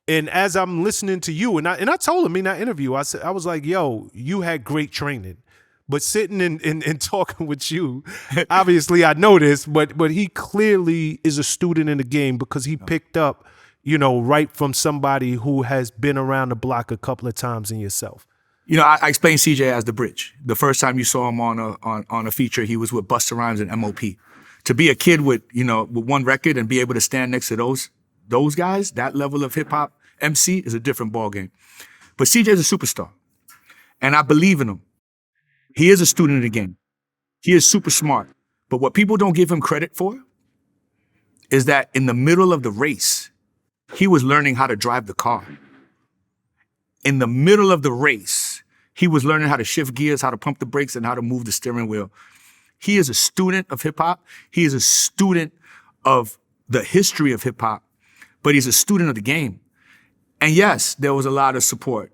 And as I'm listening to you, and I told him in that interview, I was like, yo, you had great training. But sitting and talking with you, obviously I know this, but he clearly is a student in the game because he picked up, right from somebody who has been around the block a couple of times in yourself. I explained CJ as the bridge. The first time you saw him on a feature, he was with Busta Rhymes and MOP. To be a kid with one record and be able to stand next to those guys, that level of hip hop, MC is a different ballgame. But CJ's a superstar. And I believe in him. He is a student of the game. He is super smart. But what people don't give him credit for is that in the middle of the race, he was learning how to drive the car. In the middle of the race, he was learning how to shift gears, how to pump the brakes, and how to move the steering wheel. He is a student of hip hop. He is a student of the history of hip hop, but he's a student of the game. And yes, there was a lot of support,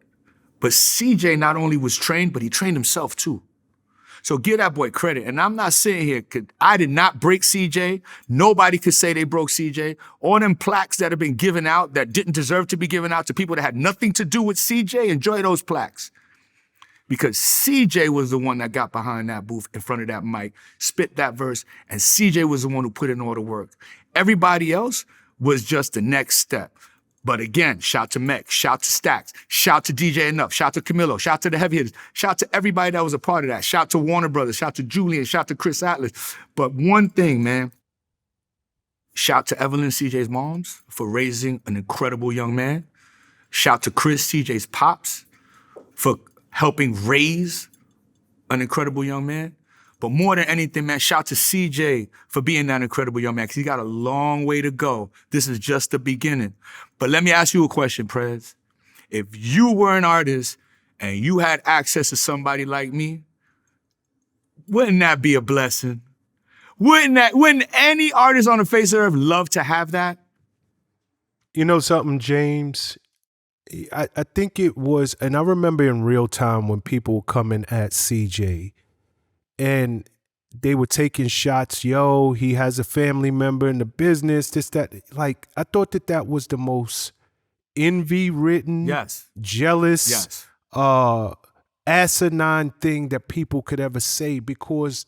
but CJ not only was trained, but he trained himself too. So give that boy credit. And I'm not sitting here, I did not break CJ. Nobody could say they broke CJ. All them plaques that have been given out that didn't deserve to be given out to people that had nothing to do with CJ, enjoy those plaques. Because CJ was the one that got behind that booth in front of that mic, spit that verse, and CJ was the one who put in all the work. Everybody else was just the next step. But again, shout to Mech, shout to Stax, shout to DJ Enough, shout to Camilo, shout to the heavy hitters, shout to everybody that was a part of that, shout to Warner Brothers, shout to Julian, shout to Chris Atlas. But one thing, man, shout to Evelyn, CJ's moms, for raising an incredible young man. Shout to Chris, CJ's pops, for helping raise an incredible young man. But more than anything, man, shout to CJ for being that incredible young man, because he got a long way to go. This is just the beginning. But let me ask you a question, Prez. If you were an artist and you had access to somebody like me, wouldn't that be a blessing? Wouldn't any artist on the face of the earth love to have that? You know something, James? I think it was, and I remember in real time when people were coming at CJ and they were taking shots, yo, he has a family member in the business, this, that. Like, I thought that was the most envy-ridden, Yes. jealous, Yes. asinine thing that people could ever say, because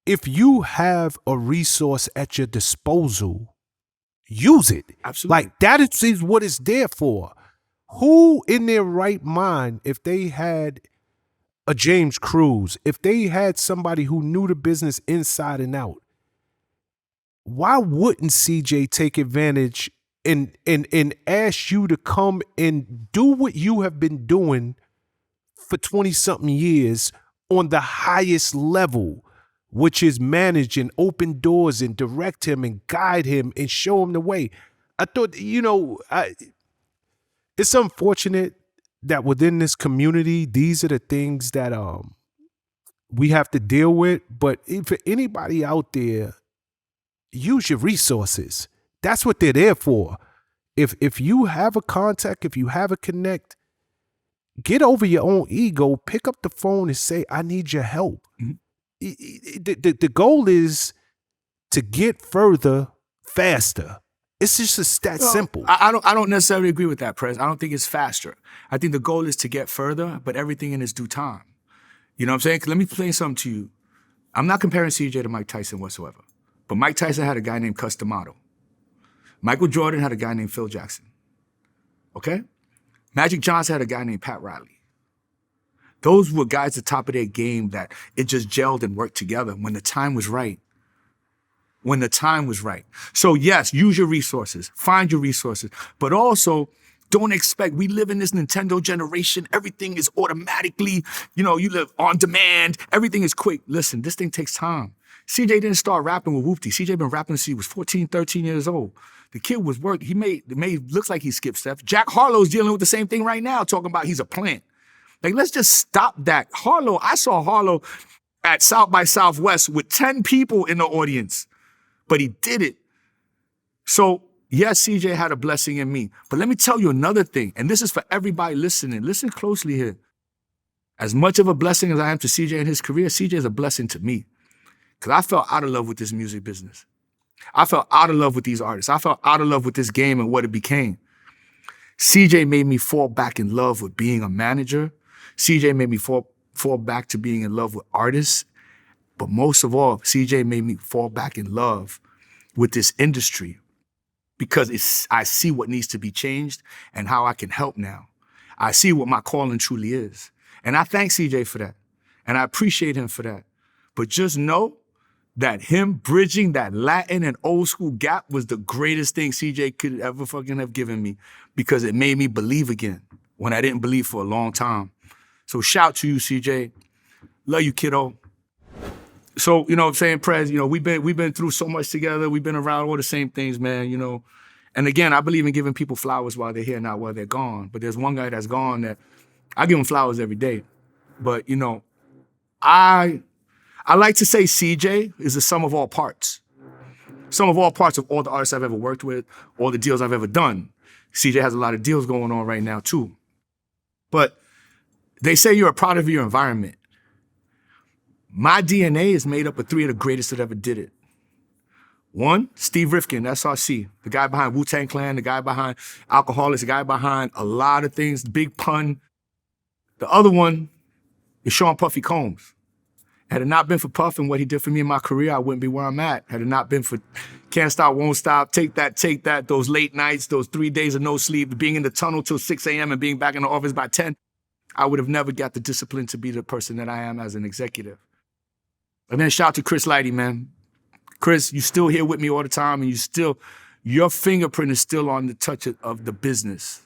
if you have a resource at your disposal, use it. Absolutely. Like, that is what it's there for. Who in their right mind, if they had a James Cruz, if they had somebody who knew the business inside and out, why wouldn't CJ take advantage and ask you to come and do what you have been doing for 20-something years on the highest level, which is manage and open doors and direct him and guide him and show him the way? I thought, it's unfortunate that within this community, these are the things that we have to deal with. But for anybody out there, use your resources. That's what they're there for. If you have a contact, if you have a connect, get over your own ego, pick up the phone and say, I need your help. Mm-hmm. The goal is to get further faster. It's just that simple. I don't necessarily agree with that, Prez. I don't think it's faster. I think the goal is to get further, but everything in its due time. You know what I'm saying? 'Cause let me explain something to you. I'm not comparing CJ to Mike Tyson whatsoever, but Mike Tyson had a guy named Cus D'Amato. Michael Jordan had a guy named Phil Jackson. Okay? Magic Johnson had a guy named Pat Riley. Those were guys at the top of their game that it just gelled and worked together when the time was right. When the time was right. So yes, use your resources, find your resources, but also don't expect, we live in this Nintendo generation, everything is automatically, you live on demand, everything is quick. Listen, this thing takes time. CJ didn't start rapping with Whoopty. CJ been rapping since he was 14, 13 years old. The kid was working, looks like he skipped steps. Jack Harlow's dealing with the same thing right now, talking about he's a plant. Like, let's just stop that. I saw Harlow at South by Southwest with 10 people in the audience. But he did it. So, yes, CJ had a blessing in me. But let me tell you another thing, and this is for everybody listening. Listen closely here. As much of a blessing as I am to CJ in his career, CJ is a blessing to me. Because I fell out of love with this music business. I fell out of love with these artists. I fell out of love with this game and what it became. CJ made me fall back in love with being a manager. CJ made me fall back to being in love with artists. But most of all, CJ made me fall back in love with this industry because I see what needs to be changed and how I can help now. I see what my calling truly is. And I thank CJ for that. And I appreciate him for that. But just know that him bridging that Latin and old school gap was the greatest thing CJ could ever fucking have given me, because it made me believe again when I didn't believe for a long time. So shout to you, CJ. Love you, kiddo. So, you know what I'm saying, Prez, you know, we've been through so much together. We've been around all the same things, man, you know. And again, I believe in giving people flowers while they're here, not while they're gone. But there's one guy that's gone that I give him flowers every day. But, you know, I like to say CJ is the sum of all parts. Sum of all parts of all the artists I've ever worked with, all the deals I've ever done. CJ has a lot of deals going on right now, too. But they say you're a product of your environment. My DNA is made up of 3 of the greatest that ever did it. 1, Steve Rifkin, SRC, the guy behind Wu-Tang Clan, the guy behind Alcoholics, the guy behind a lot of things, Big Pun. The other one is Sean Puffy Combs. Had it not been for Puff and what he did for me in my career, I wouldn't be where I'm at. Had it not been for Can't Stop, Won't Stop, Take That, those late nights, those 3 days of no sleep, being in the tunnel till 6 a.m. and being back in the office by 10, I would have never got the discipline to be the person that I am as an executive. And then shout to Chris Lighty, man. Chris, you still here with me all the time, and your fingerprint is still on the touch of the business.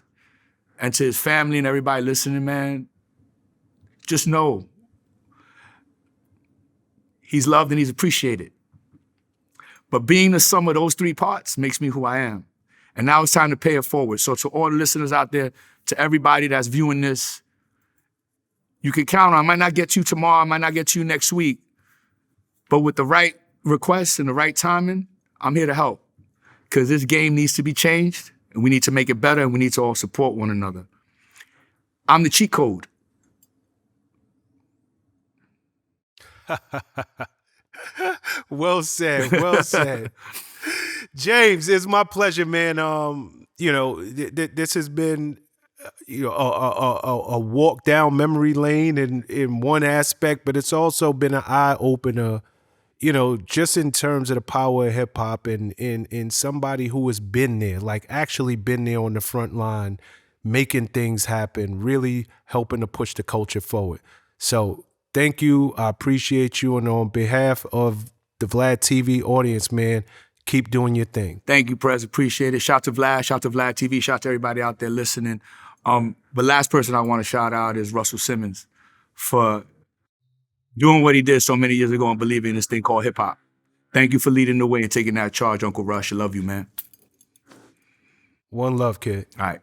And to his family and everybody listening, man, just know he's loved and he's appreciated. But being the sum of those 3 parts makes me who I am. And now it's time to pay it forward. So to all the listeners out there, to everybody that's viewing this, you can count on, I might not get to you tomorrow, I might not get to you next week, but with the right requests and the right timing, I'm here to help. Because this game needs to be changed, and we need to make it better, and we need to all support one another. I'm the cheat code. Well said, well said. James, it's my pleasure, man. You know, this has been a walk down memory lane in one aspect, but it's also been an eye opener, you know, just in terms of the power of hip hop and in somebody who has been there, like actually been there on the front line, making things happen, really helping to push the culture forward. So thank you. I appreciate you. And on behalf of the Vlad TV audience, man, keep doing your thing. Thank you, Prez. Appreciate it. Shout to Vlad TV, shout to everybody out there listening. The last person I want to shout out is Russell Simmons for doing what he did so many years ago and believing in this thing called hip hop. Thank you for leading the way and taking that charge, Uncle Rush. I love you, man. One love, kid. All right.